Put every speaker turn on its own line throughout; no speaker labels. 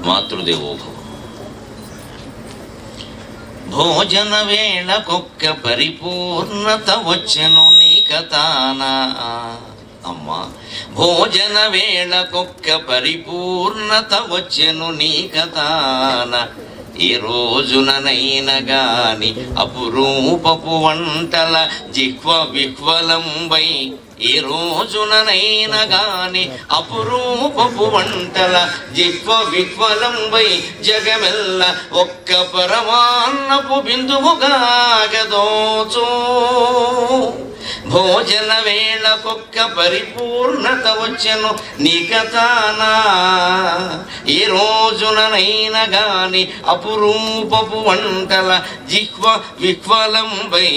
మాతృదేవోభవ. భోజన వేళకొక్క పరిపూర్ణత వచ్చెను నీ కథానా అమ్మా. భోజన వేళకొక్క పరిపూర్ణత వచ్చెను నీ కథానా. ఏ రోజుననైన గాని అపురూపపు వంటల జిహ్వ విహ్వలంబై. ఏ రోజుననైన గాని అపురూపపు వంటల జిహ్వ విహ్వలంబై. జగమెల్ల ఒక్క పరమాన్నపు బిందువుగాగదోచు. భోజన వేళకొక్క పరిపూర్ణత వచ్చెను నీ కథానా. ఏ రోజుననైనా గాని అపురూపపు వంటల జిహ్వ విహ్వలంబై.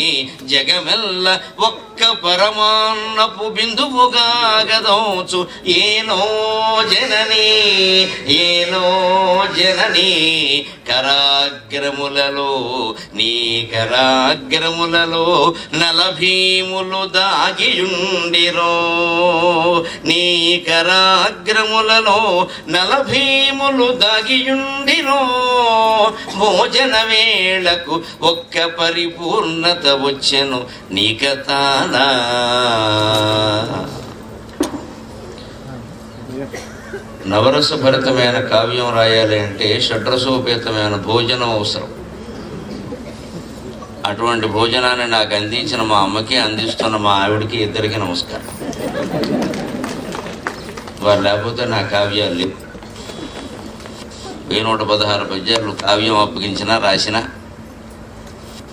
జగమెల్ల ఒక్క పరమాన్నపు బిందువుగాగదోచు. ఏనో జననీ ఏనో జననీ కరాగ్రములలో నీ కరాగ్రములలో నలభీములు దాగియుండిరో. నీ కరాగ్రములలో నలభీములు దాగియుండిరో. భోజన వేళకు ఒక్క పరిపూర్ణత వచ్చెను నీ కథానా. నవరసభరితమైన కావ్యం రాయాలి అంటే షడ్రసోపేతమైన భోజనం అవసరం. అటువంటి భోజనాన్ని నాకు అందించిన మా అమ్మకి, అందిస్తున్న మా ఆవిడకి ఇద్దరికి నమస్కారం. వారు లేకపోతే నా కావ్యాలు లేవు. 116 పద్యాలు కావ్యం అప్పగించిన, రాసిన,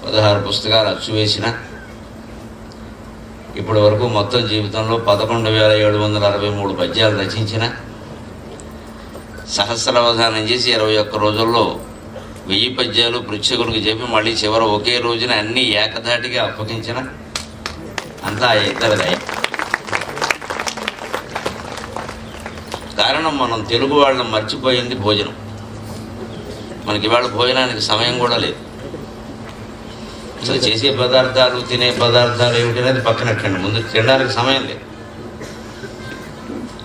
16 పుస్తకాలు అచ్చు వేసిన, ఇప్పటి వరకు మొత్తం జీవితంలో 11,763 పద్యాలు రచించిన, సహస్రావధానం చేసి 21 రోజుల్లో 1000 పద్యాలు పృచ్ఛకులకు చెప్పి మళ్ళీ చివర ఒకే రోజున అన్నీ ఏకధాటిగా అప్పగించిన అంతా ఇద్దరిదై. కారణం మనం తెలుగు వాళ్ళని మర్చిపోయింది భోజనం. మనకి ఇవాళ భోజనానికి సమయం కూడా లేదు. అసలు చేసే పదార్థాలు, తినే పదార్థాలు ఏమిటనేది పక్కనట్టండి, ముందు తినడానికి సమయం లేదు.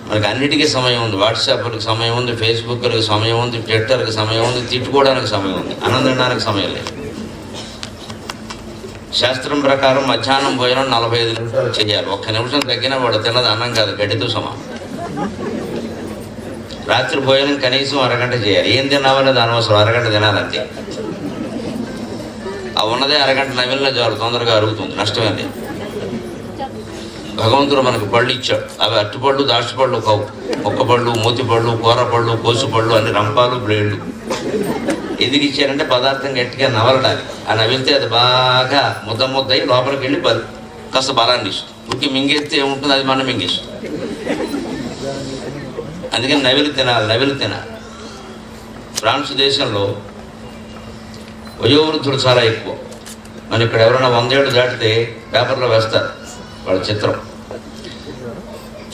మనకి అన్నిటికీ సమయం ఉంది. వాట్సాప్కి సమయం ఉంది, ఫేస్బుక్కి సమయం ఉంది, ట్విట్టర్కి సమయం ఉంది, తిట్టుకోవడానికి సమయం ఉంది, అన్నం తినడానికి సమయం లేదు. శాస్త్రం ప్రకారం మధ్యాహ్నం భోజనం 45 నిమిషాలు చేయాలి. 1 నిమిషం తగ్గినా వాడు తిన్నది అన్నం కాదు, గడ్డితో సమానం. రాత్రి భోజనం కనీసం అరగంట చేయాలి. ఏం తిన్నామనేది అనవసరం, అరగంట తినాలంతే. ఆ ఉన్నదే అరగంట నమిలిన చాలు, తొందరగా అరుగుతుంది, నష్టమేం లేదు. భగవంతుడు మనకు పళ్ళు ఇచ్చాడు. అవి అరటిపళ్ళు, దాచిపళ్ళు కావు. మొక్కపళ్ళు, మూతిపళ్ళు, కూరపళ్ళు, కోసుపళ్ళు, అన్ని రంపాలు, బ్లేడ్లు. ఎందుకు ఇచ్చారంటే పదార్థం గట్టిగా నవలడాలి. ఆ నవిలితే అది బాగా ముద్దయి లోపలికి వెళ్ళి కాస్త బలాన్ని ఇస్తుంది. ఉరికి మింగేస్తే ఏముంటుంది, అది మనం మింగేస్తుంది. అందుకని నవిలి తినాలి. ఫ్రాన్స్ దేశంలో వయోవృద్ధులు చాలా ఎక్కువ. మన ఇక్కడ ఎవరైనా 100 ఏళ్ళు దాటితే పేపర్లో వేస్తారు వాళ్ళ చిత్రం.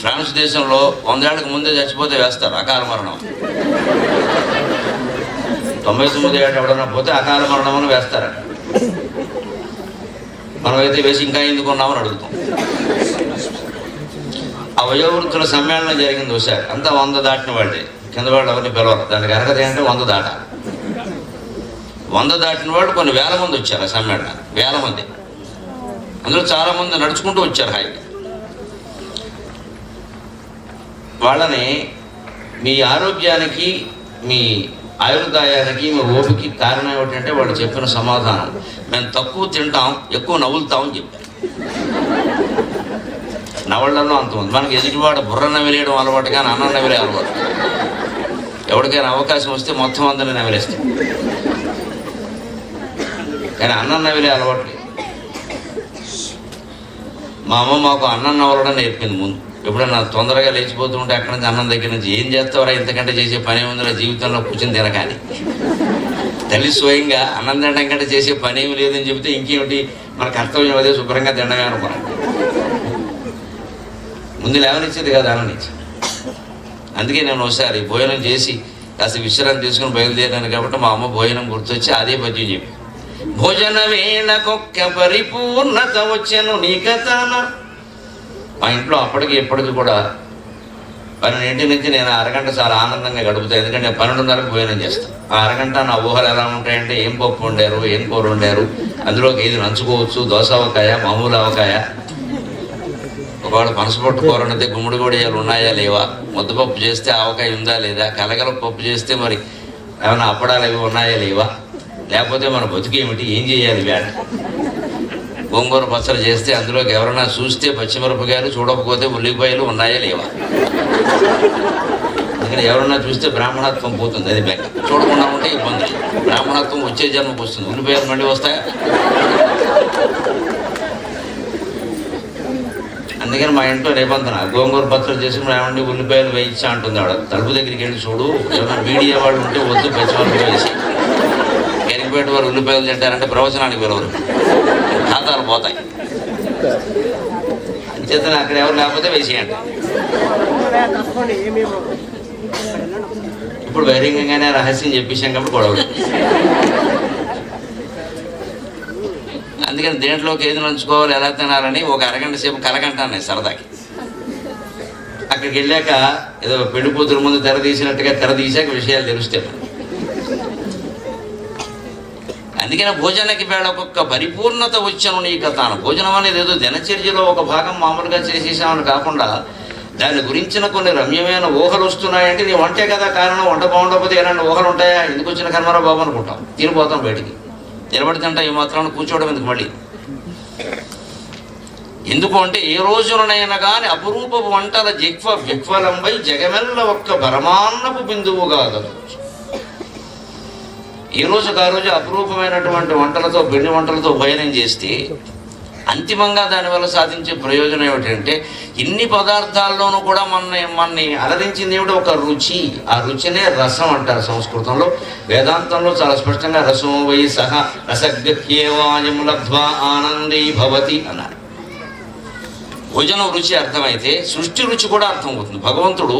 ఫ్రాన్స్ దేశంలో 100 ఏళ్ళకి ముందే చచ్చిపోతే వేస్తారు అకాల మరణం. 99 ఏళ్ళు ఎవడన్నా పోతే అకాల మరణం అని వేస్తారట. మనమైతే వేసి ఇంకా ఎందుకున్నామని అడుగుతాం. ఆ వయోవృద్ధుల సమ్మేళనం జరిగింది ఒకసారి. అంతా 100 దాటిన వాళ్ళే. కింద వాళ్ళు ఎవరిని పిలవరు. దానికి అర్హత ఏంటంటే 100 దాటాలి. 100 దాటిన వాళ్ళు కొన్ని వేల మంది వచ్చారు ఆ సమ్మేళనానికి. 1000 మంది. అందులో చాలామంది నడుచుకుంటూ వచ్చారు హాయిగా. వాళ్ళని మీ ఆరోగ్యానికి, మీ ఆయుర్దాయానికి, మీ ఓపికి కారణం ఏమిటంటే వాళ్ళు చెప్పిన సమాధానం, మేము తక్కువ తింటాం, ఎక్కువ నవ్వులుతామని చెప్పారు. నవళ్లలో అంతమంది. మనకి ఎదుటివాడు బుర్ర నవిలేయడం అలవాటు, కానీ అన్నం నవిలే అలవాటు. ఎవరికైనా అవకాశం వస్తే మొత్తం అందరినీ నవిలేస్తాం, కానీ అన్నం నవిలే అలవాటు లేదు. మా అమ్మ మాకు అన్నం నవలడం నేర్పింది ముందు. ఎప్పుడన్నా తొందరగా లేచిపోతూ ఉంటే అక్కడి నుంచి అన్నం దగ్గర నుంచి, ఏం చేస్తావరా ఇంతకంటే చేసే పని ఉందిరా జీవితంలో కూర్చొని తినగాని. తల్లి స్వయంగా అన్నం తినడం కంటే చేసే పని ఏమి లేదని చెబితే ఇంకేమిటి మన కర్తవ్యం అదే, శుభ్రంగా తినడమే అనుకున్నాను. ముందు లేవనిచ్చేది కదా అన్నం నుంచి. అందుకే నేను ఒకసారి భోజనం చేసి కాస్త విశ్రాంతి తీసుకుని బయలుదేరాను కాబట్టి మా అమ్మ భోజనం గుర్తొచ్చి అదే పద్యం చెప్పి, భోజన వేళకొక్క పరిపూర్ణత వచ్చెను నీ కథానా. మా ఇంట్లో అప్పటికి ఎప్పటికీ కూడా 12 నుంచి నేను అరగంట చాలా ఆనందంగా గడుపుతాను. ఎందుకంటే నేను 12:30కు భోజనం చేస్తాను. ఆ అరగంట నా ఊహలు ఎలా ఉంటాయంటే ఏం పప్పు వండారు, ఏం కూర వండారు, అందులోకి ఏది నంచుకోవచ్చు, దోశ ఆవకాయ, మామూలు ఆవకాయ, ఒకవేళ పనసపొట్టు కూర వండితే గుమ్మడి గొడియాలు ఉన్నాయా లేవా, ముద్దపప్పు చేస్తే ఆవకాయ ఉందా లేదా, కలగల పప్పు చేస్తే మరి ఏమైనా అప్పడాలు అవి ఉన్నాయా లేవా, లేకపోతే మన బతుకేమిటి, ఏం చేయాలి వేట, గోంగూర పచ్చడి చేస్తే అందులోకి ఎవరైనా చూస్తే పచ్చిమిరపకాయలు, చూడకపోతే ఉల్లిపాయలు ఉన్నాయా లేవా, అందుకని ఎవరన్నా చూస్తే బ్రాహ్మణత్వం పోతుంది, అది బెక్క. చూడకుండా ఉంటే ఇబ్బంది, బ్రాహ్మణత్వం వచ్చే జన్మకు వస్తుంది. ఉల్లిపాయలు మళ్ళీ వస్తాయా? అందుకని మా ఇంట్లో రేపంతన గోంగూర పచ్చడి చేసి ఏమండి ఉల్లిపాయలు వేయించా అంటుంది ఆవిడ. తలుపు దగ్గరికి వెళ్ళి చూడు, ఏమైనా మీడియా వాళ్ళు ఉంటే వద్దు, పచ్చిమిరపకాయ వేసి. ఎరిగిపేట వారు ఉల్లిపాయలు తింటారంటే ప్రవచనానికి పిలవరు, ఖాతాలు పోతాయి. అంచేతనే అక్కడ ఎవరు లేకపోతే వేసేయండి. ఇప్పుడు బహిరంగంగానే రహస్యం చెప్పేసాం కాబట్టి గొడవలు. అందుకని దేంట్లోకి ఏది నంచుకోవాలి, ఎలా తినాలని ఒక అరగంట సేపు కలగంటాను సరదాకి. అక్కడికి వెళ్ళాక ఏదో పెళ్లి కూతురు ముందు తెర తీసినట్టుగా తెర తీసాక విషయాలు తెలుస్తాయి. అందుకని భోజనకి వేళ ఒక్కొక్క పరిపూర్ణత వచ్చను నీ కథను. భోజనం అనేది ఏదో దినచర్యలో ఒక భాగం మామూలుగా చేసేసామని కాకుండా దాని గురించిన కొన్ని రమ్యమైన ఊహలు వస్తున్నాయంటే నీ వంటే కదా కారణం. వంట బాగుండకపోతే ఏమన్నా ఊహలు ఉంటాయా? ఎందుకు వచ్చిన కర్మరా బాబు అనుకుంటాం, తినిపోతాం బయటికి. నిలబడి తింటాం, ఈ మాత్రాన్ని కూర్చోవడం ఎందుకు మళ్ళీ. ఎందుకు అంటే ఏ రోజునైనా కానీ అపురూపపు వంటల విక్వలంపై జగమెల్ల ఒక్క పరమాన్నపు బిందువుగా కదు. ఈ రోజుకు ఆ రోజు అపురూపమైనటువంటి వంటలతో, పిండి వంటలతో భోజనం చేస్తే అంతిమంగా దానివల్ల సాధించే ప్రయోజనం ఏమిటంటే ఇన్ని పదార్థాల్లోనూ కూడా మనని అలరించింది ఏమిటి? ఒక రుచి. ఆ రుచినే రసం అంటారు సంస్కృతంలో. వేదాంతంలో చాలా స్పష్టంగా రసం వై సహ రసగత్యేవాయం లబ్ధ్వా ఆనందీ భవతి అన్నారు. భోజనం రుచి అర్థమైతే సృష్టి రుచి కూడా అర్థమవుతుంది. భగవంతుడు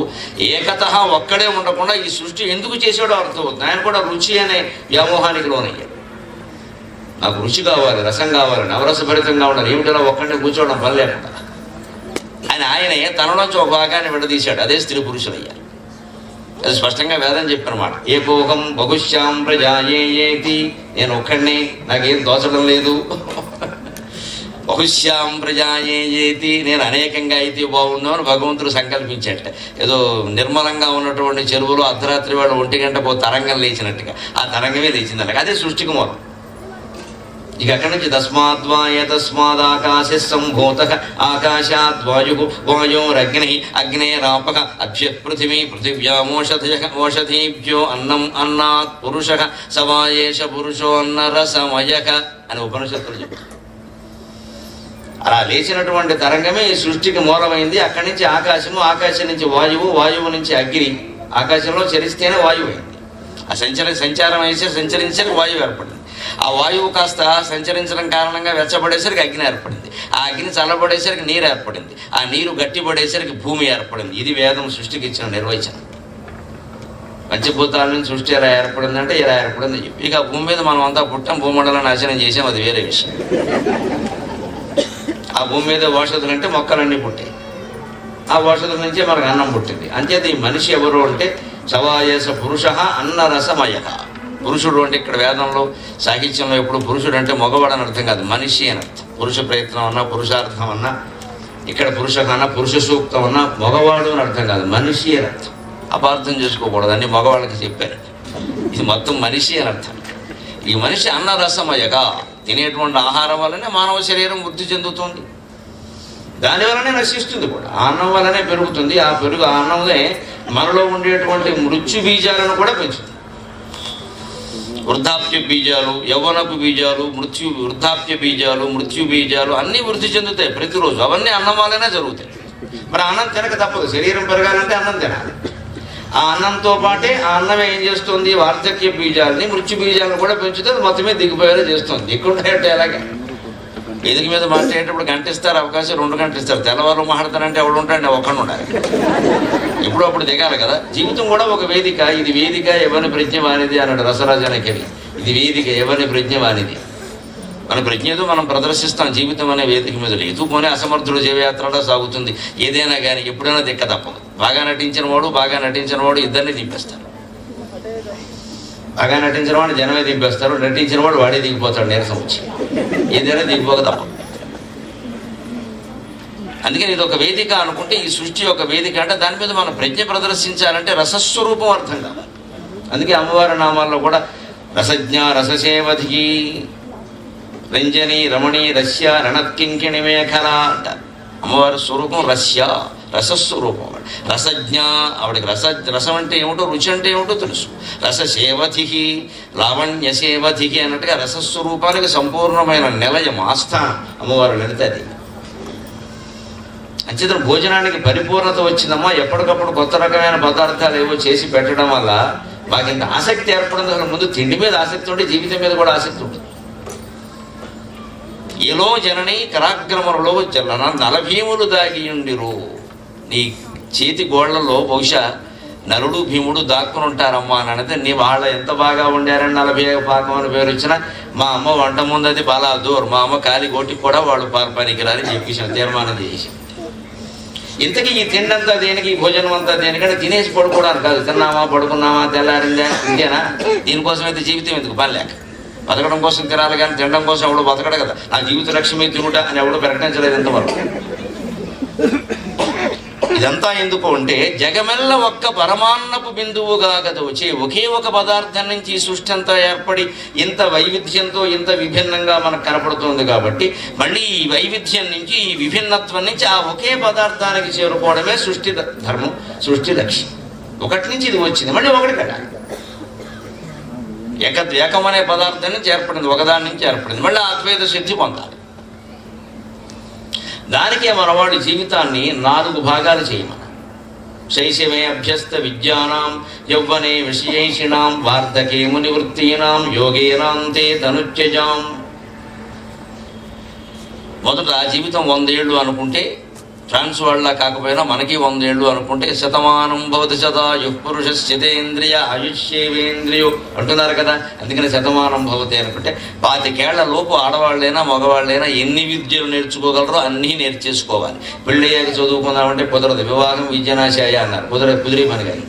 ఏకతః ఒక్కడే ఉండకుండా ఈ సృష్టి ఎందుకు చేసాడో అర్థమవుతుంది. ఆయన కూడా రుచి అనే వ్యామోహానికి లోనయ్యాడు. నాకు రుచి కావాలి, రసం కావాలి, నవరసభరితంగా ఉండాలి. ఏమిటలా ఒక్కడే కూర్చోవడం పని లేకుండా ఆయనే తనలోంచి ఒక భాగాన్ని విడదీశాడు. అదే స్త్రీ పురుషులయ్యారు. అది స్పష్టంగా వేదం చెప్పినమాట. ఏకోహం బహుశ్యాం ప్రజాయేతి, నేను ఒక్కడిని, నాకేం దోచడం లేదు. బహుశ్యాం ప్రజాయేతి, నేను అనేకంగా అయితే బాగుండు అని భగవంతుడు సంకల్పించాట. ఏదో నిర్మలంగా ఉన్నటువంటి చెరువులో అర్ధరాత్రి వాళ్ళు 1 గంట తరంగం లేచినట్టుగా ఆ తరంగమే లేచింది అలాగే. అదే సృష్టికి మూలం. ఇక అక్కడి నుంచి తస్మాదాకాశ సంభూత ఆకాశాద్వాయు వాయోరగ్ని అగ్నేరాపక అభ్య పృథివ్యామోషధీభ్యో అన్నం అన్నాత్ పురుష సవాయేష పురుషో అన్నరసమయక అని ఉపనిషత్తులు చెప్తారు. అలా లేచినటువంటి తరంగమే ఈ సృష్టికి మూలమైంది. అక్కడి నుంచి ఆకాశము, ఆకాశం నుంచి వాయువు, వాయువు నుంచి అగ్ని. ఆకాశంలో చరిస్తేనే వాయువు అయింది. ఆ సంచారం వేసే సంచరించడానికి వాయువు ఏర్పడింది. ఆ వాయువు కాస్త సంచరించడం కారణంగా వెచ్చబడేసరికి అగ్ని ఏర్పడింది. ఆ అగ్ని చల్లబడేసరికి నీరు ఏర్పడింది. ఆ నీరు గట్టిపడేసరికి భూమి ఏర్పడింది. ఇది వేదం సృష్టికి ఇచ్చిన నిర్వచనం. పంచభూతాల నుంచి సృష్టి ఎలా ఏర్పడిందంటే ఇలా ఏర్పడింది చెప్పి. ఇక భూమి మీద మనం అంతా పుట్టాం, భూమండలం నాశనం చేసాం, అది వేరే విషయం. ఆ భూమి మీద ఔషధులు అంటే మొక్కలన్నీ పుట్టాయి. ఆ ఔషధుల నుంచే మనకు అన్నం పుట్టింది. అంచేత ఈ మనిషి ఎవరు అంటే సవాయస పురుష అన్నరసమయ. పురుషుడు అంటే ఇక్కడ వేదంలో, సాహిత్యంలో ఎప్పుడు పురుషుడు అంటే మగవాడు అని అర్థం కాదు, మనిషి అని అర్థం. పురుష ప్రయత్నం అన్నా, పురుషార్థం అన్నా, ఇక్కడ పురుష అన్నా, పురుష సూక్తం అన్నా మగవాడు అని అర్థం కాదు, మనిషి అని అర్థం. అపార్థం చేసుకోకూడదు, అన్ని మగవాళ్ళకి చెప్పారు. ఇది మొత్తం మనిషి అని అర్థం. ఈ మనిషి అన్నరసమయగా తినేటువంటి ఆహారం వల్లనే మానవ శరీరం వృద్ధి చెందుతుంది. దానివల్లనే నశిస్తుంది కూడా. ఆ అన్నం వల్లనే పెరుగుతుంది. ఆ అన్నమే మనలో ఉండేటువంటి మృత్యు బీజాలను కూడా పెంచుతుంది. వృద్ధాప్య బీజాలు, యవ్వనపు బీజాలు, వృద్ధాప్య బీజాలు, మృత్యు బీజాలు అన్నీ వృద్ధి చెందుతాయి ప్రతిరోజు. అవన్నీ అన్నం వల్లనే జరుగుతాయి. మరి అన్నం తినక తప్పదు. శరీరం పెరగాలంటే అన్నం తినాలి. ఆ అన్నంతో పాటే ఆ అన్నమే ఏం చేస్తుంది? వార్ధక్య బీజాలని, మృత్యు బీజాలను కూడా పెంచుతుంది. మొత్తమే దిగిపోయేలా చేస్తుంది. దిక్కుంటాయంటే ఎలాగే ఎదుగు మీద మాట్లాడేటప్పుడు గంట ఇస్తారు, అవకాశం 2 గంటలు ఇస్తారు. తెల్లవారు మాట్లాడతానంటే ఎవడు ఉంటాడు? ఒక్కడు ఉండాలి. ఎప్పుడో అప్పుడు దిగాలి కదా. జీవితం కూడా ఒక వేదిక. ఇది వేదిక ఎవరి ప్రజ్ఞ వానిది అన్నాడు రసరాజానికి. ఇది వేదిక ఎవరి ప్రజ్ఞ వానిది. మన ప్రజ్ఞతో మనం ప్రదర్శిస్తాం జీవితం అనే వేదిక మీద. లేదు పోనీ అసమర్థుడు జీవయాత్రలో సాగుతుంది. ఏదైనా కానీ ఎప్పుడైనా దిక్క తప్పదు. బాగా నటించిన వాడు ఇద్దరిని దింపేస్తారు. బాగా నటించిన వాడు జనమే దింపేస్తారు, నటించిన వాడు వాడే దిగిపోతాడు నీరసం వచ్చి. ఏదైనా దిగిపోక తప్పదు. అందుకని ఇది ఒక వేదిక అనుకుంటే ఈ సృష్టి ఒక వేదిక అంటే దాని మీద మనం ప్రజ్ఞ ప్రదర్శించాలంటే రసస్వరూపం అర్థం కావాలి. అందుకే అమ్మవారి నామాల్లో కూడా రసజ్ఞ రససేవధికి రంజని రమణి రస్య రణత్కింకిణి మేఖల అంటారు. అమ్మవారి స్వరూపం రసస్వరూపం. రసజ్ఞ, ఆవిడకి రసం అంటే ఏమిటో, రుచి అంటే ఏమిటో తెలుసు. రససేవధికి లావణ్యసేవధికి అన్నట్టుగా రసస్వరూపానికి సంపూర్ణమైన నిలయం, ఆస్థానం అమ్మవారు లలితాదేవి. అంచేత భోజనానికి పరిపూర్ణత వచ్చిందమ్మా. ఎప్పటికప్పుడు కొత్త రకమైన పదార్థాలు ఏవో చేసి పెట్టడం వల్ల మాకు ఇంత ఆసక్తి ఏర్పడింది. అసలు ముందు తిండి మీద ఆసక్తి ఉంటే జీవితం మీద కూడా ఆసక్తి ఉంటుంది. ఏలో జనని కరాగ్రమలో నలభీములు దాగియుండిరు. నీ చేతి గోళ్లలో బహుశా నలుడు భీముడు దాక్కుని ఉంటారమ్మా అని అంటే నీ వాళ్ళ ఎంత బాగా వండారని 40 పాకం అని పేరు వచ్చినా మా అమ్మ వంట ముందు అది బాలా దూర్, మా అమ్మ కాలి గోటికి కూడా వాళ్ళు పనికిరాని చెప్పేసి తీర్మానం చేసి. ఇంతకీ ఈ తిండంతా దేనికి, ఈ భోజనం అంతా దేనికంటే తినేసి పడుకోవడానికి కాదు. తిన్నామా పడుకున్నామా తెల్లారిందా ఇంతేనా? దీనికోసం అయితే జీవితం ఎందుకు? పని లేక బతకడం కోసం తినాలి కానీ తినడం కోసం ఎవడో బతకడు కదా. నా జీవిత లక్ష్యమే తినుట అని ఎవడో ప్రకటించలేదు ఇంతవరకు. ఇదంతా ఎందుకు అంటే జగమెల్ల ఒక్క పరమాన్నపు బిందువుగా వచ్చే ఒకే ఒక పదార్థం నుంచి ఈ సృష్టి అంతా ఏర్పడి ఇంత వైవిధ్యంతో ఇంత విభిన్నంగా మనకు కనపడుతుంది. కాబట్టి మళ్ళీ ఈ వైవిధ్యం నుంచి, ఈ విభిన్నత్వం నుంచి ఆ ఒకే పదార్థానికి చేరుకోవడమే సృష్టి ధర్మం, సృష్టి లక్ష్యం. ఒకటి నుంచి ఇది వచ్చింది, మళ్ళీ ఒకటి కదా. ఏకం అనే పదార్థం నుంచి ఏర్పడింది, ఒకదాని నుంచి ఏర్పడింది, మళ్ళీ అద్వైత సిద్ధి పొందాలి. దానికే మనవాడి జీవితాన్ని 4 భాగాలు చేయమని. శైశవే అభ్యస్త విద్యానాం యౌవనే విషయేషిణాం వార్ధకే మునివృత్తీనాం యోగేనాంతే తనుత్యజాం. మొదట జీవితం 100 ఏళ్ళు అనుకుంటే, ఫ్రాన్స్ వాళ్ళ కాకపోయినా మనకి 100 ఏళ్ళు అనుకుంటే, శతమానం భవతి శతాయుః పురుషస్యతేంద్రియ ఆయుష్యేవేంద్రియో అంటున్నారు కదా. అందుకని శతమానం భవతి అనుకుంటే 25 ఏళ్ల లోపు ఆడవాళ్ళైనా మగవాళ్ళైనా ఎన్ని విద్యలు నేర్చుకోగలరో అన్నీ నేర్చేసుకోవాలి. పెళ్ళయ్యాక చదువుకుందామంటే కుదరదు. వివాహం విద్యనాశాయ అన్నారు, కుదిరే పని కానీ.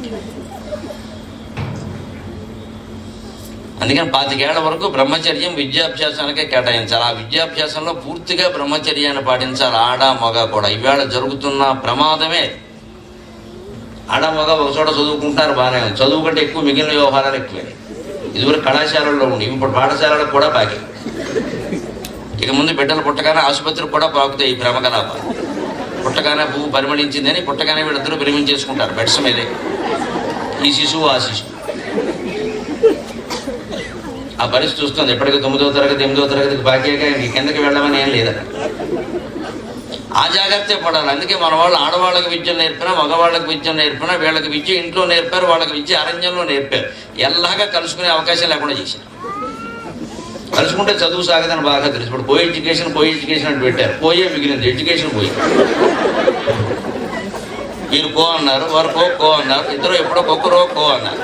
అందుకని 25 ఏళ్ల వరకు బ్రహ్మచర్యం విద్యాభ్యాసానికే కేటాయించాలి. ఆ విద్యాభ్యాసంలో పూర్తిగా బ్రహ్మచర్యాన్ని పాటించాలి, ఆడ మగ కూడా. ఈవేళ జరుగుతున్న ప్రమాదమే, ఆడ మగ ఒక చోట చదువుకుంటారు బాగానే ఉంది, చదువు కంటే ఎక్కువ మిగిలిన వ్యవహారాలు ఎక్కువే. ఇదివరకు కళాశాలల్లో ఉండి ఇప్పుడు పాఠశాలకు కూడా బాగా. ఇక ముందు బిడ్డలు పుట్టగానే ఆసుపత్రికి కూడా పాకుతాయి ఈ భ్రమకలాపాలు. పుట్టగానే పువ్వు పరిమళించిందని పుట్టగానే వీళ్ళిద్దరూ ప్రేమించేసుకుంటారు బెడ్స్ మీదే, ఈ శిశువు ఆ శిశువు. ఆ పరిస్థితి వస్తుంది. ఎప్పటికీ 9వ తరగతి 8వ తరగతికి బాకీగా కిందకి వెళ్ళమని ఏం లేదట. ఆ జాగ్రత్త పడాలి. అందుకే మన వాళ్ళు ఆడవాళ్ళకి విద్య నేర్పినా, మగవాళ్ళకి విద్య నేర్పినా, వీళ్ళకి విద్య ఇంట్లో నేర్పారు, వాళ్ళకి విద్య అరణ్యంలో నేర్పారు. ఎల్లాగా కలుసుకునే అవకాశం లేకుండా చేశారు. కలుసుకుంటే చదువు సాగదని బాగా తెలుసు. ఇప్పుడు కో ఎడ్యుకేషన్ అని పెట్టారు. పోయే మిగిలింది, ఎడ్యుకేషన్ పోయి. వీరు కో అన్నారు, వారు కో అన్నారు, ఇద్దరు ఎప్పుడో ఒక్కరో కో అన్నారు.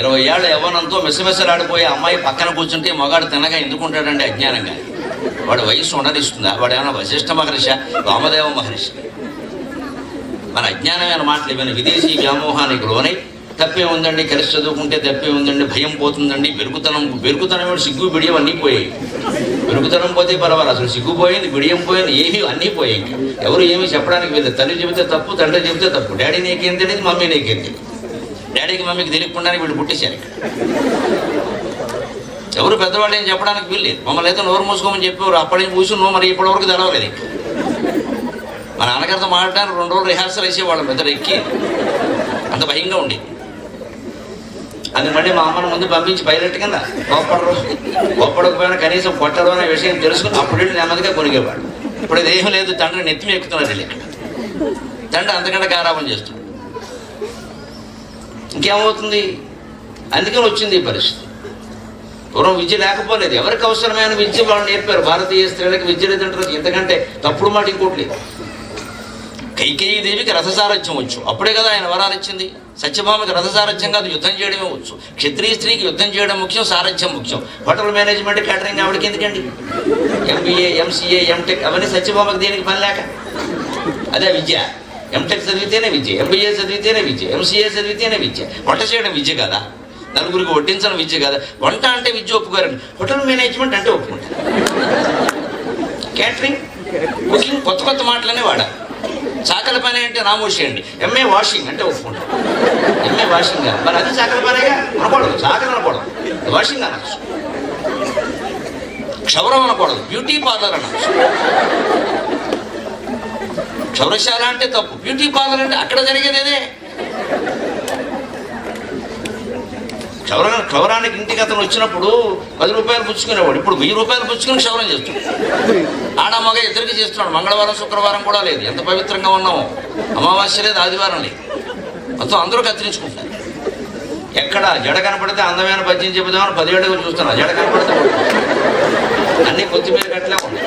ఇరవై ఏళ్ల యవ్వనంతో మెసమెసలాడిపోయే అమ్మాయి పక్కన కూర్చుంటే మగాడు తినగా ఎందుకుంటాడండి? అజ్ఞానంగా. వాడి వయస్సు ఉండనిస్తుందా? వాడు ఏమైనా వశిష్ఠ మహర్షి, వామదేవ మహర్షి? మన అజ్ఞానమైన మాటలు ఇవన్నీ. విదేశీ వ్యామోహానికి లోనై తప్పే ఉందండి, కలిసి చదువుకుంటే తప్పే ఉందండి, భయం పోతుందండి, బెరుకుతనం సిగ్గు బిడియం అన్నీ పోయాయి. బెరుకుతనం పోతే పర్వాలేదు, అసలు సిగ్గు పోయింది, బిడియం పోయింది, ఏమీ అన్నీ పోయాయి. ఎవరు ఏమీ చెప్పడానికి వెళ్ళదు. తల్లి చెబితే తప్పు, తండ్రి చెబితే తప్పు. డాడీ నీకేం తెలియదు, మమ్మీ నీకేం తెలియదు. డాడీకి మమ్మీకి తెలియకుండానే వీళ్ళు పుట్టేశారు ఇక్కడ. ఎవరు పెద్దవాళ్ళు ఏం చెప్పడానికి వీల్లేదు. మమ్మల్ని అయితే నోరు మూసుకోమని చెప్పేవారు. అప్పటి నుంచి కూర్చుని నువ్వు మరి ఇప్పటివరకు తెలవలేదు. మా నాన్నగారితో మాట్లాడడానికి 2 రోజులు రిహార్సల్ వేసేవాళ్ళం, పెద్దలు ఎక్కి. అంత భయంగా ఉండేది. అది మళ్ళీ మా అమ్మని ముందు పంపించి పైలట్ కింద కోప్పడకపోయినా కనీసం కొట్టడం అనే విషయం తెలుసుకుని అప్పుడు నెమ్మదిగా కొనిగేవాడు. ఇప్పుడు ఇదేం లేదు, తండ్రి నెత్తిమి ఎక్కుతున్నారు. తండ్రి అంతకంటే గారాబం చేస్తున్నాడు. ఇంకేమవుతుంది? అందుకని వచ్చింది ఈ పరిస్థితి. పూర్వం విద్య లేకపోలేదు. ఎవరికి అవసరమైన విద్య వాళ్ళు నేర్పారు. భారతీయ స్త్రీలకు విద్య లేదంటారు. ఇంతకంటే తప్పుడు మాట ఇంకోటి లేదు. కైకేయీదేవికి రథసారథ్యం వచ్చు, అప్పుడే కదా ఆయన వరాలు ఇచ్చింది. సత్యభామకి రథసారథ్యం కాదు, యుద్ధం చేయడమే వచ్చు. క్షత్రియ స్త్రీకి యుద్ధం చేయడం ముఖ్యం, సారథ్యం ముఖ్యం. హోటల్ మేనేజ్మెంట్, క్యాటరింగ్ ఆవిడకి ఎందుకండి? MBA, MCA, MTech అవన్నీ సత్యభామకి దేనికి పని లేక. అదే విద్య. MTech చదివితేనే విద్య, MBA చదివితేనే విద్య, MCA చదివితేనే విద్య. వంట చేయడం విద్య కదా, నలుగురికి వడ్డించడం విద్య కదా. వంట అంటే విద్య ఒప్పుకోరండి, హోటల్ మేనేజ్మెంట్ అంటే ఒప్పుకుంటారు. క్యాటరింగ్, కుకింగ్ కొత్త కొత్త మాటలనే వాడాలి. చాకల పని అంటే నామోషి అండి. MA వాషింగ్ అంటే ఒప్పుకుంటాం. MA వాషింగ్ కాదు, మరి అది చాకల పనేగా అనకూడదు, చాకలు అనకూడదు, వాషింగ్ అనొచ్చు. క్షౌరం అనకూడదు, బ్యూటీ పార్లర్ అనొచ్చు. క్షౌరశాల అంటే తప్పు, బ్యూటీ పార్లర్ అంటే అక్కడ జరిగేది అదే. క్షౌరానికి ఇంటికి అతను వచ్చినప్పుడు 10 రూపాయలు పుచ్చుకునేవాడు, ఇప్పుడు 1000 రూపాయలు పుచ్చుకుని క్షౌరం చేస్తున్నాడు. ఆడ మగ ఇద్దరికి చేస్తున్నాడు. మంగళవారం శుక్రవారం కూడా లేదు, ఎంత పవిత్రంగా ఉన్నామో. అమావాస్య లేదు, ఆదివారం లేదు, మొత్తం అందరూ కత్తిరించుకుంటారు. ఎక్కడ జడ కనపడితే అందమైన పద్యం చెబుదామని 10 ఏళ్ళుగా చూస్తున్నా, జడ కనపడితే అన్నీ కొత్తిమీర కట్టలే ఉన్నాయి.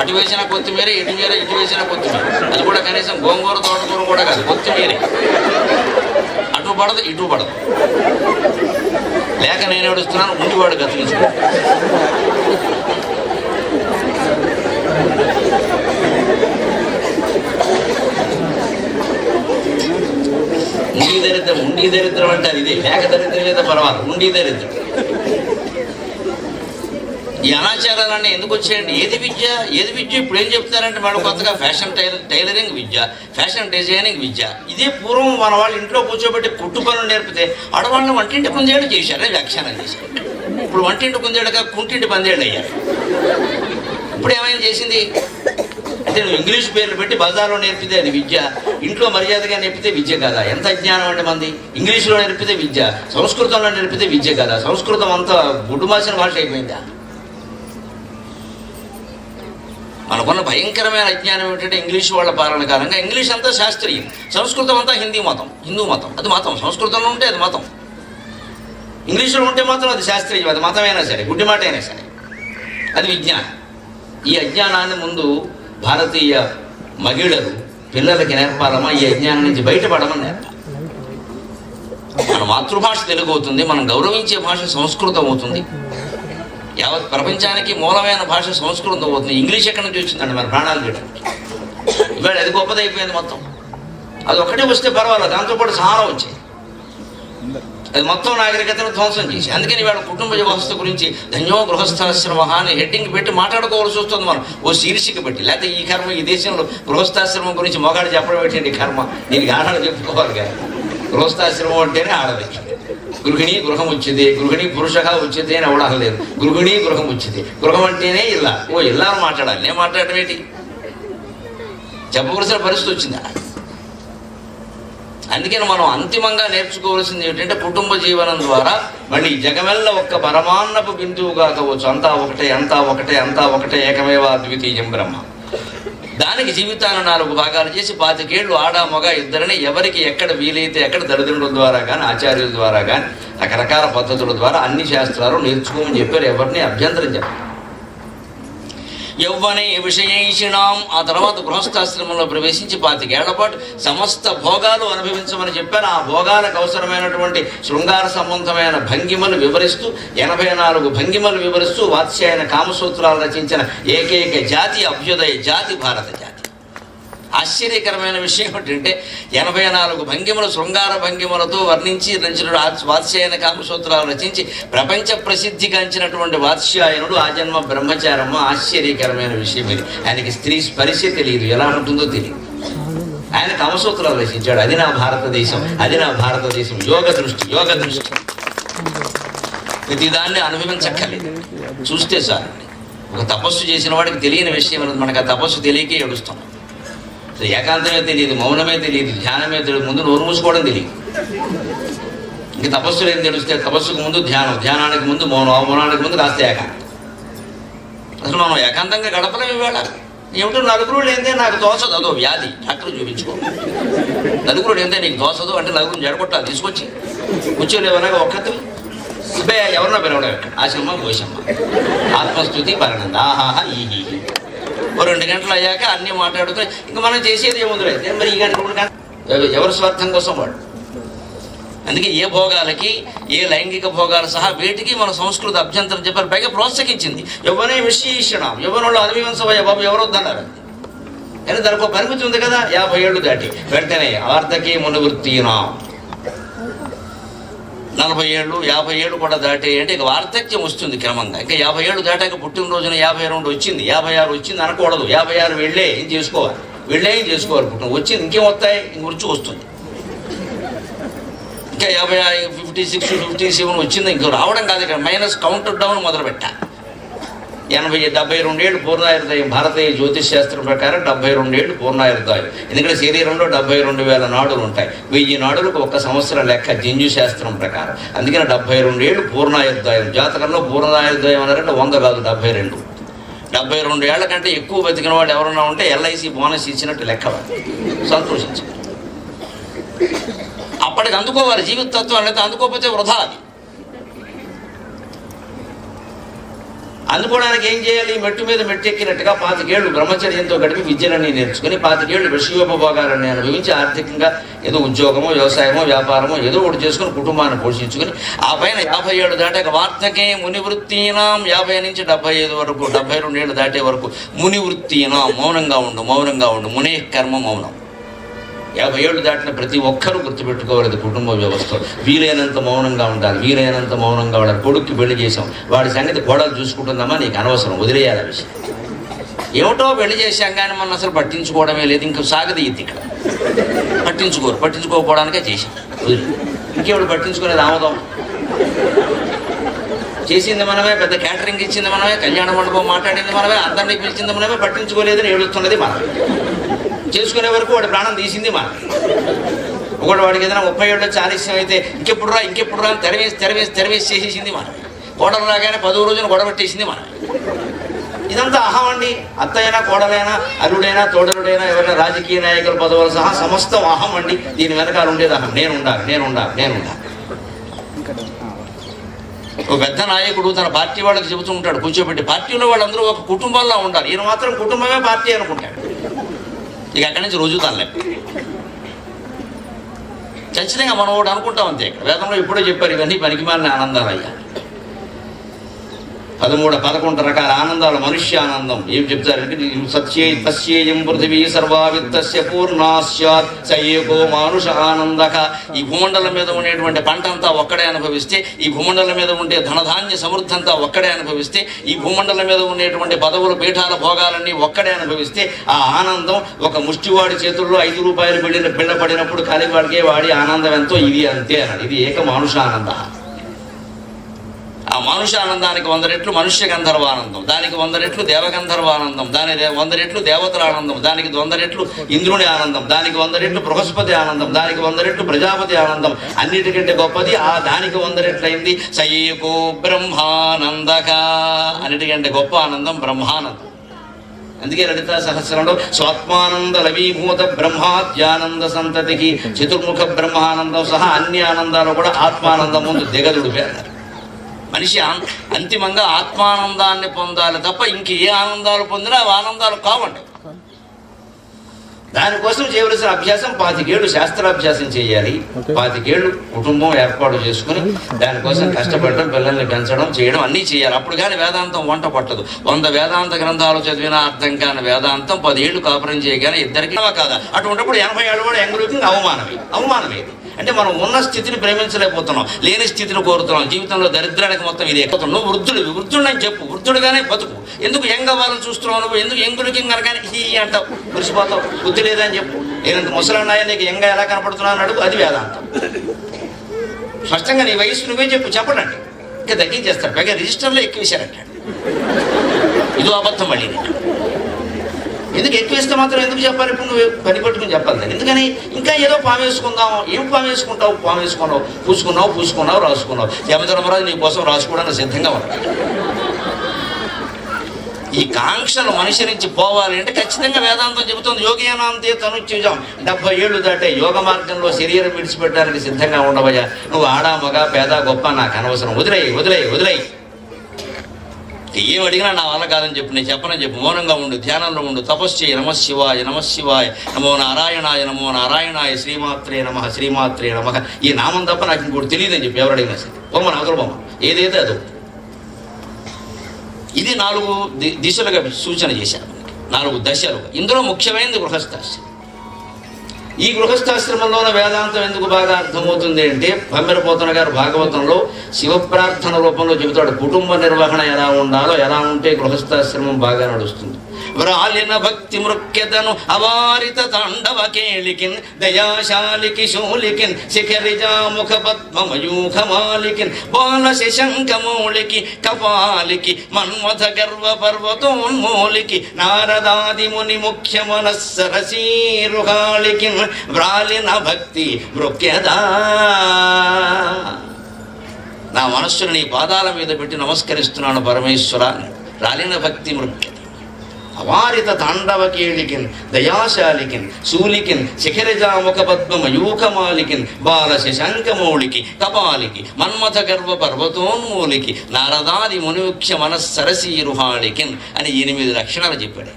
అటు వేసిన కొత్తిమీర, ఇటు వేసిన కొత్తిమీర. అది కూడా కనీసం గోంగూర తోటకూర కూడా కాదు, కొత్తిమీరే. అటు పడదు ఇటు పడదు. లేక నేను ఏడుస్తున్నాను, ఉండివాడు కత్తిరించుకో. ఉండి దరిద్రం అంటే అది ఇదే. లేక దరిద్రం అయితే పర్వాలేదు, ఉండి దరిద్రం. ఈ అనాచారాలన్నీ ఎందుకు వచ్చాయండి? ఏది విద్య ఇప్పుడు ఏం చెప్తారంటే వాళ్ళు కొత్తగా ఫ్యాషన్ టైలరింగ్ విద్య, ఫ్యాషన్ డిజైనింగ్ విద్య. ఇదే పూర్వం మన వాళ్ళు ఇంట్లో కూర్చోబెట్టి కుట్టు పనులు నేర్పితే ఆడవాళ్ళని వంటింటి కుందేళ్ళు చేశారు, వ్యాఖ్యానం చేశారు. ఇప్పుడు వంటింటి కుందేళ్ళుగా కుంటింటి పందేళ్ళు అయ్యారు. ఇప్పుడు ఏమైనా చేసింది అంటే నువ్వు ఇంగ్లీష్ పేర్లు పెట్టి బజార్లో నేర్పితే అది విద్య, ఇంట్లో మర్యాదగా నేర్పితే విద్య కదా. ఎంత అజ్ఞానం అంటే మంది. ఇంగ్లీష్లో నేర్పితే విద్య, సంస్కృతంలో నేర్పితే విద్య కదా. సంస్కృతం అంతా గుడ్డుమాసిన భాష అయిపోయిందా? మనకున్న భయంకరమైన అజ్ఞానం ఏమిటంటే ఇంగ్లీష్ వాళ్ళ పాలన కారణంగా ఇంగ్లీష్ అంతా శాస్త్రీయం, సంస్కృతం అంతా హిందూ మతం. అది మతం. సంస్కృతంలో ఉంటే అది మతం, ఇంగ్లీష్లో ఉంటే మాత్రం అది శాస్త్రీయం. అది మతమైనా సరే, గుడ్డి మాట అయినా సరే, అది విజ్ఞానం. ఈ అజ్ఞానాన్ని ముందు భారతీయ మహిళలు పిల్లలకి నేర్పాలమ్మా. ఈ అజ్ఞానం నుంచి బయటపడమని నేర్పాలి. మన మాతృభాష తెలుగు అవుతుంది, మనం గౌరవించే భాష సంస్కృతం అవుతుంది. యావత్ ప్రపంచానికి మూలమైన భాష సంస్కృతం అవుతుంది. ఇంగ్లీష్ ఎక్కడి నుంచి వచ్చిందండి మన ప్రాణాలు చేయడానికి? ఇవాళ అది గొప్పదైపోయింది మొత్తం. అది ఒకటే వస్తే పర్వాలేదు, దాంతోపాటు చాలా వచ్చాయి. అది మొత్తం నాగరికతను ధ్వంసం చేసి. అందుకని ఇవాళ కుటుంబ వ్యవస్థ గురించి ధన్యో గృహస్థాశ్రమ అని హెడ్డింగ్ పెట్టి మాట్లాడుకోవాల్సి వస్తుంది మనం, ఓ శీర్షిక పెట్టి. లేకపోతే ఈ కర్మ, ఈ దేశంలో గృహస్థాశ్రమం గురించి మొగాడు చెప్పడం ఏంటండి కర్మ? దీనికి ఆడలు చెప్పుకోవాలి కదా. గృహస్థాశ్రమం అంటేనే ఆడది. గృహిణి గృహం వచ్చింది, గృహిణి పురుషగా వచ్చింది అని ఎవడం లేదు. గృహిణి గృహం వచ్చింది, గృహం అంటేనే ఇల్లా. ఓ ఇల్లా అని మాట్లాడాలి, నేను మాట్లాడటం ఏంటి? చెప్పవలసిన పరిస్థితి వచ్చిందా? అందుకని మనం అంతిమంగా నేర్చుకోవాల్సింది ఏంటంటే కుటుంబ జీవనం ద్వారా మళ్ళీ జగమెల్ల ఒక్క పరమాన్నపు బిందువుగా కావచ్చు. అంతా ఒకటే ఏకమేవ అద్వితీయం బ్రహ్మ. దానికి జీవితాన్ని 4 భాగాలు చేసి 25 ఏళ్ళు ఆడ మగ ఇద్దరిని ఎవరికి ఎక్కడ వీలైతే ఎక్కడ తల్లిదండ్రుల ద్వారా కానీ ఆచార్యుల ద్వారా కానీ రకరకాల పద్ధతుల ద్వారా అన్ని శాస్త్రాలు నేర్చుకోమని చెప్పారు. ఎవరిని అభ్యంతరం చెప్పారు. యవ్వనే విషయేషిణాం. ఆ తర్వాత గృహస్థాశ్రమంలో ప్రవేశించి 25 ఏళ్ల పాటు సమస్త భోగాలు అనుభవించమని చెప్పారు. ఆ భోగాలకు అవసరమైనటువంటి శృంగార సంబంధమైన భంగిమలు వివరిస్తూ 84 భంగిమలు వివరిస్తూ వాత్స్యాయన కామసూత్రాలు రచించిన ఏకైక జాతి అభ్యుదయ జాతి భారత జాతి. ఆశ్చర్యకరమైన విషయం ఏంటంటే 84 భంగిమలు శృంగార భంగిమలతో వర్ణించి రచించిన వాత్స్యాయన కామసూత్రాలు రచించి ప్రపంచ ప్రసిద్ధిగాంచినటువంటి వాత్స్యాయనుడు ఆ జన్మ బ్రహ్మచారమ్మ. ఆశ్చర్యకరమైన విషయం ఇది. ఆయనకి స్త్రీ స్పర్శ తెలియదు, ఎలా ఉంటుందో తెలియదు. ఆయన కామసూత్రాలు రచించాడు. అది నా భారతదేశం. యోగ దృష్టి ప్రతిదాన్ని అనుభవించక్కర్లేదు, చూస్తే సార్. ఒక తపస్సు చేసిన వాడికి తెలియని విషయం మనకు ఆ తపస్సు తెలియకే ఏడుస్తాం. ఏకాంతమే తెలియదు, మౌనమే తెలియదు, ధ్యానమే తెలియదు. ముందు నోరు మూసుకోవడం తెలియదు. ఇంక తపస్సులు ఏం తెలుస్తే తపస్సుకు ముందు ధ్యానం, ధ్యానానికి ముందు మౌనం, మౌనానికి ముందు కాస్త ఏకాంతం. అసలు మనం ఏకాంతంగా గడపలేం. ఇవాళ ఏమిటో నలుగురు లేదే నాకు తోసదు, అదో వ్యాధి, డాక్టర్ చూపించుకో. నలుగురు లేదే నీకు తోసదు అంటే నలుగురు జడగొట్టాలి, తీసుకొచ్చి కూర్చోలేవనగా ఒక్కతు ఎవరినో పిలవడం. ఆశమ్మ, పోషమ్మ, ఆత్మస్థుతి, పరణంద, ఆహాహా, ఈ 2 2 గంటలు అయ్యాక అన్నీ మాట్లాడుకొని ఇంకా మనం చేసేది ఏముంది మరి ఈ గంట 2 గంటలు ఎవరి స్వార్థం కోసం వాడు. అందుకే ఏ భోగాలకి ఏ లైంగిక భోగాలు సహా వీటికి మన సంస్కృతి అభ్యంతరం చెప్పారు, పైగా ప్రోత్సహించింది. ఎవరే విశేషణం ఎవరిలో అభివంశమయ్య బాబు ఎవరు వద్దన్నారు. కానీ దానికి ఒక పరిమితి ఉంది కదా, 50 ఏళ్ళు దాటి వెంటనే వార్ధకి మునివృత్తినా 40 ఏళ్ళు 50 ఏళ్ళు కూడా దాటే అంటే ఇక వార్ధక్యం వస్తుంది క్రమంగా. ఇంకా 50 ఏళ్ళు దాటాక పుట్టినరోజున 52 వచ్చింది, 56 వచ్చింది అనకూడదు. 56 వెళ్ళే ఏం చేసుకోవాలి, పుట్టిన వచ్చింది ఇంకేం వస్తాయి, ఇంక రుచి వస్తుంది. ఇంకా 56 57 వచ్చింది, ఇంక రావడం కాదు, ఇక్కడ మైనస్ కౌంటర్ డౌన్ మొదలుపెట్టా. 72 ఏళ్ళు పూర్ణాయుర్దాయం. భారతీయ జ్యోతిష్ శాస్త్రం ప్రకారం 72 ఏళ్ళు పూర్ణాయుర్దాయం. ఎందుకంటే శరీరంలో 72,000 నాడులు ఉంటాయి. 1000 నాడులకు 1 సంవత్సరం లెక్క జంజు శాస్త్రం ప్రకారం. అందుకని 72 ఏళ్ళు పూర్ణాయుర్దాయం. జాతకంలో పూర్ణాయుర్దాయం అన్నారంటే 100 కాదు, 72. 72 ఏళ్ల కంటే ఎక్కువ బతికిన వాళ్ళు ఎవరన్నా ఉంటే LIC బోనస్ ఇచ్చినట్టు లెక్క. సంతోషించారు. అప్పటికి అందుకోవాలి జీవిత తత్వాన్ని, అయితే అందుకోకపోతే వృధా. అది అందుకోవడానికి ఏం చేయాలి, మెట్టు మీద మెట్టెక్కినట్టుగా 25 ఏళ్ళు బ్రహ్మచర్యంతో గడిపి విద్యలన్నీ నేర్చుకుని 25 ఏళ్ళు విషయోపభోగాలన్నీ అనుభవించి ఆర్థికంగా ఏదో ఉద్యోగమో వ్యవసాయమో వ్యాపారమో ఏదో ఒకటి చేసుకుని కుటుంబాన్ని పోషించుకుని ఆ పైన 50 ఏళ్ళు దాటాక వార్ధకే మునివృత్తీనాం 50 నుంచి 75 వరకు 72 ఏళ్ళు దాటే వరకు మునివృత్తీనాం మౌనంగా ఉండు మునే కర్మ మౌనం. 50 ఏళ్ళు దాటిన ప్రతి ఒక్కరూ గుర్తుపెట్టుకోవాలి కుటుంబ వ్యవస్థ. వీలైనంత మౌనంగా ఉండాలి. కొడుక్కి పెళ్లి చేసాం, వాడి సంగతి కోడలు చూసుకుంటుందమ్మా, నీకు అనవసరం, వదిలేయాలి విషయం. ఏమిటో పెళ్లి చేశాం కానీ మనం అసలు పట్టించుకోవడమే లేదు. ఇంకా సాగది ఇది ఇక్కడ పట్టించుకోకపోవడానికే చేశాం. ఇంకేవాడు పట్టించుకునేది ఆమోదం. చేసింది మనమే, పెద్ద క్యాటరింగ్ ఇచ్చింది మనమే, కళ్యాణ మండపం మాట్లాడింది మనమే, అందరినీ పిలిచింది మనమే, పట్టించుకోలేదని ఏడుస్తున్నది మనమే. చేసుకునే వరకు వాడి ప్రాణం తీసింది మనం. ఒకటి వాడికి ఏదైనా 30 ఏళ్ళు వచ్చి ఆలస్యం అయితే ఇంకెప్పుడు రా అని తెరవేసి చేసేసింది మనం. కోడలు రాగానే 10వ రోజున గొడవట్టేసింది మనం. ఇదంతా అహం అండి. అత్తైనా కోడలైనా అల్లుడైనా తోడలుడైనా ఎవరైనా రాజకీయ నాయకుల పదవులు సహా సమస్తం అహం అండి. దీని వెనకాల ఉండేది అహం. నేను ఉండాలి. ఒక పెద్ద నాయకుడు తన పార్టీ వాళ్ళకి చెబుతూ ఉంటాడు కూర్చోబెట్టి, పార్టీలో వాళ్ళందరూ ఒక కుటుంబంలో ఉండాలి, ఈయన మాత్రం కుటుంబమే పార్టీ అనుకుంటాడు. ఇక అక్కడి నుంచి రోజు తనలే ఖచ్చితంగా మనం ఒకటి అనుకుంటాం అంతే. వేదంలో ఇప్పుడే చెప్పారు ఇవన్నీ పనికిమాలిన ఆనందాలు అయ్యా. 11 రకాల ఆనందాలు. మనుష్య ఆనందం ఏం చెప్తారంటే తస్యేయం పృథివీ సర్వావిత్తస్య పూర్ణాస్యాత్ సయేకో మానుష ఆనందక. ఈ భూమండలం మీద ఉండేటువంటి పంట అంతా ఒక్కడే అనుభవిస్తే, ఈ భూమండలం మీద ఉండే ధనధాన్య సమృద్ధి అంతా ఒక్కడే అనుభవిస్తే, ఈ భూమండలం మీద ఉండేటువంటి పదవులు పీఠాల భోగాలన్నీ ఒక్కడే అనుభవిస్తే, ఆ ఆనందం ఒక ముష్టివాడి చేతుల్లో 5 రూపాయలు బిళ్ళ పడినప్పుడు కలివాడికే వాడి ఆనందం ఎంతో ఇది అంతే అన్నాడు. ఇది ఏక మానుష ఆనంద. ఆ మానుష ఆనందానికి 100 రెట్లు మనుష్య గంధర్వానందం, దానికి 100 రెట్లు దేవగంధర్వానందం, దానికి 100 రెట్లు దేవతల ఆనందం, దానికి 100 రెట్లు ఇంద్రుని ఆనందం, దానికి 100 రెట్లు బృహస్పతి ఆనందం, దానికి 100 రెట్లు ప్రజాపతి ఆనందం. అన్నిటికంటే గొప్పది ఆ దానికి 100 రెట్లయింది సయేకో బ్రహ్మానందక. అన్నిటికంటే గొప్ప ఆనందం బ్రహ్మానందం. అందుకే లలితా సహస్రంలో స్వాత్మానంద లవీభూత బ్రహ్మాద్యానంద సంతతికి చతుర్ముఖ బ్రహ్మానందం సహా అన్ని ఆనందాలు కూడా ఆత్మానందం ముందు దిగదుడు పేరు. మనిషి అంతిమంగా ఆత్మానందాన్ని పొందాలి తప్ప ఇంక ఏ ఆనందాలు పొందినా అవి ఆనందాలు కావండి. దానికోసం చేయవలసిన అభ్యాసం 25 ఏళ్ళు శాస్త్రాభ్యాసం చేయాలి. 25 ఏళ్ళు కుటుంబం ఏర్పాటు చేసుకుని దానికోసం కష్టపడడం, పిల్లల్ని పెంచడం, చేయడం అన్నీ చేయాలి. అప్పుడు కానీ వేదాంతం వంట పట్టదు. 100 వేదాంత గ్రంథాలు చదివినా అర్థం కాని వేదాంతం 10 ఏళ్ళు కాపురం చేయగానే ఇద్దరికి కాదా. అటువంటిప్పుడు 80 ఏళ్ళు కూడా ఎంగులకి అవమానమే. అంటే మనం ఉన్న స్థితిని ప్రేమించలేకపోతున్నాం, లేని స్థితిని కోరుతున్నాం. జీవితంలో దరిద్రానికి మొత్తం ఇదే. నువ్వు వృద్ధుడని చెప్పు, వృద్ధుడుగానే బతుకు. ఎందుకు యంగ్ అవ్వాలని చూస్తున్నావు నువ్వు? ఎందుకు ఎంగులకి కనుక హీ అంటావు, మురిసిపోతావు. బుద్ధి లేదని చెప్పు. నేనంత ముసలన్నాయా, నీకు యంగా ఎలా కనపడుతున్నావు అని అడుగు. అది వేదాంతం. స్పష్టంగా నీ వయసు నువ్వే చెప్పడండి. ఇంకా తగ్గించేస్తాడు. పైగా రిజిస్టర్లో ఎక్కువేశారంటాడు. ఇదో అబద్ధం మళ్ళీ. ఎందుకు ఎక్కువేస్తే మాత్రం ఎందుకు చెప్పాలి? ఇప్పుడు నువ్వు పని పట్టుకుని చెప్పాలి దాన్ని. ఎందుకని ఇంకా ఏదో పాము వేసుకుందాం. ఏం పాము వేసుకుంటావు? పాము వేసుకున్నావు, పూసుకున్నావు, రాసుకున్నావు. యమధర్మరాజు నీ కోసం రాసుకోవడానికి సిద్ధంగా ఉన్నాడు. ఈ కాంక్షలు మనిషి నుంచి పోవాలి అంటే ఖచ్చితంగా వేదాంతం చెబుతుంది. యోగియానాంతే తనుత్యుజం. 70 ఏళ్ళు దాటే యోగ మార్గంలో శరీరం విడిచిపెట్టడానికి సిద్ధంగా ఉండవయ్యా. నువ్వు ఆడా మగ పేద గొప్ప నాకు అనవసరం. వదిలేయి. ఏం అడిగినా నా వల్ల కాదని చెప్పు, నేను చెప్పనని చెప్పు, మౌనంగా ఉండు, ధ్యానంలో ఉండు, తపస్సు చేయి. నమశివాయ నమశివాయ, నమో నారాయణాయ నమో నారాయణాయ, శ్రీమాత్రే నమ శ్రీమాత్రే నమ. ఈ నామం తప్ప నాకు ఇంకోటి తెలియదని చెప్పి ఎవరు అడిగినా సరే, బొమ్మ నాకుల బొమ్మ ఏదైతే అదో. ఇది 4 దిశలుగా సూచన చేశారు, 4 దశలుగా. ఇందులో ముఖ్యమైనది గృహస్థాశ్రమం. ఈ గృహస్థాశ్రమంలోనే వేదాంతం ఎందుకు బాగా అర్థమవుతుంది అంటే, భమ్మెరపోతన గారు భాగవతంలో శివప్రార్థన రూపంలో చెబుతాడు, కుటుంబ నిర్వహణ ఎలా ఉండాలో, ఎలా ఉంటే గృహస్థాశ్రమం బాగా నడుస్తుంది. వ్రాలిన భక్తి మృక్యతను అవారిత తాండవ కేళికిన్, దయాశాలికి శూలికిన్, శిఖరిజాముఖ పద్మమయూఖమాలికిన్, బాల శశంకమౌళికి కపాలికి, మన్మథ గర్వ పర్వతోన్మూలికి, నారదాది ముని ముఖ్య మనస్సరసీరుహాళికిన్, వ్రాలిన భక్తి మృక్యదా. నా మనస్సును నీ పాదాల మీద పెట్టి నమస్కరిస్తున్నాను పరమేశ్వర. రాలిన భక్తి మృక్య అవారిత తాండవకేళికిన్, దయాశాలికిన్, శూలికిన్, శిఖరిజాముఖ పద్మమయూఖమాలికిన్, బాల శశంకమౌళికి కపాలికి, మన్మథ గర్వ పర్వతోన్మూలికి, నారదాది మునిముఖ్య మనస్సరసీరుహాళికిన్ అని 8 లక్షణాలు చెప్పాడు.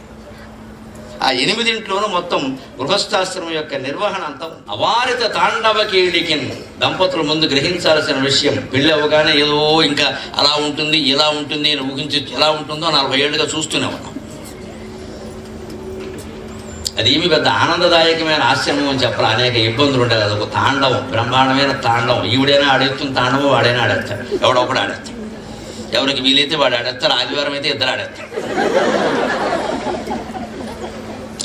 ఆ 8 మొత్తం గృహస్థాశ్రమం యొక్క నిర్వహణ అంతా. అవారిత తాండవకేళికిన్, దంపతులు ముందు గ్రహించాల్సిన విషయం, పెళ్ళి అవ్వగానే ఏదో ఇంకా అలా ఉంటుంది ఇలా ఉంటుంది అని ఊహించి ఎలా ఉంటుందో 40 ఏళ్ళుగా చూస్తూనే ఉన్నాం. అదేమి పెద్ద ఆనందదాయకమైన ఆశ్రమం అని చెప్పాలి, అనేక ఇబ్బందులు ఉంటాయి. అదొక తాండవం, బ్రహ్మాండమైన తాండవం. ఈవిడైనా ఆడేస్తుంది తాండవం, వాడైనా ఆడేస్తాడు, ఎవడొకడు ఆడేస్తాడు. ఎవరికి వీలైతే వాడు ఆడేస్తారు, ఆదివారం అయితే ఇద్దరు ఆడేస్తారు.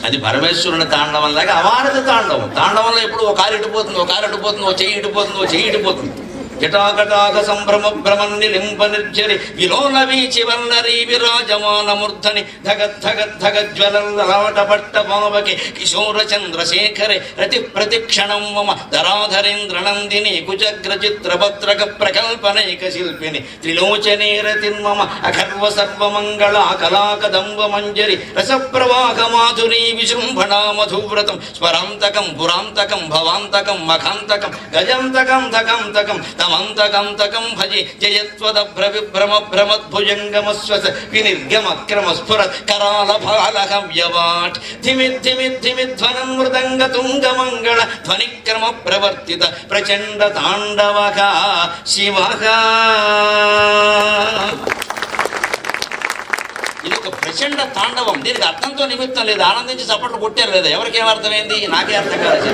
అది పరమేశ్వరుని తాండవం లాగా అవారత తాండవం. తాండవంలో ఎప్పుడు ఒక కాలు ఇటుపోతుంది, ఒక కాలు ఇటుపోతుంది, ఒక చెయ్యి ఇటుపోతుంది, ఒక చెయ్యి ఇటుపోతుంది. జటాకటాక సంభ్రమ భ్రమన్ని లింప నిర్జరి విలోల వీచి వల్లరీ విరాజమాన మూర్ధని ధగద్ధగద్ధగజ్వలట పట్ట పావకి కిశోర చంద్రశేఖరే రతి ప్రతిక్షణం మమ ధరాధరేంద్ర నందిని కుజగ్ర చిత్రభద్రక ప్రకల్పనైక శిల్పిని త్రిలోచనే రతిర్మమ అఖర్వ సర్వమంగళ కళాకదంబ మంజరి రసప్రవాహ మాధురీ విజృంభణా మధువ్రతం స్వరాంతకం పురాంతకం భవాంతకం మఖాంతకం గజంతకం ధకంతకం తమంతకంతకం భజి జయత్వదభ్ర విభ్రమ భ్రమద్భుజంగమస్వస వినిర్గమక్రమ స్ఫురత్ కరాల భాలహ వ్యవాట్ ధిమిద్ధిమిద్ధిమిధ్వనం మృదంగ తుంగమంగళ ధ్వనిక్రమ ప్రవర్తిత ప్రచండ తాండవక శివక. ఇది ఒక ప్రచండ తాండవం. దీనికి అర్థంతో నిమిత్తం లేదు. ఆనందించి చప్పట్లు కొట్టారు లేదా, ఎవరికేం అర్థమైంది? నాకే అర్థం కాదు.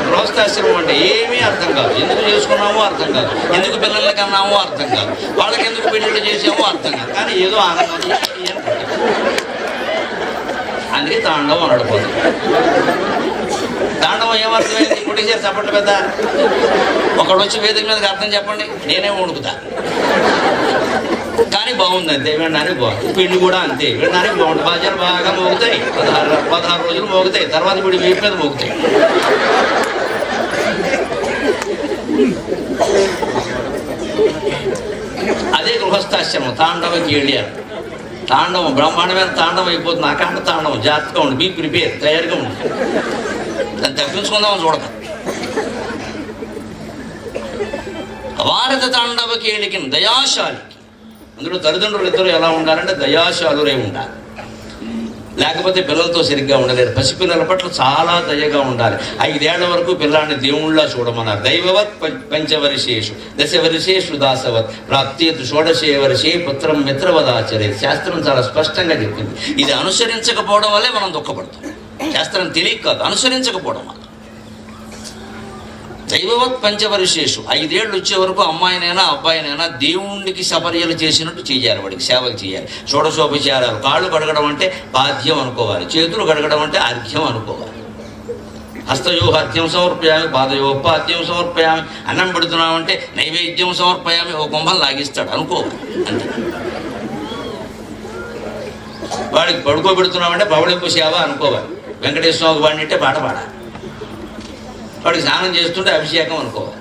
గృహస్థాశ్రమం అంటే ఏమీ అర్థం కాదు. ఎందుకు చేసుకున్నామో అర్థం కాదు, ఎందుకు పిల్లలకి అన్నామో అర్థం కాదు, వాళ్ళకి ఎందుకు పెళ్ళిళ్ళు చేసామో అర్థం కాదు. కానీ ఏదో ఆనందం, అందుకే తాండవం నడిపోతుంది. తాండవం ఏమర్థమైంది? కొట్టేసారు చప్పట్లు పెద్ద. ఒకడు వచ్చి వేదిక మీదకి అర్థం చెప్పండి, నేనే వణుకుతా. కానీ బాగుంది అంతే, వినడానికి బాగుంది. పెళ్లి కూడా అంతే, వినడానికి బాగుంటుంది. బాజాలు బాగా మోగుతాయి, 16 రోజులు మోగుతాయి, తర్వాత వీడి వీపు మీద మోగుతాయి. అదే గృహస్థాశ్రమం. తాండవ కేళియారు తాండవం, బ్రహ్మాండమైన తాండవం అయిపోతుంది. అకాండ తాండవం. జాగ్రత్తగా ఉండి, బీ ప్రిపేర్, తయారుగా ఉండి, దాన్ని తప్పించుకుందామని చూడక. అవారత తాండవ కేళికి దయాశాలికి, అందులో తల్లిదండ్రులు ఇద్దరు ఎలా ఉండాలంటే దయాశాలురై ఉండాలి, లేకపోతే పిల్లలతో సరిగ్గా ఉండలేరు. పసిపిల్లల పట్ల చాలా దయగా ఉండాలి. 5 ఏళ్ల వరకు పిల్లాన్ని దేవుళ్ళ చూడమన్నారు. దైవవత్ పంచవర్షేషు దశవర్షేషు దాసవత్ ప్రాప్తేతు షోడశే వర్షే పుత్రం మిత్రవదాచరే. శాస్త్రం చాలా స్పష్టంగా చెప్పింది. ఇది అనుసరించకపోవడం వల్లే మనం దుఃఖపడతాం. శాస్త్రం తెలియక కాదు, అనుసరించకపోవడం వల్ల. దైవవత్ పంచవర్షేషు 5 ఏళ్ళు వచ్చే వరకు అమ్మాయినైనా అబ్బాయినైనా దేవుణ్ణికి సపర్యలు చేసినట్టు చేయాలి, వాడికి సేవలు చేయాలి. షోడశోపచారాలు. కాళ్ళు కడగడం అంటే బాధ్యం అనుకోవాలి, చేతులు కడగడం అంటే అర్ఘ్యం అనుకోవాలి. హస్తయో అర్ఘ్యం సమర్పయామి, పాదయో పాద్యం సమర్పయామి. అన్నం పెడుతున్నామంటే నైవేద్యం సమర్పయామి, ఓ కుంభం లాగిస్తాడు అనుకోవాలి అంతే. వాడికి పడుకోబెడుతున్నామంటే పవళింపు సేవ అనుకోవాలి. వెంకటేశ్వర వాడిని అంటే పాట పాడాలి. వాడికి స్నానం చేస్తుంటే అభిషేకం అనుకోవాలి.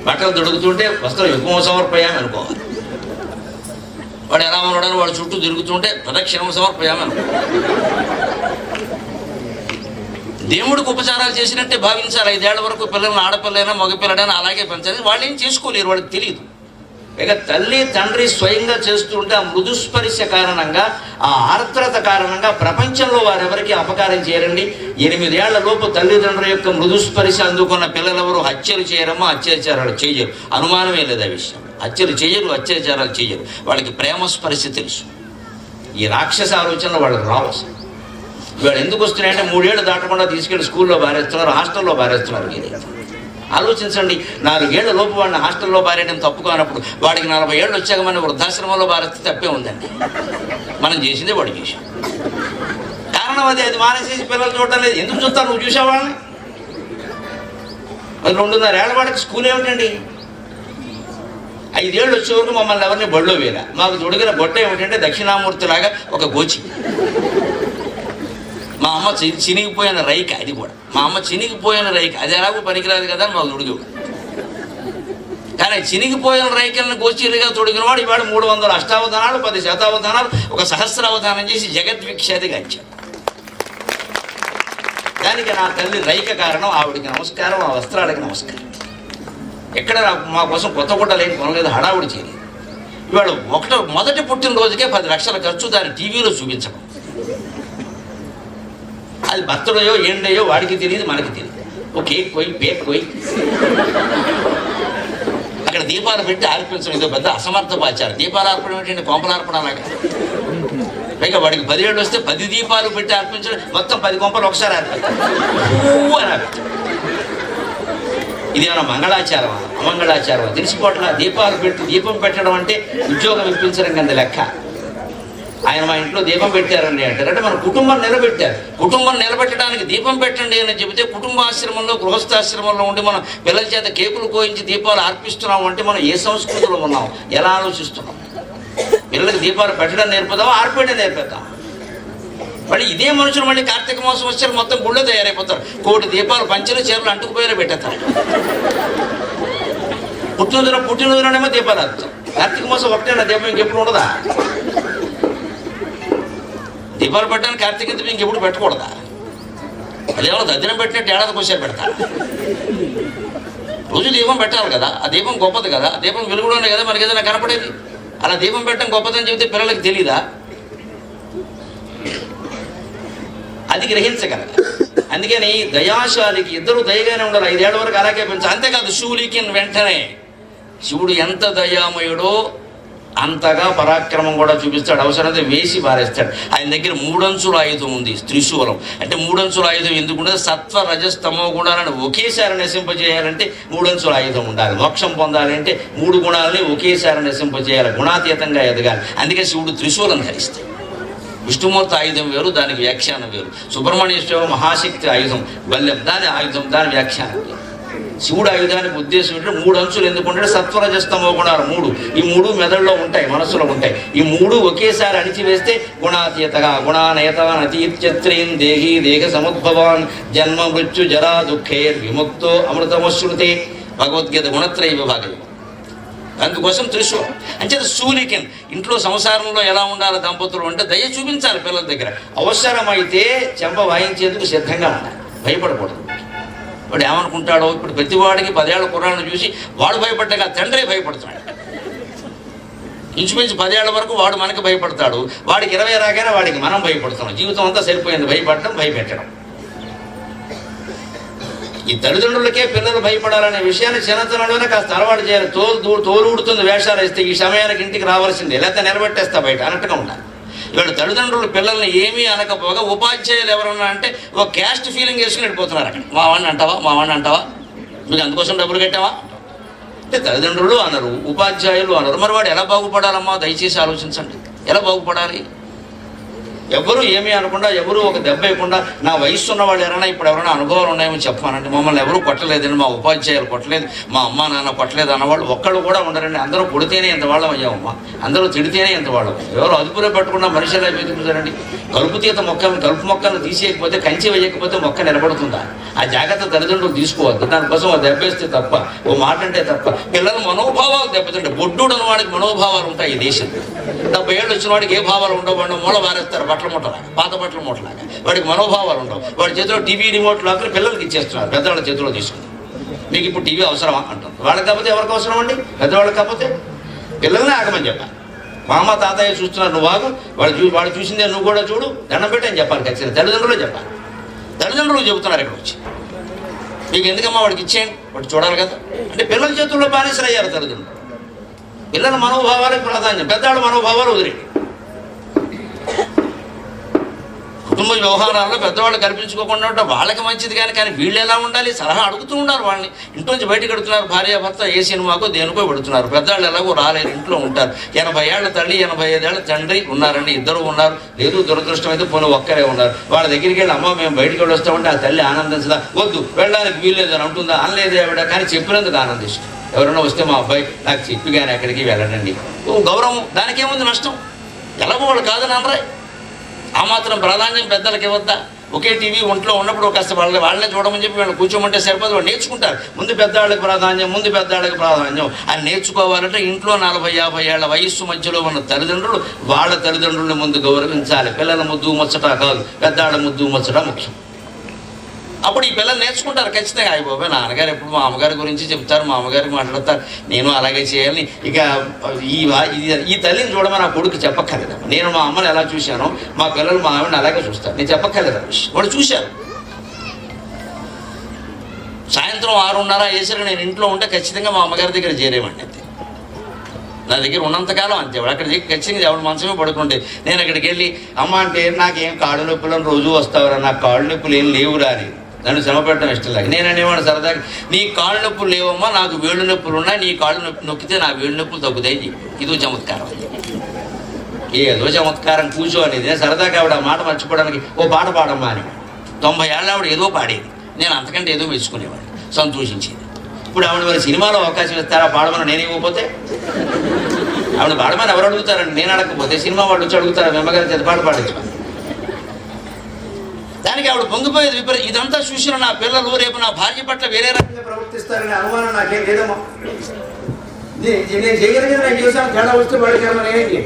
బట్టలు దొడుకుతుంటే వస్త్రం యుగం సమర్పయామి అనుకోవాలి. వాడు ఎలా ఉన్నాడని వాడు చుట్టూ తిరుగుతుంటే ప్రదక్షిణం సమర్పయామి అనుకోవాలి. దేవుడికి ఉపచారాలు చేసినట్టే భావించాలి. 5 ఏళ్ల వరకు పిల్లల్ని, ఆడపిల్లైనా మగపిల్లడైనా అలాగే పెంచాలి. వాళ్ళు ఏం చేసుకోలేరు, వాళ్ళకి తెలియదు. ఇక తల్లి తండ్రి స్వయంగా చేస్తుంటే ఆ మృదుస్పర్శ కారణంగా, ఆ ఆర్ద్రత కారణంగా ప్రపంచంలో వారెవరికి అపకారం చేయరండి. 8 ఏళ్ల లోపు తల్లిదండ్రుల యొక్క మృదుస్పర్శ అందుకున్న పిల్లలెవరు హత్యలు చేయరమ్మా, అత్యాచారాలు చేయరు. అనుమానమే లేదు ఆ విషయం. హత్యలు చేయరు, అత్యాచారాలు చేయరు. వాళ్ళకి ప్రేమ స్పర్శ తెలుసు. ఈ రాక్షస ఆలోచనలు వాళ్ళకి రావు. ఇవాళ ఎందుకు వస్తున్నాయంటే 3 ఏళ్ళు దాటకుండా తీసుకెళ్ళి స్కూల్లో బారేస్తున్నారు, హాస్టల్లో బారేస్తున్నారు. ఆలోచించండి. 4 ఏళ్ల లోపు వాడిని హాస్టల్లో బారేయడం తప్పు కానప్పుడు వాడికి 40 ఏళ్ళు వచ్చాక మన వృద్ధాశ్రమంలో బారేస్తే తప్పే ఉందండి. మనం చేసిందే వాడు చేసాం. కారణం అది మానేసేసి పిల్లలు చూడటం లేదు. ఎందుకు చూస్తాను? నువ్వు చూసావాళ్ళని. అది 2.5 ఏళ్ల వాడికి స్కూల్ ఏమిటండి? 5 ఏళ్ళు వచ్చే వరకు మమ్మల్ని ఎవరిని బడిలో వేలా. మాకు తొడిగిన బొట్ట ఏమిటంటే దక్షిణామూర్తిలాగా ఒక గోచి. మా అమ్మ చినిగిపోయిన రైక, అది కూడా మా అమ్మ చినిగిపోయిన రైక, అది ఎలాగో పనికిరాదు కదా అని మాకు తొడిగేవాడు. కానీ చినిగిపోయిన రైకలను గోచీలుగా తొడిగిన వాడు ఇవాడు 300 అష్టావధానాలు, 10 శతావధానాలు, ఒక సహస్రావధానం చేసి జగద్విఖ్యాతిగా ఇచ్చాడు. దానికి నా తల్లి రైక కారణం. ఆవిడికి నమస్కారం, ఆ వస్త్రాలకి నమస్కారం. ఎక్కడ మా కోసం కొత్త గుడ్డలు ఏం కొనలేదు, హడావుడి చేయలేదు. ఇవాళ మొదటి పుట్టినరోజుకే 10 లక్షల ఖర్చు, దాన్ని టీవీలో చూపించడం. అది బర్త్డేయో ఏండయో వాడికి తెలియదు, మనకి తెలియదు. ఓ కేక్ పోయి పేక్ పోయి అక్కడ దీపాలు పెట్టి ఆర్పించడం ఇదో పెద్ద అసమర్థపాచారం. దీపాలు ఆర్పడం ఏంటంటే కొంపలు ఆర్పడాలాగా. పైగా వాడికి 10 ఏళ్ళు వస్తే 10 దీపాలు పెట్టి ఆర్పించడం, మొత్తం 10 కొంపలు ఒకసారి ఆర్పించారు. ఇదేమైనా మంగళాచారమా, అమంగళాచారమా తెలిసిపోవట్లా. దీపాలు పెట్టి దీపం పెట్టడం అంటే ఉద్యోగం ఇప్పించడం కింద లెక్క. ఆయన మా ఇంట్లో దీపం పెట్టారండి అంటారంటే మన కుటుంబం నిలబెట్టారు. కుటుంబం నిలబెట్టడానికి దీపం పెట్టండి అని చెబితే కుటుంబాశ్రమంలో, గృహస్థాశ్రమంలో ఉండి మనం పిల్లల చేత కేకులు కోయించి దీపాలు అర్పిస్తున్నాం అంటే మనం ఏ సంస్కృతిలో ఉన్నాం, ఎలా ఆలోచిస్తున్నాం? పిల్లలకి దీపాలు పెట్టడం నేర్పుదామా, ఆర్పేయడం నేర్పుదాం? మళ్ళీ ఇదే మనుషులు మళ్ళీ కార్తీక మాసం వచ్చారు మొత్తం గుళ్ళో తయారైపోతారు. 1,000 దీపాలు పంచలు చీరలు అంటుకుపోయినా పెట్టేస్తారు. పుట్టినరోజునేమో దీపాలు అర్థం. కార్తీక మాసం ఒకటేనా దీపం, ఇంకెప్పుడు ఉండదా? దీపాలు పెట్టడానికి కార్తీక దీపం ఇంకెప్పుడు పెట్టకూడదా? అదేమో దద్దినం పెట్టినట్టు ఏడాదికి వచ్చారు పెడతా. రోజు దీపం పెట్టాలి కదా, ఆ దీపం గొప్పది కదా, ఆ దీపం వెలుగులోనే కదా మనకి ఏదైనా కనపడేది. అలా దీపం పెట్టడం గొప్పదని చెబితే పిల్లలకి తెలీదా? అది గ్రహించగలరు. అందుకని దయాశాలికి ఇద్దరు దయగానే ఉండాలి. 5 ఏళ్ల వరకు అలాగే పెంచాలి. అంతేకాదు శూలికి వెంటనే శివుడు ఎంత దయామయుడో అంతగా పరాక్రమం కూడా చూపిస్తాడు. అవసరమైతే వేసి పారేస్తాడు. ఆయన దగ్గర 3 అంచుల ఆయుధం ఉంది, త్రిశూలం. అంటే 3 అంచుల ఆయుధం ఎందుకుంటే సత్వ రజస్తమో గుణాలను ఒకేసారి నశింపజేయాలంటే 3 అంచుల ఆయుధం ఉండాలి. మోక్షం పొందాలంటే 3 గుణాలని ఒకేసారి నశింపజేయాలి, గుణాతీతంగా ఎదగాలి. అందుకే శివుడు త్రిశూలం ధరిస్తాడు. విష్ణుమూర్తి ఆయుధం వేరు, దానికి వ్యాఖ్యానం వేరు. సుబ్రహ్మణ్య స్వామి మహాశక్తి ఆయుధం బల్యం, దాని ఆయుధం, దాని వ్యాఖ్యానం వేరు. శివుడు ఆయుధానికి ఉద్దేశం ఏంటంటే 3 అంచులు ఎందుకుంటే సత్వరజస్తమో గుణాలు 3. ఈ 3 మెదడులో ఉంటాయి, మనసులో ఉంటాయి. ఈ 3 ఒకేసారి అణిచివేస్తే గుణాతీతగా గుణానేతవాన్ అతీత్యత్రీన్ దేహీ దేహ సముద్భవాన్ జన్మ మృత్యు జరా దుఃఖేర్ విముక్తో అమృతమశ్రుతే. భగవద్గీత గుణత్రయ విభాగం. అందుకోసం త్రిశూలం అంచేత శూలికన్. ఇంట్లో సంసారంలో ఎలా ఉండాలి దంపతులు అంటే దయ చూపించాలి పిల్లల దగ్గర. అవసరమైతే చెంప వాయించేందుకు సిద్ధంగా ఉండాలి, భయపడకూడదు. వాడు ఏమనుకుంటాడో. ఇప్పుడు ప్రతివాడికి 10 ఏళ్ల కుర్రాడిని చూసి వాడు భయపడ్డాక తండ్రి భయపడుతున్నాడు. ఇంచుమించు 10 ఏళ్ల వరకు వాడు మనకి భయపడతాడు. వాడికి 20 రాగానే వాడికి మనం భయపడుతున్నాం. జీవితం అంతా సరిపోయింది భయపడటం, భయపెట్టడం. ఈ తల్లిదండ్రులకే పిల్లలు భయపడాలనే విషయాన్ని చిన్నతనంలోనే కాస్త అలవాటు చేయాలి. తోలుడుతుంది వేషాలు వేస్తే ఈ సమయానికి ఇంటికి రావాల్సిందే, లేకపోతే నిలబెట్టేస్తా బయట అన్నట్టుగా ఉండాలి. ఇవాళ తల్లిదండ్రులు పిల్లల్ని ఏమీ అనకపోగా ఉపాధ్యాయులు ఎవరన్నా అంటే ఒక క్యాస్ట్ ఫీలింగ్ వేసుకుని వెళ్ళిపోతున్నారు. అక్కడ మా వాడిని అంటావా, మీకు అందుకోసం డబ్బులు కట్టావా అంటే తల్లిదండ్రులు అనరు, ఉపాధ్యాయులు అనరు. మరి వాడు ఎలా బాగుపడాలమ్మా? దయచేసి ఆలోచించండి. ఎలా బాగుపడాలి? ఎవరు ఏమీ అనకుండా, ఎవరు ఒక దెబ్బ వేయకుండా, నా వయసు ఉన్న వాళ్ళు ఎవరైనా ఇప్పుడు ఎవరైనా అనుభవాలు ఉన్నాయేమో చెప్పానంటే మమ్మల్ని ఎవరు కొట్టలేదండి, మా ఉపాధ్యాయులు కొట్టలేదు, మా అమ్మ నాన్న కొట్టలేదు అన్నవాళ్ళు ఒక్కళ్ళు కూడా ఉండరండి. అందరూ కొడితేనే ఎంత వాళ్ళం అయ్యామమ్మా, అందరూ తిడితేనే ఎంత వాళ్ళం. ఎవరు అదుపులో పెట్టకుండా మనుషులు వెతుకుతారండి. కలుపు మొక్కలను తీసేయకపోతే, కంచి వేయకపోతే మొక్క నిలబడుతుందా? ఆ జాగ్రత్త తల్లిదండ్రులు తీసుకోవద్దు. దానికోసం ఓ దెబ్బేస్తే తప్ప, ఓ మాట అంటే తప్ప. పిల్లల మనోభావాలు దెబ్బతింటే బొడ్డుడు అన్న వాడికి మనోభావాలు ఉంటాయి. ఈ దేశంలో 70 ఏళ్ళు వచ్చిన వాడికి ఏ భావాలు ఉండవు. మూల వారేస్తారు బట్టల మూటలాగా, పాత బట్టల మూటలాగా. వాడికి మనోభావాలు ఉండవు. వాడి చేతిలో టీవీ రిమోట్ లాక్కుని పిల్లలకి ఇచ్చేస్తున్నారు, పెద్దవాళ్ళ చేతిలో తీసుకుని. మీకు ఇప్పుడు టీవీ అవసరమా అంటారు. వాళ్ళకి కాకపోతే ఎవరికి అవసరం అండి? పెద్దవాళ్ళకి కాకపోతే పిల్లల్ని ఆగమని చెప్పాలి. మా అమ్మ తాతయ్య చూస్తున్నారు, నువ్వు ఆగు, వాడు చూసిందే నువ్వు కూడా చూడు, దండం పెట్టి అని చెప్పాలి. ఖచ్చితంగా తల్లిదండ్రులే చెప్పాలి. తల్లిదండ్రులు చెబుతున్నారు ఇక్కడ వచ్చి, మీకు ఎందుకమ్మా వాడికి ఇచ్చేయండి, వాడు చూడాలి కదా అంటే పిల్లల చేతుల్లో బానిసలు అయ్యారు తల్లిదండ్రులు. పిల్లల మనోభావాలకు ప్రాధాన్యం, పెద్దవాళ్ళ మనోభావాలు వదిలేండి. కుటుంబ వ్యవహారాల్లో పెద్దవాళ్ళు కల్పించుకోకుండా ఉంటే వాళ్ళకి మంచిది. కానీ వీళ్ళు ఎలా ఉండాలి సలహా అడుగుతూ ఉన్నారు. వాళ్ళని ఇంట్లోంచి బయటకు ఎడుతున్నారు. భార్యాభర్త ఏ సినిమాకో దేనికో పెడుతున్నారు. పెద్దవాళ్ళు ఎలాగో రాలేరు, ఇంట్లో ఉంటారు. 80 ఏళ్ల తల్లి 85 ఏళ్ల తండ్రి ఉన్నారండి, ఇద్దరు ఉన్నారు. లేదు దురదృష్టం అయితే పోనీ ఒక్కరే ఉన్నారు. వాళ్ళ దగ్గరికి వెళ్ళి అమ్మ మేము బయటికి వెళ్ళి వస్తామంటే ఆ తల్లి ఆనందించదా, వద్దు వెళ్ళడానికి వీల్లేదు అని అంటుందా, అనలేదే ఆవిడ. కానీ చెప్పినందుకు ఆనందిస్తాం. ఎవరైనా వస్తే మా అబ్బాయి నాకు చెప్పి కానీ ఎక్కడికి వెళ్ళనండి, గౌరవం, దానికి ఏముంది నష్టం? ఎలాగో వాళ్ళు కాదని అనరాయి. ఆ మాత్రం ప్రాధాన్యం పెద్దలకి ఇవ్వద్దా? ఒకే టీవీ ఒంట్లో ఉన్నప్పుడు కాస్త వాళ్ళనే చూడమని చెప్పి వాళ్ళు కూర్చోమంటే సరిపోదు, వాళ్ళు నేర్చుకుంటారు. ముందు పెద్దవాళ్ళకి ప్రాధాన్యం అని నేర్చుకోవాలంటే ఇంట్లో 40-50 ఏళ్ల వయస్సు మధ్యలో ఉన్న తల్లిదండ్రులు వాళ్ళ తల్లిదండ్రులను ముందు గౌరవించాలి. పిల్లల ముద్దు ముచ్చట కాదు, పెద్దవాళ్ళ ముద్దు ముచ్చట ముఖ్యం. అప్పుడు ఈ పిల్లలు నేర్చుకుంటారు ఖచ్చితంగా. అయిపోయి నాన్నగారు ఎప్పుడు మా అమ్మగారి గురించి చెప్తారు, మా అమ్మగారికి మాట్లాడతారు, నేను అలాగే చేయాలని. ఇక ఈ తల్లిని చూడమని నా కొడుకు చెప్పక్కర్లేదు. నేను మా అమ్మని ఎలా చూశానో మా పిల్లలు మా ఆవిడని అలాగే చూస్తారు. నేను చెప్పక్కర్లేదు విషయం, వాళ్ళు చూశారు. సాయంత్రం 6:30 వేసరికి నేను ఇంట్లో ఉంటే ఖచ్చితంగా మా అమ్మగారి దగ్గర చేరేవాడిని. అంతే, నా దగ్గర ఉన్నంతకాలం అంతే. అక్కడ ఖచ్చితంగా ఎవరి మనసమే పడుకుంటే నేను అక్కడికి వెళ్ళి అమ్మ అంటే నాకేం కాళ్ళు నొప్పులను రోజు వస్తావురా, నాకు కాళ్ళు నొప్పులు ఏం లేవురా అని నన్ను శ్రమ పెట్టడం ఇష్టం లేదు. నేను అనేవాడు సరదాగా, నీ కాళ్ళు నొప్పులు లేవమ్మా, నాకు వేళ్ళు నొప్పులు ఉన్నాయి, నీ కాళ్ళు నొక్కితే నా వేళ్ళు నొప్పులు తగ్గుతాయి చెప్పి. ఇదో చమత్కారం, ఏదో చమత్కారం కూర్చో అనేది. నేను సరదాగా ఆవిడ ఆ మాట మర్చిపోవడానికి ఓ పాట పాడమ్మా అని. 90 ఏళ్ళ ఆవిడ ఏదో పాడేది, నేను అంతకంటే ఏదో మెచ్చుకునేవాడు, సంతోషించేది. ఇప్పుడు ఆవిడ మరి సినిమాలో అవకాశం ఇస్తారా పాడమని నేను ఇవ్వకపోతే? ఆవిడ పాడమని ఎవరు అడుగుతారండి? నేను అడగకపోతే సినిమా వాళ్ళు వచ్చి అడుగుతారా మెమ్మగారి చేత పాట పాడించమని? దానికి ఆవిడ పొంగిపోయేది విపరీతం. ఇదంతా చూసిన నా పిల్లలు రేపు నా భార్య పట్ల వేరే రకంగా ప్రవర్తిస్తారనే అనుమానం నాకేం లేదమ్మా. నేను చేయగలిగిన నేను చేశాను, తేడా వస్తే వాడికేమో నేనేంటి.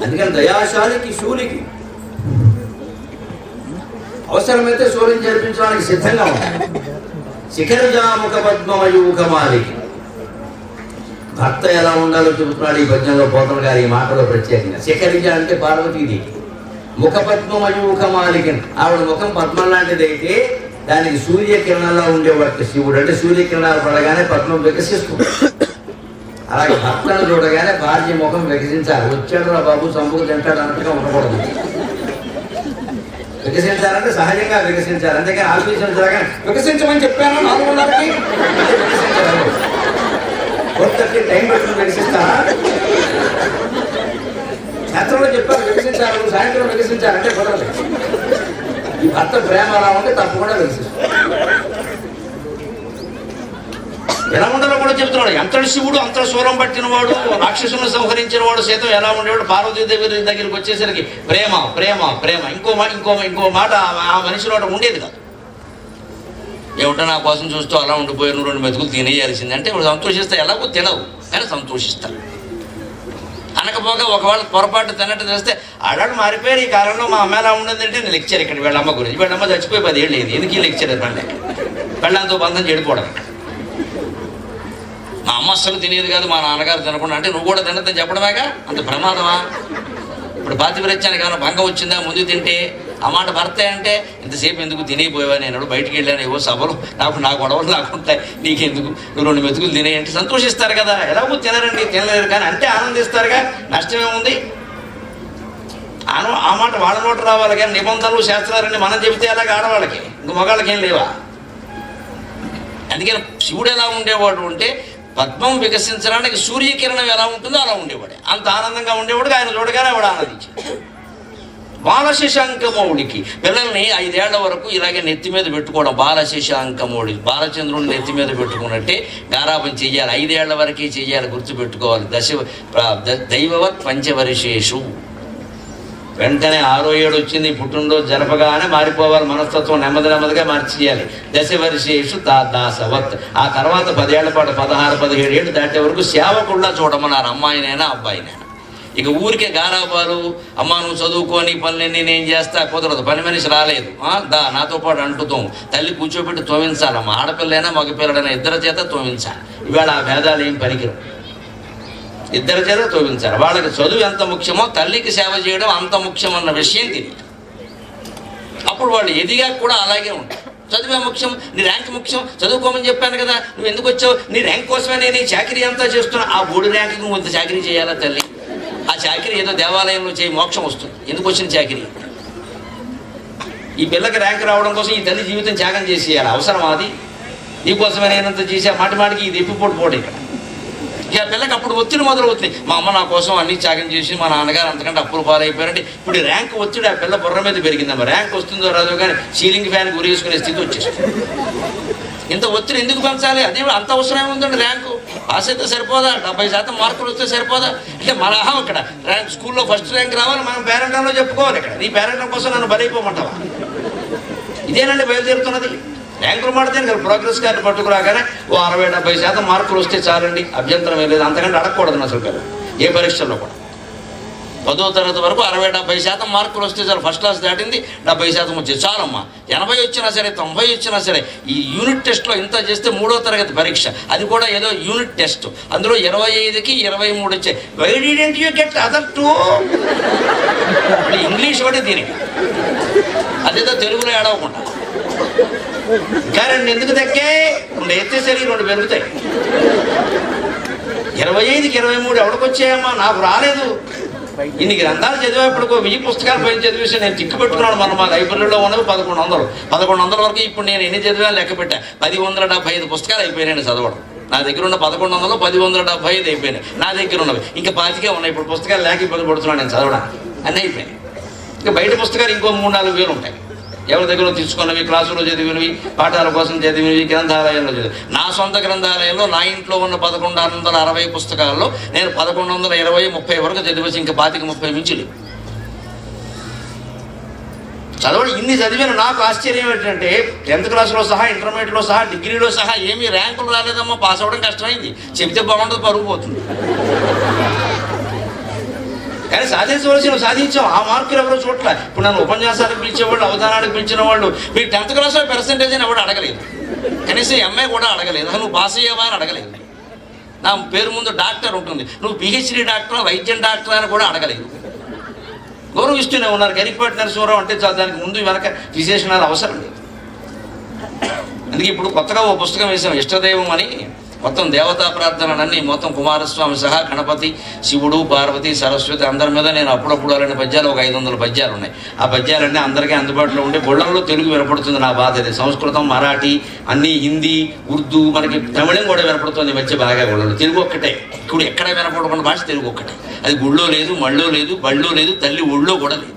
అందుకని దయాశాలికి శూలికి అవసరమైతే శూలిని జరిపించడానికి సిద్ధంగా ఉంటాయి. శిఖరజాముఖ పద్మమయూఖమాలికి భర్త ఎలా ఉండాలో చెబుతున్నాడు ఈ పద్యంలో పోతన గారు ఈ మాటలో ప్రత్యేకంగా. శిఖరిజ అంటే పార్వతీదేవి, ముఖ పద్మమయూఖమాలికి, ఆవిడ ముఖం పద్మం లాంటిదైతే దానికి సూర్యకిరణంలో ఉండేవాడు శివుడు. అంటే సూర్యకిరణాలు పడగానే పద్మం వికసిస్తుంది. అలాగే భర్తను చూడగానే భార్య ముఖం వికసించాలి. వచ్చాడు రా బాబు సంపుకు తింటాడు అన్నట్టుగా ఉండకూడదు. వికసించాలంటే సహజంగా వికసించాలి, అంతేకాని ఆలోచించగా వికసించమని చెప్పాను 4:30కి వికసించాలి. 4:30 టైం పెట్టుకుని వికసిస్తారా? శాస్త్రంలో చెప్పారు వికసించాలి, సాయంత్రం వికసించాలంటే కుదరదు. ఈ భర్త ప్రేమ అలా ఉంటే తప్పకుండా వికసిస్తుంది. ఎలా ఉండాలో కూడా చెప్తున్నాడు. ఎంతటి శివుడు అంత శూలం పట్టినవాడు, రాక్షసులను సంహరించిన వాడు సైతం ఎలా ఉండేవాడు. పార్వతీదేవి దగ్గరికి వచ్చేసరికి ప్రేమ ప్రేమ ప్రేమ. ఇంకో మాట ఆ మనిషిలో ఉండేది కాదు. ఏమిటో నా కోసం చూస్తూ అలా ఉండిపోయాను, 2 మెతుకులు తినేయాల్సింది అంటే ఇప్పుడు సంతోషిస్తా. ఎలాగో తినవు కానీ సంతోషిస్తాను. అనకపోగా ఒకవేళ పొరపాటు తిన్నట్టు తెలిస్తే ఆడాడు మారిపోయారు. ఈ కాలంలో మా అమ్మ ఎలా ఉండదంటే నేను లెక్చర్ ఇక్కడ వీళ్ళమ్మ గురించి. వీళ్ళమ్మ చచ్చిపోయి 10 ఏళ్ళు లేదు. ఎందుకు ఈ లెక్చర్ పండి పెళ్ళంతో బంధం చెడిపోవడం. మా అమ్మ అస్సలు తినేది కాదు, మా నాన్నగారు తినకుండా. అంటే నువ్వు కూడా తినద్దని చెప్పడమేగా, అంత ప్రమాదమా? ఇప్పుడు పాతివ్రత్యానికి ఏమైనా భంగం వచ్చిందా ముందు తింటే? ఆ మాట భర్త అంటే ఇంతసేపు ఎందుకు తినేపోయావా, నేను బయటికి వెళ్ళాను, ఏవో సభలు నా గొడవలు నాకు ఉంటాయి, నీకెందుకు, నువ్వు 2 మెతుకులు తినేయంటే సంతోషిస్తారు కదా. ఎలాగో తినరండి, తినలేరు కానీ అంటే ఆనందిస్తారుగా, నష్టమేముంది? ఆ మాట వాళ్ళ నోట రావాలి కానీ నిబంధనలు శాస్త్రాలన్నీ మనం చెబితే అలాగే ఆడవాళ్ళకి, ఇంక మగాళ్ళకి ఏం లేవా? అందుకని శివుడు ఎలా ఉండేవాడు అంటే పద్మం వికసించడానికి సూర్యకిరణం ఎలా ఉంటుందో అలా ఉండేవాడే. అంత ఆనందంగా ఉండేవాడు. ఆయన చూడగానే ఆవిడ ఆనందించాడు. బాలశశాంకమౌళికి పిల్లల్ని 5 ఏళ్ల వరకు ఇలాగే నెత్తి మీద పెట్టుకోవడం. బాలశశాంకమౌళి బాలచంద్రుడిని నెత్తి మీద పెట్టుకున్నట్టే గారాబం చెయ్యాలి. 5 ఏళ్ల వరకే చెయ్యాలి, గుర్తుపెట్టుకోవాలి. దైవవత్ పంచవర్షేషు. వెంటనే 6వ ఏడు వచ్చింది, పుట్టినరోజు జరపగానే మారిపోవాలి మనస్తత్వం, నెమ్మదిగా మార్చేయాలి. 10 వర్షేషు దాసవత్. ఆ తర్వాత 10 ఏళ్ల పాటు 16-17 ఏళ్ళు దాటే వరకు సేవకుల్లా చూడమన్నారు, అమ్మాయినైనా అబ్బాయినైనా. ఇక ఊరికే గారాబాలు, అమ్మ నువ్వు చదువుకొని పనులన్నీ నేను చేస్తా, కుదరదు, పని మనిషి రాలేదు, నాతో పాటు అంటుతాం, తల్లి కూర్చోబెట్టి తోమించాలమ్మా, ఆడపిల్లైనా మగపిల్లడైనా ఇద్దరి చేత తోమించాలి. ఇవాళ ఆ భేదాలు ఏం పనికిరం, ఇద్దరి చేత తోమించాలి. వాళ్ళకి చదువు ఎంత ముఖ్యమో తల్లికి సేవ చేయడం అంత ముఖ్యమన్న విషయం తెలియదు. అప్పుడు వాళ్ళు ఎదిగా కూడా అలాగే ఉంటారు. చదువే ముఖ్యం, నీ ర్యాంక్ ముఖ్యం, చదువుకోమని చెప్పాను కదా, నువ్వు ఎందుకు వచ్చావు, నీ ర్యాంక్ కోసమే నేను ఈ చాకరీ అంతా చేస్తున్నా. ఆ 3 ర్యాంకు నువ్వు ఇంత చాకరీ చేయాలా తల్లి? ఆ చాకరీ ఏదో దేవాలయంలో చేయి మోక్షం వస్తుంది, ఎందుకు వచ్చిన చాకరీ? ఈ పిల్లకి ర్యాంక్ రావడం కోసం ఈ తల్లి జీవితం త్యాగం చేసేయాలి, అవసరం అది? నీకోసమే నేనంత చేసా, మాటిమాటికి ఇది ఎప్పిపోటు ఇక్కడ. ఇక పిల్లకి అప్పుడు ఒత్తిడి మొదలవుతుంది. మా అమ్మ నా కోసం అన్ని త్యాగం చేసి మా నాన్నగారు అంతకంటే అప్పులు పాలైపోయారంటే ఇప్పుడు ర్యాంక్ ఒత్తిడి ఆ పిల్ల బుర్ర మీద పెరిగిందమ్మా. ర్యాంక్ వస్తుందో రాదో కానీ సీలింగ్ ఫ్యాన్ గురేసుకునే స్థితి వచ్చేస్తుంది. ఇంత ఒత్తిడి ఎందుకు పెంచాలి? అదే అంత అవసరం ఏముందండి? ర్యాంకు పాస్ అయితే సరిపోదా? 70% మార్కులు వస్తే సరిపోదా? అంటే మన ఇక్కడ ర్యాంక్ స్కూల్లో ఫస్ట్ ర్యాంక్ రావాలి, మనం పేరెంటంలో చెప్పుకోవాలి. ఇక్కడ నీ పేరెంటం కోసం నన్ను బలైపోమంటావా? ఇదేనండి బయలుదేరుతున్నది. ర్యాంకులు మాడితే ప్రోగ్రెస్ కార్డు పట్టుకురాగానే 60-70% మార్కులు వస్తే చాలండి, అభ్యంతరం ఏం లేదు. అంతకంటే అడగకూడదు అసలు కదా ఏ పరీక్షల్లో కూడా. 10వ తరగతి వరకు 60-70% మార్కులు వస్తే చాలు. ఫస్ట్ క్లాస్ దాటింది 70% వచ్చేది చాలమ్మా. 80 వచ్చినా సరే, 90 వచ్చినా సరే, ఈ యూనిట్ టెస్ట్లో ఇంత చేస్తే 3వ తరగతి పరీక్ష, అది కూడా ఏదో యూనిట్ టెస్ట్, అందులో 25కి 23 వచ్చాయి. Why didn't you get other 2? English ఒకటి దీనికి, అదేదో తెలుగులో ఏడవకుండా. ఇంకా 2 ఎందుకు తగ్గే? 2 ఎత్తేసరికి 2 పెరుగుతాయి. 25కి 23 ఎవడికొచ్చాయమ్మా? నాకు రాలేదు. ఇన్ని గ్రంథాలు చదివేప్పటికో 1000 పుస్తకాలు పైన చదివేసి నేను చిక్కు పెట్టుకున్నాను. మన మా లైబ్రరీలో ఉన్నవి 1100 వరకు. ఇప్పుడు నేను ఎన్ని చదివాను లెక్క పెట్టా, 1075 పుస్తకాలు అయిపోయినాయి చదవడం. నా దగ్గర ఉన్న 1100 1075 అయిపోయినాయి నా దగ్గర ఉన్నవి. ఇంకా 25 ఉన్నాయి. ఇప్పుడు పుస్తకాలు లేక ఇబ్బంది పడుతున్నాను నేను చదవడానికి, అన్నీ అయిపోయినాయి. ఇంకా బయట పుస్తకాలు ఇంకో 3-4 వేలు ఉంటాయి. ఎవరి దగ్గర తీసుకున్నవి, క్లాసులో చదివినవి, పాఠాల కోసం చదివినవి, గ్రంథాలయంలో చదివి. నా సొంత గ్రంథాలయంలో నా ఇంట్లో ఉన్న 1160 పుస్తకాల్లో నేను 1120-30 వరకు చదివేసి ఇంకా 25-30 మించులు చదవడం. ఇన్ని చదివిన నాకు ఆశ్చర్యం ఏంటంటే 10th క్లాస్లో సహా, ఇంటర్మీడియట్లో సహా, డిగ్రీలో సహా ఏమీ ర్యాంకులు రాలేదమ్మా. పాస్ అవ్వడం కష్టమైంది. చెబితే బాగుంటుంది, పరుగు పోతుంది. కానీ సాధించవలసి సాధించాం. ఆ మార్కులు ఎవరో చోట్ల. ఇప్పుడు నన్ను ఉపన్యాసానికి పిలిచేవాళ్ళు, అవధానానికి పిలిచిన వాళ్ళు, మీరు 10th క్లాస్లో పర్సెంటేజ్ అని ఎవరు అడగలేదు. కనీసం ఎంఏ కూడా అడగలేదు. నువ్వు పాస్ అయ్యావా అని అడగలేదు. నా పేరు ముందు డాక్టర్ ఉంటుంది, నువ్వు పిహెచ్డి డాక్టరా, వైద్యం డాక్టరా అని కూడా అడగలేదు. గౌరవిస్తూనే ఉన్నారు. గరికపాటి నరసింహారావు అంటే చాలు, దానికి ముందు వెనక విశేషణాలు అవసరం లేదు. అందుకే ఇప్పుడు కొత్తగా ఓ పుస్తకం వేసాం, ఇష్టదైవం అని. మొత్తం దేవతా ప్రార్థనలన్నీ, మొత్తం కుమారస్వామి సహా, గణపతి, శివుడు, పార్వతి, సరస్వతి అందరి మీద నేను అప్పుడప్పుడు అలాంటి పద్యాలు, ఒక 500 పద్యాలు ఉన్నాయి. ఆ పద్యాలన్నీ అందరికీ అందుబాటులో ఉండే. గొళ్ళంలో తెలుగు వినపడుతుంది. నా బాధ అది. సంస్కృతం, మరాఠీ, అన్నీ, హిందీ, ఉర్దూ, మనకి తమిళం కూడా వినపడుతుంది ఈ మధ్య బాగా. గొళ్ళలో తెలుగు ఒక్కటే. ఇప్పుడు ఎక్కడ వినపడకుండా భాష తెలుగు ఒక్కటే. అది గుళ్ళో లేదు, మళ్ళో లేదు, బళ్ళో లేదు, తల్లి ఒళ్ళో కూడా లేదు.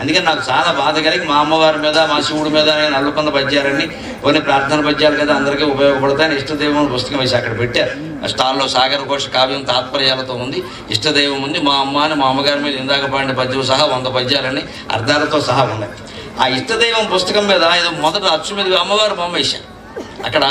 అందుకని నాకు చాలా బాధ కలిగి మా అమ్మవారి మీద, మా శివుడి మీద నేను అల్లుకున్న పద్యాలన్నీ కొన్ని ప్రార్థన పద్యాలు కదా, అందరికీ ఉపయోగపడతాయని ఇష్టదైవం పుస్తకం వేసి అక్కడ పెట్టారు. స్టాల్లో సాగర ఘోష కావ్యం తాత్పర్యాలతో ఉంది. ఇష్టదైవం ఉంది. మా అమ్మ అని మా అమ్మగారి మీద ఇందాక పాడిన పద్యం సహా 100 పద్యాలన్నీ అర్థాలతో సహా ఉన్నాయి. ఆ ఇష్టదైవం పుస్తకం మీద ఏదో మొదట అచ్చు మీద అమ్మవారు బొమ్మ వేశారు. అక్కడ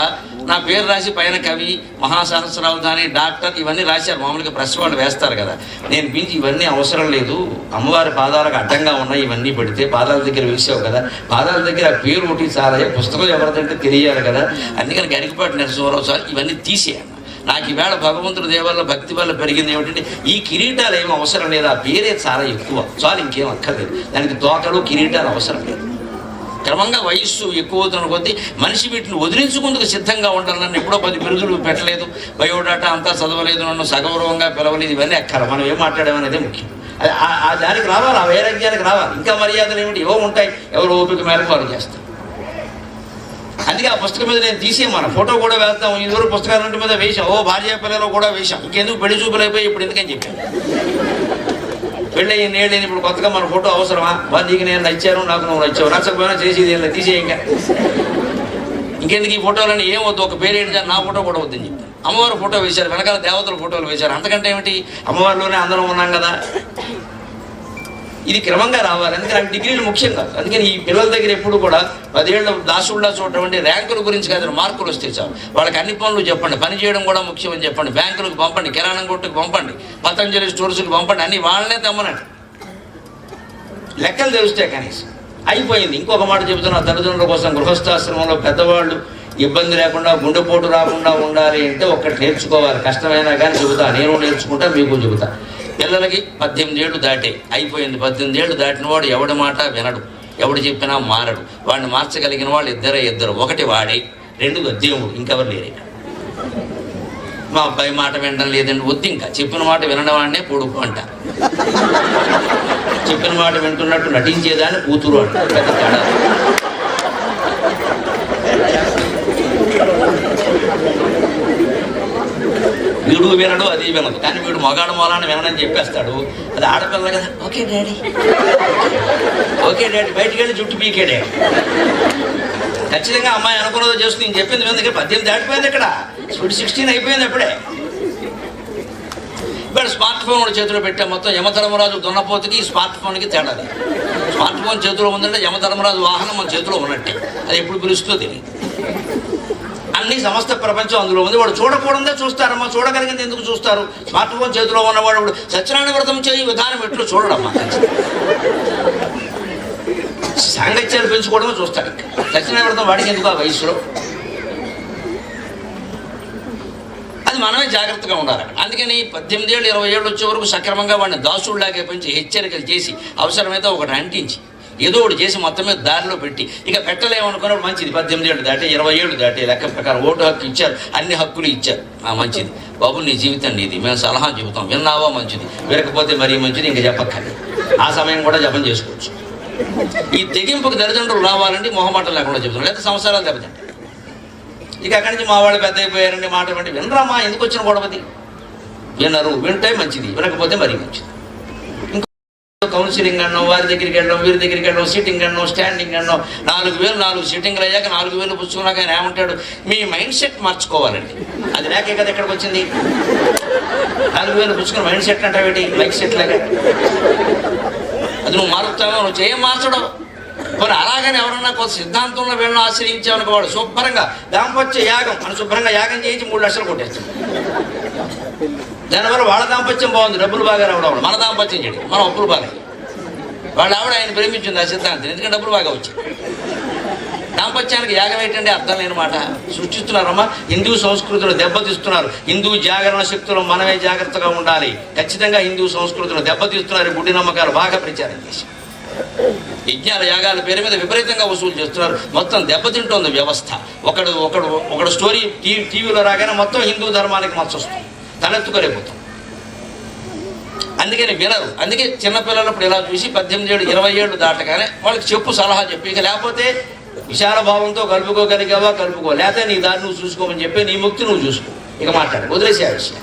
నా పేరు రాసి పైన కవి, మహాసహస్రావధాని, డాక్టర్ ఇవన్నీ రాశారు. మామూలుగా ప్రెస్ వాళ్ళు వేస్తారు కదా. నేను పిలిచి ఇవన్నీ అవసరం లేదు, అమ్మవారి పాదాలకు అడ్డంగా ఉన్నాయి, ఇవన్నీ పెడితే పాదాల దగ్గర వేసావు కదా, పాదాల దగ్గర ఆ పేరు ఒకటి చాలా, పుస్తకం ఎవరిదంటే తెలియాలి కదా. అందుకని గరికపాటి నరసింహారావు సార్ ఇవన్నీ తీసేయాలి. నాకు ఈవేళ భగవంతుడి దేవాల భక్తి వల్ల పెరిగింది ఏమిటంటే ఈ కిరీటాలు ఏమీ అవసరం లేదు, ఆ పేరే చాలా ఎక్కువ చాలు, ఇంకేం అక్కర్లేదు. దానికి తోకలు, కిరీటాలు అవసరం లేదు. క్రమంగా వయస్సు ఎక్కువ అవుతున్న కొద్దీ మనిషి వీటిని వదిలించుకుందుకు సిద్ధంగా ఉండాలి. నన్ను ఎప్పుడో 10 బిరుదులు పెట్టలేదు, బయోడాటా అంతా చదవలేదు, నన్ను సగౌరవంగా పిలవలేదు, ఇవన్నీ అక్కర. మనం ఏం మాట్లాడామనేదే ముఖ్యం. ఆ దానికి రావాలి, ఆ వైరాగ్యానికి రావాలి. ఇంకా మర్యాదలు ఏమిటి ఏవో ఉంటాయి, ఎవరు ఓపిక మేరకు వాళ్ళు చేస్తారు. అందుకే ఆ పుస్తకం మీద నేను తీసేయమన్నా, ఫోటో కూడా వేస్తాం. ఇదివరకు పుస్తకాలన్నింటి మీద వేసాం, భార్య పిల్లలు కూడా వేసాం. ఇంకెందుకు పెళ్లి చూపులు అయిపోయి ఇప్పుడు ఎందుకని చెప్పాను. పెళ్ళయ్యి నేళ్ళని ఇప్పుడు కొత్తగా మన ఫోటో అవసరమా? నీకు నేను నచ్చాను, నాకు నువ్వు నచ్చావు, నచ్చకపోయినా చేసేది ఏం తీసేయి. ఇంకెందుకు ఈ ఫోటోలని ఏం వద్దు, ఒక పేరేంటి, నా ఫోటో కూడా వద్దని చెప్తాను. అమ్మవారి ఫోటో వేశారు, వెనకాల దేవతల ఫోటోలు వేశారు. అంతకంటే ఏమిటి, అమ్మవారిలోనే అందరం ఉన్నాం కదా. ఇది క్రమంగా రావాలి. అందుకని నాకు డిగ్రీలు ముఖ్యం కాదు. అందుకని ఈ పిల్లల దగ్గర ఎప్పుడు కూడా 10 ఏళ్ళ దాసుల్లా చూడటం ర్యాంకుల గురించి కాదు, మార్కులు వస్తే చాలు. వాళ్ళకి అన్ని పనులు చెప్పండి, పని చేయడం కూడా ముఖ్యమని చెప్పండి, బ్యాంకులకు పంపండి, కిరాణం కొట్టుకు పంపండి, పతంజలి స్టోర్స్కి పంపండి, అన్ని వాళ్ళనే తెమ్మనండి. లెక్కలు తెలుస్తాయి కనీసం. అయిపోయింది. ఇంకొక మాట చెబుతున్నా, తల్లిదండ్రుల కోసం గృహస్థాశ్రమంలో పెద్దవాళ్ళు ఇబ్బంది లేకుండా గుండెపోటు రాకుండా ఉండాలి అంటే ఒక్కటి నేర్చుకోవాలి. కష్టమైనా కానీ చెబుతా, నేను నేర్చుకుంటా, మీకు చెబుతా. పిల్లలకి 18 ఏళ్ళు దాటే అయిపోయింది. 18 ఏళ్ళు దాటిన వాడు ఎవడి మాట వినడు, ఎవడు చెప్పినా మారడు. వాడిని మార్చగలిగిన వాళ్ళు ఇద్దరు. ఒకటి వాడే, 2 దేవుడు, ఇంకెవరు లేరు. మా అబ్బాయి మాట వినడం లేదండి, వద్దు. ఇంకా చెప్పిన మాట వినడం వాడినే కొడుకు అంట, చెప్పిన మాట వింటున్నట్టు నటించేదాన్ని కూతురు అంట. పెద్ద తేడా. వీడు వినడు, అది వినదు. కానీ వీడు మగాడు మూలాన్ని వినడని చెప్పేస్తాడు. అది ఆడపిల్ల కదా, ఓకే డాడీ, ఓకే డాడీ, బయటికి వెళ్ళి జుట్టు పీకే డాడీ. ఖచ్చితంగా అమ్మాయి అనుకున్నదో చేస్తుంది. నేను చెప్పింది విందుకే 18 దాటిపోయింది. ఇక్కడ 16 అయిపోయింది అప్పుడే. ఇప్పుడు స్మార్ట్ ఫోన్ కూడా చేతిలో పెట్టా. మొత్తం యమధర్మరాజు దున్నపోతుకి స్మార్ట్ ఫోన్కి తేడా. స్మార్ట్ ఫోన్ చేతిలో ఉందంటే యమధర్మరాజు వాహనం మన చేతిలో ఉన్నట్టే. అది ఎప్పుడు పిలుస్తుందో తెలియదు. అన్ని సమస్త ప్రపంచం అందులో ఉంది. వాడు చూడకూడదే చూస్తారమ్మా, చూడగలిగింది ఎందుకు చూస్తారు? స్మార్ట్ ఫోన్ చేతిలో ఉన్నవాడు ఇప్పుడు సత్యనారాయణ వ్రతం చేయి విధానం ఎట్లు చూడడమ్మా. సాంగత్యాలు పెంచుకోవడమే చూస్తాడు. సత్యనారాయణ వ్రతం వాడికి ఎందుకు ఆ వయసులో? అది మనమే జాగ్రత్తగా ఉండాలి. అందుకని 18 ఏళ్ళు 20 ఏళ్ళు వచ్చే వరకు సక్రమంగా వాడిని దాసుడిలాగే పెంచి హెచ్చరికలు చేసి అవసరమైతే ఒకటి అంటించి ఏదో ఒకటి చేసి మొత్తం మీద దారిలో పెట్టి, ఇక పెట్టలేమనుకున్నప్పుడు మంచిది. 18 ఏళ్ళు దాటి 20 ఏళ్ళు దాటి లెక్క ప్రకారం ఓటు హక్కు ఇచ్చారు, అన్ని హక్కులు ఇచ్చారు. మంచిది బాబు, నీ జీవితం నీది, మేము సలహా చెబుతాం, విన్నావా మంచిది, వినకపోతే మరీ మంచిది, ఇంకా చెప్పక్కర్లేదు. ఆ సమయం కూడా జపం చేసుకోవచ్చు. ఈ తెగింపుకు తల్లిదండ్రులు రావాలండి, మొహమాటం లేకుండా చెబుతున్నాం. లేదా సంవత్సరాలు దెబ్బతింటాయి. ఇక అక్కడి నుంచి మా వాళ్ళు పెద్ద అయిపోయారండి, మాట అంటే వినరామా, ఎందుకు వచ్చిన గొడవది? వినరు. వింటే మంచిది, వినకపోతే మరీ మంచిది. కౌన్సిలింగ్ అన్నాం, వారి దగ్గరికి వెళ్ళడం, వీరి దగ్గరికి వెళ్ళడం, సీటింగ్ అన్నాం, స్టాండింగ్ అన్నాం. 4000 4 సీటింగ్లు అయ్యాక 4000 పుచ్చుకున్నాక ఆయన ఏమంటాడు, మీ మైండ్ సెట్ మార్చుకోవాలండి. అది లేకే కదా ఎక్కడికి వచ్చింది. 4000 పుచ్చుకుని మైండ్ సెట్ అంటావేటి, మైక్ సెట్ లాగా. అది నువ్వు మారుస్తావా? నువ్వు చేయం మార్చడం. మరి అలాగని ఎవరన్నా కొంత సిద్ధాంతంలో వీళ్ళని ఆశ్రయించామనుకో, వాడు శుభ్రంగా దాంపత్య యాగం అని శుభ్రంగా యాగం చేయించి 3 లక్షలు కొట్టేస్తాడు. దానివల్ల వాళ్ళ దాంపత్యం బాగుంది, డబ్బులు బాగా రావడం. మన దాంపత్యం చేయడం, మన అప్పులు బాగా. వాళ్ళ ఆవిడ ఆయన ప్రేమించింది ఆ సిద్ధాంతం, ఎందుకంటే డబ్బులు బాగా వచ్చాయి. దాంపత్యానికి యాగం ఏంటంటే అర్థం లేని మాట సృష్టిస్తున్నారమ్మా. హిందూ సంస్కృతిలో దెబ్బతీస్తున్నారు. హిందూ జాగరణ శక్తులు మనమే జాగ్రత్తగా ఉండాలి. ఖచ్చితంగా హిందూ సంస్కృతిలో దెబ్బతీస్తున్నారు. గుడ్డి నమ్మకాలు బాగా ప్రచారం చేసి యజ్ఞాల యాగాల పేరు మీద విపరీతంగా వసూలు చేస్తున్నారు. మొత్తం దెబ్బతింటోంది వ్యవస్థ. ఒకడు స్టోరీ టీవీలో రాగానే మొత్తం హిందూ ధర్మానికి మచ్చ వస్తుంది, తలెత్తుకోలేకపోతాం. అందుకని వినరు. అందుకే చిన్నపిల్లలప్పుడు ఇలా చూసి 18 ఏళ్ళు 20 ఏళ్ళు దాటగానే వాళ్ళకి చెప్పు, సలహా చెప్పి. ఇక లేకపోతే విశాల భావంతో కలుపుకోగలిగావా కలుపుకో, లేకపోతే నీ దారి నువ్వు చూసుకోమని చెప్పి నీ ముక్తి నువ్వు చూసుకో. ఇక మాట్లాడు, వదిలేసే ఆ విషయం.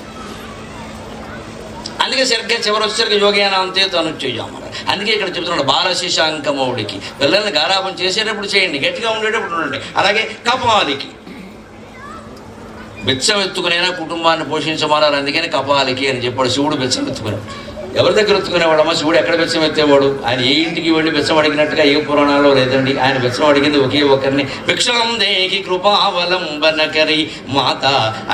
అందుకే సరిగ్గా చివరి వచ్చేసరికి యోగేనా అంతే తను చెయ్యమన్నారు. అందుకే ఇక్కడ చెబుతున్నాడు బాలశిశాంకమౌడికి, పిల్లల్ని గారాపం చేసేటప్పుడు చేయండి, గట్టిగా ఉండేటప్పుడు ఉండండి. అలాగే కపాలికి, బిచ్చం ఎత్తుకునైనా కుటుంబాన్ని పోషించమన్నారు. అందుకని కపాలికి అని చెప్పాడు. శివుడు బిచ్చం ఎత్తుకున్నాడు. ఎవరి దగ్గర ఎత్తుకునేవాడమ్మా శివుడు? ఎక్కడ బిచ్చం ఎత్తేవాడు? ఆయన ఏ ఇంటికి వెళ్ళి బిచ్చం అడిగినట్టుగా ఏ పురాణాల్లో లేదండి. ఆయన బిచ్చం అడిగింది ఒకే ఒకరిని, భిక్షం దేహి కృపావలంబనకరి మాత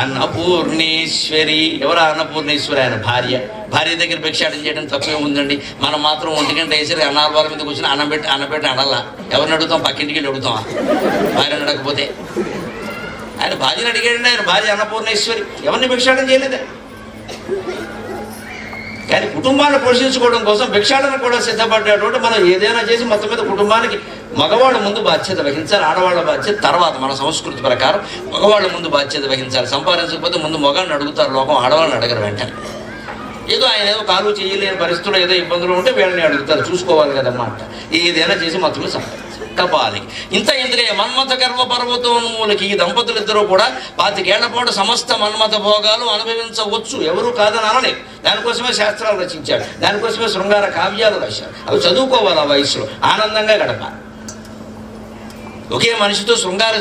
అన్నపూర్ణేశ్వరి. ఎవరు అన్నపూర్ణేశ్వరి? ఆయన భార్య దగ్గర భిక్షాటం చేయడం తప్పే ఉందండి. మనం మాత్రం 1 గంట వేసరి అన్నాల మీద కూర్చొని అన్నపెట్టి అనల్లా. ఎవరిని అడుగుతాం? పక్కింటికి వెళ్ళి అడుగుతామా? భార్యను అడగకపోతే? ఆయన భార్యను అడిగాడండి. ఆయన భార్య అన్నపూర్ణేశ్వరి, ఎవరిని భిక్షాటం చేయలేదే. కానీ కుటుంబాన్ని పోషించుకోవడం కోసం భిక్షాటన కూడా సిద్ధపడ్డటువంటి మనం ఏదైనా చేసి మొత్తం మీద కుటుంబానికి మగవాళ్ళ ముందు బాధ్యత వహించాలి, ఆడవాళ్ళ బాధ్యత తర్వాత. మన సంస్కృతి ప్రకారం మగవాళ్ళ ముందు బాధ్యత వహించాలి. సంపాదించకపోతే ముందు మగాళ్ళని అడుగుతారు లోకం, ఆడవాళ్ళని అడగరు వెంటనే. ఏదో ఆయన ఏదో కాలు చేయలేని పరిస్థితుల్లో ఏదో ఇబ్బందులు ఉంటే వీళ్ళని అడుగుతారు, చూసుకోవాలి కదమ్మా అంట. ఏదైనా చేసి మొత్తం సంపాదించాలి. కపాలికి ఇంత ఎందుకే మన్మథ గర్వ పర్వతోన్మూలకి ఈ దంపతులిద్దరూ కూడా 25 ఏళ్ల పాటు సమస్త మన్మథ భోగాలు అనుభవించవచ్చు. ఎవరు కాదని అనలేదు. దానికోసమే శాస్త్రాలు రచించాడు, దానికోసమే శృంగార కావ్యాలు రాశాడు. అవి చదువుకోవాలి. ఆ వయసులో ఆనందంగా గడపాలి. ఒకే మనిషితో శృంగార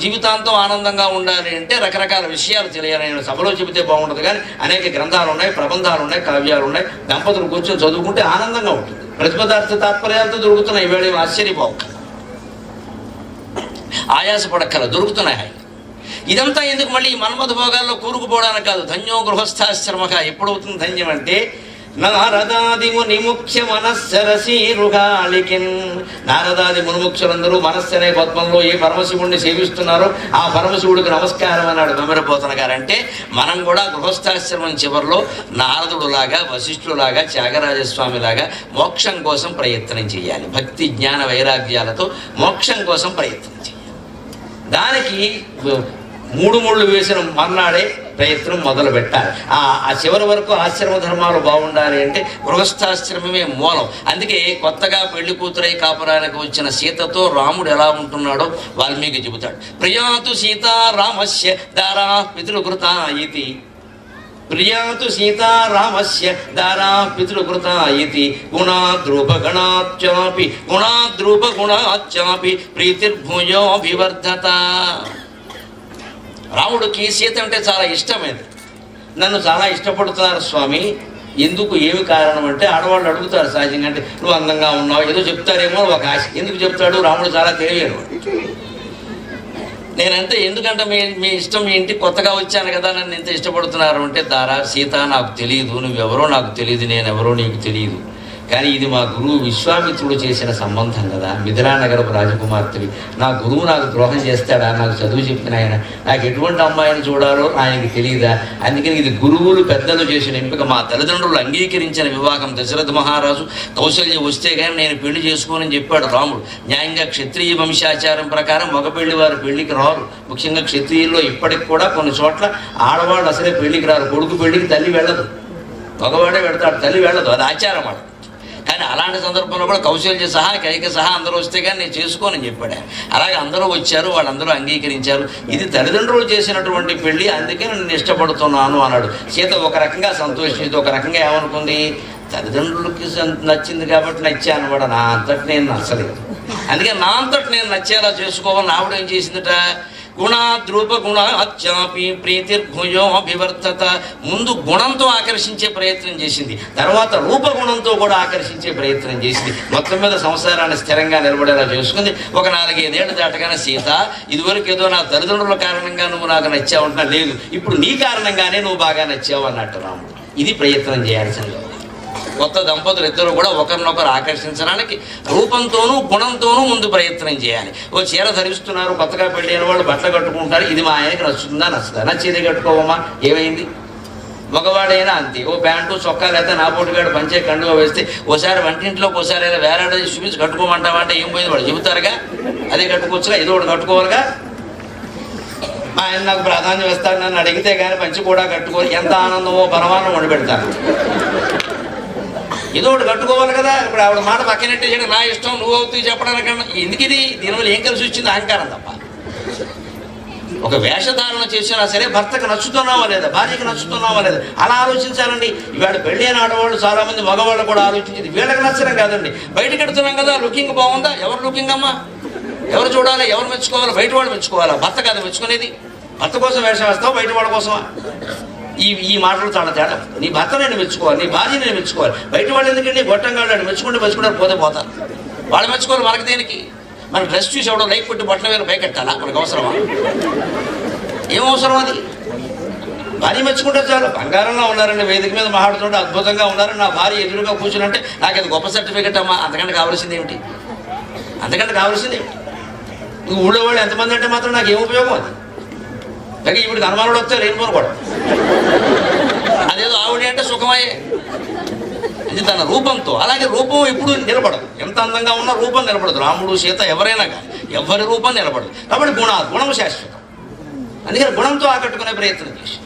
జీవితాంతం ఆనందంగా ఉండాలి అంటే రకరకాల విషయాలు తెలియాలి. నేను సభలో చెబితే బాగుండదు, కానీ అనేక గ్రంథాలు ఉన్నాయి, ప్రబంధాలు ఉన్నాయి, కావ్యాలు ఉన్నాయి. దంపతులు కూర్చొని చదువుకుంటే ఆనందంగా ఉంటుంది. ప్రతిపదార్థ తాత్పర్యాలతో దొరుకుతున్నాయి. ఇవాళ ఆశ్చర్యపోక, ఆయాసపడక్కల దొరుకుతున్నాయి. ఇదంతా ఎందుకు? మళ్ళీ ఈ మన్మథ భోగాల్లో కూరుకుపోవడానికి కాదు. ధన్యో గృహస్థాశ్రమక. ఎప్పుడవుతుంది ధన్యం అంటే నారదాది మునిముఖ్య మనస్సరసీరుగాళికిన్. నారదాది మునిముఖ్యులందరూ మనస్సు అనే పద్మంలో ఏ పరమశివుడిని సేవిస్తున్నారో ఆ పరమశివుడికి నమస్కారం అన్నాడు గమరపోతన గారు. అంటే మనం కూడా గృహస్థాశ్రమం చివరిలో నారదుడులాగా, వశిష్ఠులాగా, త్యాగరాజస్వామిలాగా మోక్షం కోసం ప్రయత్నం చేయాలి. భక్తి జ్ఞాన వైరాగ్యాలతో మోక్షం కోసం ప్రయత్నం చేయాలి. దానికి 3 ముళ్ళు వేసిన మర్నాడే ప్రయత్నం మొదలు పెట్టాలి. ఆ చివరి వరకు ఆశ్రమ ధర్మాలు బాగుండాలి అంటే గృహస్థాశ్రమమే మూలం. అందుకే కొత్తగా పెళ్లి కూతురై కాపురానికి వచ్చిన సీతతో రాముడు ఎలా ఉంటున్నాడో వాల్మీకి చెబుతాడు. ప్రియాతు సీతారామస్య దారా పితృకృత ఇతి. ప్రియాతు సీతారామస్య దారా పితృకృత ఇతి. గుణాద్రూపగుణాచ్చాపి ప్రీతిర్భూయోభివర్ధత. రాముడికి సీత అంటే చాలా ఇష్టమైంది. నన్ను చాలా ఇష్టపడుతున్నారు స్వామి, ఎందుకు, ఏమి కారణం అంటే ఆడవాళ్ళు అడుగుతారు సహజంగా. అంటే నువ్వు అందంగా ఉన్నావు ఏదో చెప్తారేమో ఒక ఆశ. ఎందుకు చెప్తాడు? రాముడు చాలా తెలియను. నేనంటే ఎందుకంటే మీ ఇష్టం, మీ ఇంటికి కొత్తగా వచ్చాను కదా, నన్ను ఎంత ఇష్టపడుతున్నారు అంటే, దారా సీత నాకు తెలియదు, నువ్వెవరో నాకు తెలియదు, నేనెవరో నీకు తెలియదు, కానీ ఇది మా గురువు విశ్వామిత్రుడు చేసిన సంబంధం కదా. మిథిలానగరపు రాజకుమార్తెవి. నా గురువు నాకు ద్రోహం చేస్తాడా? నాకు చదువు చెప్పిన ఆయన, నాకు ఎటువంటి అమ్మాయిని చూడాలో ఆయనకి తెలియదా? అందుకని ఇది గురువులు పెద్దలు చేసిన ఎంపిక. మా తల్లిదండ్రులు అంగీకరించిన వివాహం. దశరథ మహారాజు కౌశల్య వస్తే కానీ నేను పెళ్లి చేసుకోనని చెప్పాడు రాముడు. న్యాయంగా క్షత్రియ వంశాచారం ప్రకారం మగ పెళ్లి వారు పెళ్లికి రారు. ముఖ్యంగా క్షత్రియుల్లో ఇప్పటికి కూడా కొన్ని చోట్ల ఆడవాళ్ళు అసలే పెళ్లికి రారు. కొడుకు పెళ్లికి తల్లి వెళ్ళదు, మగవాడే వెళతాడు, తల్లి వెళ్ళదు. అది ఆచారం అన్నమాట. కానీ అలాంటి సందర్భంలో కూడా కౌశల్య సహా, కైక సహా అందరూ వస్తే కానీ నేను చేసుకోనని చెప్పాడు. అలాగే అందరూ వచ్చారు, వాళ్ళందరూ అంగీకరించారు. ఇది తల్లిదండ్రులు చేసినటువంటి పెళ్లి, అందుకే నేను ఇష్టపడుతున్నాను అన్నాడు. సీత ఒక రకంగా సంతోషించి, ఒక రకంగా ఏమనుకుంది, తల్లిదండ్రులకి నచ్చింది కాబట్టి నచ్చాను కూడా, నా అంతటి నేను నచ్చలేదు, అందుకే నా అంతటి నేను నచ్చేలా చేసుకోవాలని ఆవిడ ఏం చేసిందట, గుణాద్రూపగుణాచ్చాపి ప్రీతిర్భూయోభివర్ధత. ముందు గుణంతో ఆకర్షించే ప్రయత్నం చేసింది, తర్వాత రూపగుణంతో కూడా ఆకర్షించే ప్రయత్నం చేసింది. మొత్తం మీద సంసారాన్ని స్థిరంగా నిలబడేలా చేసుకుంది. ఒక 4-5 ఏళ్ళు దాటగానే సీత, ఇదివరకు ఏదో నా తల్లిదండ్రుల కారణంగా నువ్వు నాకు నచ్చావంటున్నా, లేదు ఇప్పుడు నీ కారణంగానే నువ్వు బాగా నచ్చావు అన్నట్టు రాముడు. ఇది ప్రయత్నం చేయాల్సింది. కొత్త దంపతులు ఇద్దరు కూడా ఒకరినొకరు ఆకర్షించడానికి రూపంతోనూ గుణంతోనూ ముందు ప్రయత్నం చేయాలి. ఓ చీర ధరిస్తున్నారు, కొత్తగా పెళ్ళైన వాళ్ళు బట్టలు కట్టుకుంటారు, ఇది మా ఆయనకి నచ్చుతుందా నచ్చుదా? నచ్చేది కట్టుకోవమ్మా, ఏమైంది? మగవాడైనా అంతే. ఓ ప్యాంటు చొక్కా లేకపోతే నా పోటీగాడు పంచే కండుగా వేస్తే ఓసారి వంటింట్లోకి ఓసారి అయినా వేరే చూపించి కట్టుకోమంటావా అంటే ఏం పోయింది? వాళ్ళు చెబుతారుగా, అదే కట్టుకోవచ్చుగా, ఏదో ఒకటి కట్టుకోవాలిగా. ఆయన నాకు ప్రాధాన్యం ఇస్తాడు, నన్ను అడిగితే కానీ పంచి కూడా కట్టుకోవాలి. ఎంత ఆనందమో పరమాన్నం వండి పెడతాను, ఏదో ఒకటి కట్టుకోవాలి కదా. ఇప్పుడు ఆవిడ మాట పక్కనట్టే చేయడం నా ఇష్టం, నువ్వు అవుతూ చెప్పడానికన్నా ఎందుకు? ఇది దీనివల్ల ఏం కలిసి వచ్చింది? అహంకారం తప్ప. ఒక వేషధారణ చేసినా సరే భర్తకు నచ్చుతున్నావా లేదా, భార్యకి నచ్చుతున్నావా లేదా, అలా ఆలోచించాలండి. ఇవాళ పెళ్ళి అయిన ఆడవాళ్ళు చాలామంది మగవాళ్ళు కూడా ఆలోచించింది వీళ్ళకి నచ్చడం కాదండి. బయటకు ఎడుతున్నాం కదా, లుకింగ్ బాగుందా, ఎవరు లుకింగ్ అమ్మా, ఎవరు చూడాలి, ఎవరు మెచ్చుకోవాలి? బయట వాళ్ళు మెచ్చుకోవాలా? భర్త కాదు మెచ్చుకునేది. భర్త కోసం వేషం వేస్తావు, బయట వాళ్ళ కోసమా? ఈ మాటలు చాలా తేడా. నీ భర్త నేను మెచ్చుకోవాలి, నీ భార్య నేను మెచ్చుకోవాలి. బయట వాళ్ళు ఎందుకంటే గొట్టంగా మెచ్చుకుంటే మెచ్చుకుంటారు, పోతే పోతారు. వాళ్ళు మెచ్చుకోవాలి, మనకి దేనికి? మన డ్రెస్ చూసి ఎవడో లైక్ పెట్టి బట్టల వేలు పైకెట్టాలా? మనకు అవసరమా? ఏం అవసరం అది? భార్య మెచ్చుకుంటే చాలు. బంగారంలో ఉన్నారండి, వేదిక మీద మాట్లాడుతుంటే అద్భుతంగా ఉన్నారని నా భార్య ఎదురుగా కూర్చుంటే నాకు అది గొప్ప సర్టిఫికెట్ అమ్మా. అంతకంటే కావాల్సింది ఏమిటి? అంతకంటే కావాల్సింది ఏమిటి? ఇంక ఊళ్ళో వాళ్ళు ఎంతమంది అంటే మాత్రం నాకు ఏం ఉపయోగం? అది కానీ ఇప్పుడు అనుమానాలు వస్తే లేనిపోను కూడా. అదేదో ఆవిడ అంటే సుఖమయ్యే, ఇది తన రూపంతో. అలాగే రూపం ఎప్పుడు నిలబడదు, ఎంత అందంగా ఉన్నా రూపం నిలబడదు. రాముడు సీత ఎవరైనా కానీ ఎవరి రూపం నిలబడదు. కాబట్టి గుణం శాశ్వతం. అందుకని గుణంతో ఆకట్టుకునే ప్రయత్నం చేసి,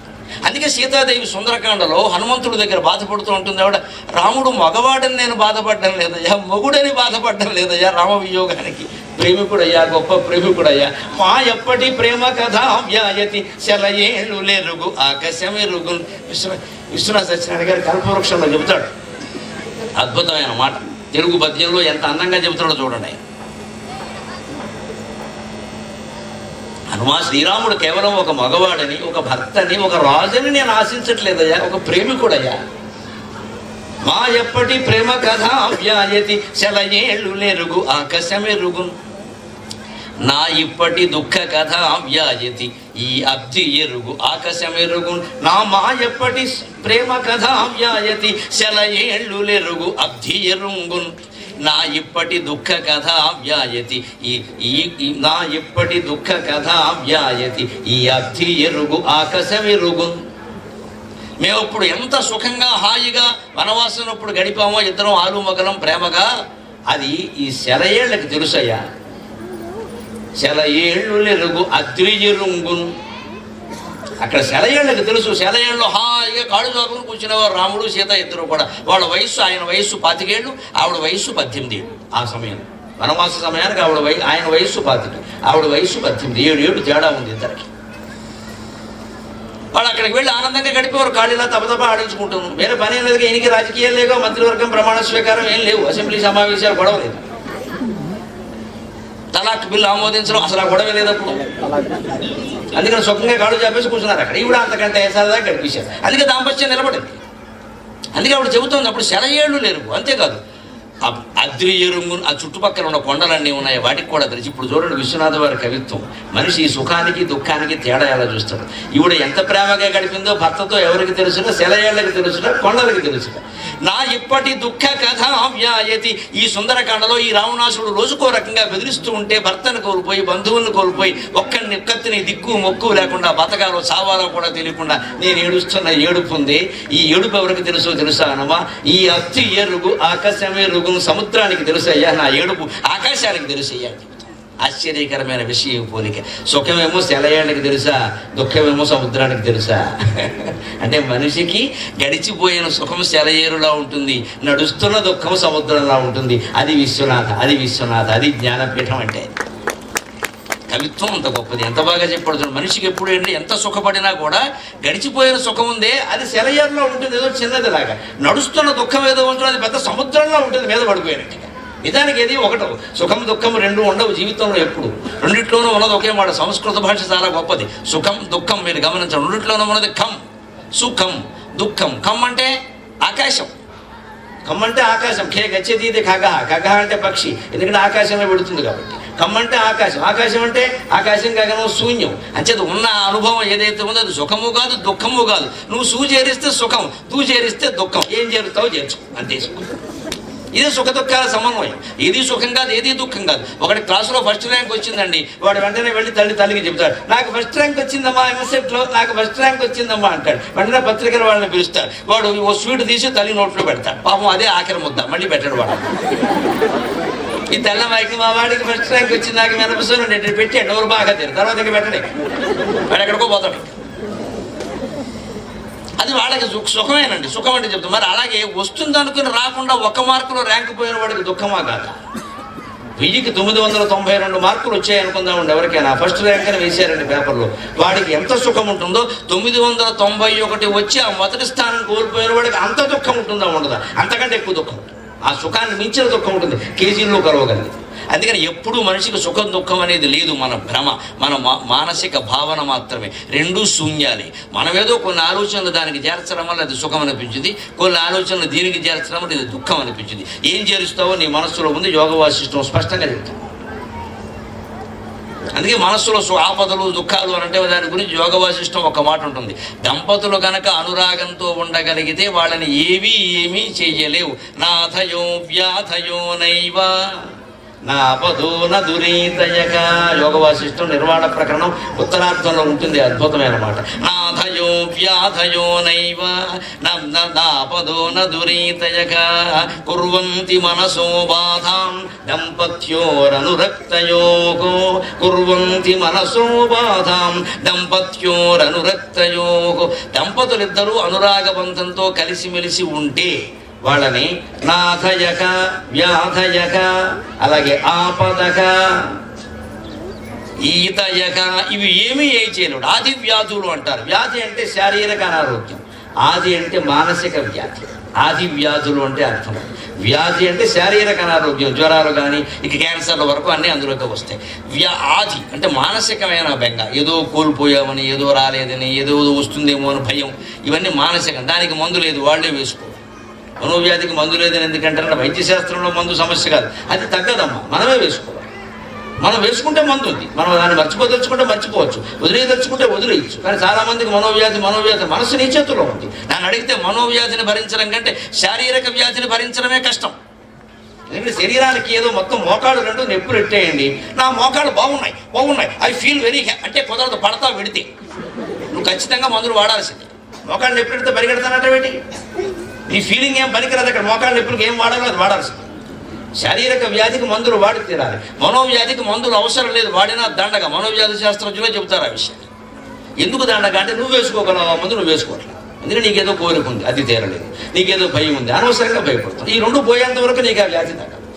అందుకే సీతాదేవి సుందరకాండలో హనుమంతుడి దగ్గర బాధపడుతూ ఉంటుంది ఆవిడ, రాముడు మగవాడని నేను బాధపడడం లేదయ్యా, మొగుడని బాధపడడం లేదయ్యా, రామ వియోగానికి ప్రేమికుడయ్యా, గొప్ప ప్రేమికుడయ్యా. మా ఎప్పటి ప్రేమ కథ వ్యాయతి శలయేళ్ళు లేరుగు ఆకాశమెరుగు. విశ్వనాథ సత్యనారాయణ గారి కల్పవృక్షంలో చెబుతాడు అద్భుతమైన మాట. తెలుగు పద్యంలో ఎంత అందంగా చెబుతాడో చూడండి. హనుమా శ్రీరాముడు కేవలం ఒక మగవాడని, ఒక భర్తని, ఒక రాజుని నేను ఆశించట్లేదయ్యా, ఒక ప్రేమికుడయ్యా. మా ఎప్పటి ప్రేమ కథ వ్యాయతి సెలయేళ్ళు నెరుగు ఆకాశమెరుగు, నా ఇప్పటి దుఃఖ కథ వ్యాయతి ఈ అబ్ది ఎరుగు ఆకాశమెరుగు, నా మా ఎప్పటి ప్రేమ కథ వ్యాయతి సెలయేళ్ళు నెరుగు అబ్ది ఎరుంగున్, నా ఇప్పటి దుఃఖ కథ వ్యాయతి నా ఇప్పటి దుఃఖ కథ వ్యాయతి ఈ అబ్ది ఎరుగు ఆకాశమెరుగు. మేము ఇప్పుడు ఎంత సుఖంగా హాయిగా వనవాసనప్పుడు గడిపామో ఇద్దరం ఆలు మగలం ప్రేమగా, అది ఈ సెలయేళ్ళకి తెలుసయ్యా. సెలయేళ్ళు నెరుగు అద్రి ఎరుంగున్, అక్కడ సెలయేళ్ళకి తెలుసు. సెలయేళ్ళు హాయిగా కాళ్ళు చాకుని కూర్చునేవారు రాముడు సీత ఇద్దరు కూడా. వాళ్ళ వయస్సు, ఆయన వయస్సు 25 ఏళ్ళు, ఆవిడ వయస్సు 18 ఏళ్ళు. ఆ సమయం వనవాస సమయానికి ఆయన వయస్సు 25, ఆవిడ వయస్సు 18, 7 ఏళ్ళు తేడా ఉంది ఇద్దరికి. వాళ్ళు అక్కడికి వెళ్ళి ఆనందంగా గడిపేవారు, కాళ్ళిలా తపతప ఆడించుకుంటాను. వేరే పని ఏం లేదు, ఈయనకి రాజకీయాలు లేవు, మంత్రివర్గం ప్రమాణ స్వీకారం ఏం లేవు, అసెంబ్లీ సమావేశాలు గొడవ లేదు, తలాక్ బిల్లు ఆమోదించడం అసలు ఆ గొడవ లేదు అప్పుడు. అందుకని సుఖంగా కాళ్ళు చేపేసి కూర్చున్నారు అక్కడ. ఈవిడ అంతకంటే సరదాగా గడిపేశారు. అందుకే దాంపత్యం నిలబడింది. అందుకే ఆవిడ చెబుతోంది అప్పుడు సెలయేళ్ళు లేరు. అంతేకాదు అద్రి ఎరుంగు, ఆ చుట్టుపక్కల ఉన్న కొండలన్నీ ఉన్నాయి, వాటికి కూడా తెలిసి. ఇప్పుడు చూడండి విశ్వనాథ వారి కవిత్వం, మనిషి సుఖానికి దుఃఖానికి తేడా ఎలా చూస్తాడు. ఈవిడ ఎంత ప్రేమగా గడిపిందో భర్తతో ఎవరికి తెలుసునా, సెలయేళ్ళకి తెలుసునా, కొండలకి తెలుసునా. నా ఇప్పటి దుఃఖ కథ వ్యాయతి, ఈ సుందరకాండలో ఈ రావణాసుడు రోజుకో రకంగా బెదిరిస్తూ ఉంటే భర్తను కోల్పోయి, బంధువులను కోల్పోయి, ఒక్కరిని దిక్కు మొక్కు లేకుండా బతకాలో చావాలో కూడా తెలియకుండా నేను ఏడుస్తున్న ఏడుపు ఉంది. ఈ ఏడుపు ఎవరికి తెలుసా అనమా, ఈ అత్తి ఎరుగు ఆకాశమెరుగు సముద్రానికి తెలుసయ్యా, నా ఏడుపు ఆకాశానికి తెలుసయ్యా. ఆశ్చర్యకరమైన విషయం పోలిక. సుఖమేమో సెలయేళ్ళకి తెలుసా, దుఃఖమేమో సముద్రానికి తెలుసా. అంటే మనిషికి గడిచిపోయిన సుఖం సెలయేరులా ఉంటుంది, నడుస్తున్న దుఃఖం సముద్రంలా ఉంటుంది. అది విశ్వనాథ, అది జ్ఞానపీఠం. అంటే కవిత్వం అంత గొప్పది. ఎంత బాగా చెప్పడుతుంది. మనిషికి ఎప్పుడు ఏంటి, ఎంత సుఖపడినా కూడా గడిచిపోయిన సుఖం ఉందే అది సెలయేరులో ఉంటుంది, ఏదో చిన్నదిలాగా. నడుస్తున్న దుఃఖం ఏదో ఉంటుంది, అది పెద్ద సముద్రంలో ఉంటుంది మీద పడిపోయినట్టుగా. నిజానికి ఏది ఒకటి, సుఖం దుఃఖం రెండు ఉండవు జీవితంలో ఎప్పుడు. రెండిట్లోనూ ఉన్నది ఒకే మాట. సంస్కృత భాష చాలా గొప్పది. సుఖం దుఃఖం మీరు గమనించండి, రెండిట్లోనూ ఉన్నది ఖం, సుఖం దుఃఖం. ఖం అంటే ఆకాశం, ఖం అంటే ఆకాశం. ఖే గచ్చేది ఇది ఖగ, ఖగ అంటే పక్షి, ఎందుకంటే ఆకాశంలో పెడుతుంది కాబట్టి. ఖం అంటే ఆకాశం, ఆకాశం అంటే ఆకాశం గగనం శూన్యం. అంచేది ఉన్న అనుభవం ఏదైతే ఉందో అది సుఖము కాదు దుఃఖము కాదు. నువ్వు సూ చేరిస్తే సుఖం, తూ చేరిస్తే దుఃఖం. ఏం చేరుతావు చేర్చుకో, అంతే సుఖం. ఇదే సుఖ దుఃఖాల సమన్వయం. ఏది సుఖం కాదు, ఏది దుఃఖం కాదు. ఒకటి క్లాసులో ఫస్ట్ ర్యాంక్ వచ్చిందండి, వాడు వెంటనే వెళ్ళి తల్లికి చెప్తాడు, నాకు ఫస్ట్ ర్యాంక్ వచ్చిందమ్మా, ఎంసెట్లో నాకు ఫస్ట్ ర్యాంక్ వచ్చిందమ్మా అంటాడు. వెంటనే పత్రికలు వాళ్ళని పిలుస్తారు. వాడు ఓ స్వీట్ తీసి తల్లి నోట్లో పెడతాడు. పాపం అదే ఆఖరి ముద్ద, మళ్ళీ పెట్టాడు వాడు. ఈ తెల్లమాయికి మా వాడికి ఫస్ట్ ర్యాంక్ వచ్చింది, నాకు మెనపసోను పెట్టి ఎవరు బాగా తీరు, తర్వాత ఇంకా పెట్టడే, వాడు ఎక్కడికో పోతాడు. అది వాళ్ళకి సుఖమేనండి. సుఖం అంటే చెప్తాం. మరి అలాగే వస్తుంది అనుకుని రాకుండా 1 మార్కులో ర్యాంక్ పోయిన వాడికి దుఃఖమా కాదా? 1000కి 992 మార్కులు వచ్చాయి అనుకుందామండి. ఎవరికైనా ఫస్ట్ ర్యాంక్ అని వేశారండి పేపర్లో, వాడికి ఎంత సుఖం ఉంటుందో 991 వచ్చి ఆ మొదటి స్థానం కోల్పోయిన వాడికి అంత దుఃఖం ఉంటుందా ఉండదా? అంతకంటే ఎక్కువ దుఃఖం ఉంటుంది. ఆ సుఖాన్ని మించిన దుఃఖం ఉంటుంది, కేజీల్లో కలవగలిగింది. అందుకని ఎప్పుడూ మనిషికి సుఖం దుఃఖం అనేది లేదు, మన భ్రమ, మన మానసిక భావన మాత్రమే. రెండూ శూన్యాలే. మనమేదో కొన్ని ఆలోచనలు దానికి చేర్చడం వల్ల అది సుఖం అనిపించింది, కొన్ని ఆలోచనలు దీనికి చేర్చడం వల్ల ఇది దుఃఖం అనిపించింది. ఏం చేరుస్తావో నీ మనస్సులో ఉంది, యోగ వాసిష్టం స్పష్టంగా చెప్తాం. అందుకే మనస్సులో ఆపదలు దుఃఖాలు అని అంటే దాని గురించి యోగ వాసిష్టం ఒక మాట ఉంటుంది. దంపతులు గనక అనురాగంతో ఉండగలిగితే వాళ్ళని ఏమీ చెయ్యలేవు. నాథయో వ్యాధయో నైవ నాపదో నదురీతయక. యోగ వాసిష్టం నిర్వాణ ప్రకరణం ఉత్తరార్థంలో ఉంటుంది, అద్భుతమైన మాట. నాథయో వ్యాధయో నైవ నాపదో నదురీతయక కుర్వంతి మనసో బాధాం దంపత్యోరనురక్తయోగో. కుర్వంతి మనసో బాధాం దంపత్యోరనురక్తయోగో. దంపతులిద్దరూ అనురాగబంధంతో కలిసిమెలిసి ఉంటే వాళ్ళని నాథయక వ్యాధయక, అలాగే ఆపదక ఈతయక, ఇవి ఏమీ చేయలేడు. ఆది వ్యాధులు అంటారు. వ్యాధి అంటే శారీరక అనారోగ్యం, ఆది అంటే మానసిక వ్యాధి. ఆది వ్యాధులు అంటే అర్థం. వ్యాధి అంటే శారీరక అనారోగ్యం, జ్వరాలు కానీ ఇక క్యాన్సర్ల వరకు అన్నీ అందులోకి వస్తాయి. ఆది అంటే మానసికమైన బెంగ, ఏదో కోల్పోయామని, ఏదో రాలేదని, ఏదో వస్తుందేమో అని భయం, ఇవన్నీ మానసికం. దానికి మందు లేదు, వాళ్ళే వేసుకోవాలి. మనోవ్యాధికి మందు లేదని ఎందుకంటారంటే వైద్యశాస్త్రంలో మందు సమస్య కాదు, అది తగ్గదమ్మా, మనమే వేసుకోవాలి. మనం వేసుకుంటే మందు ఉంది, మనం దాన్ని మర్చిపోదలుచుకుంటే మర్చిపోవచ్చు, వదిలేదలుచుకుంటే వదిలేయచ్చు. కానీ చాలామందికి మనోవ్యాధి మనసు నీ చేతుల్లో ఉంది. నన్ను అడిగితే మనోవ్యాధిని భరించడం కంటే శారీరక వ్యాధిని భరించడమే కష్టం. ఎందుకంటే శరీరానికి ఏదో మొత్తం మోకాళ్ళు రెండు నొప్పులు ఎట్టేయండి, నా మోకాళ్ళు బాగున్నాయి ఐ ఫీల్ వెరీ అంటే కుదరదు, పడతా విడితే నువ్వు ఖచ్చితంగా మందులు వాడాల్సిందే. మోకాళ్ళు నొప్పి పెడితే పరిగెడతానటేంటి? నీ ఫీలింగ్ ఏం పనికిరాదు, అక్కడ మోకాళ్ళ నొప్పులకు ఏం వాడాలో అది వాడాల్సింది. శారీరక వ్యాధికి మందులు వాడి తీరాలి, మనోవ్యాధికి మందులు అవసరం లేదు, వాడినా దండగా. మనోవ్యాధి శాస్త్రజ్ఞులే చెబుతారు ఆ విషయం. ఎందుకు దండగా అంటే నువ్వు వేసుకోగలవు మందు, నువ్వు వేసుకోవట్లేదు. ఎందుకంటే నీకేదో కోరిక ఉంది, అది తీరలేదు, నీకేదో భయం ఉంది, అనవసరంగా భయపడుతుంది. ఈ రెండు పోయేంత వరకు నీకు ఆ వ్యాధి తగ్గదు.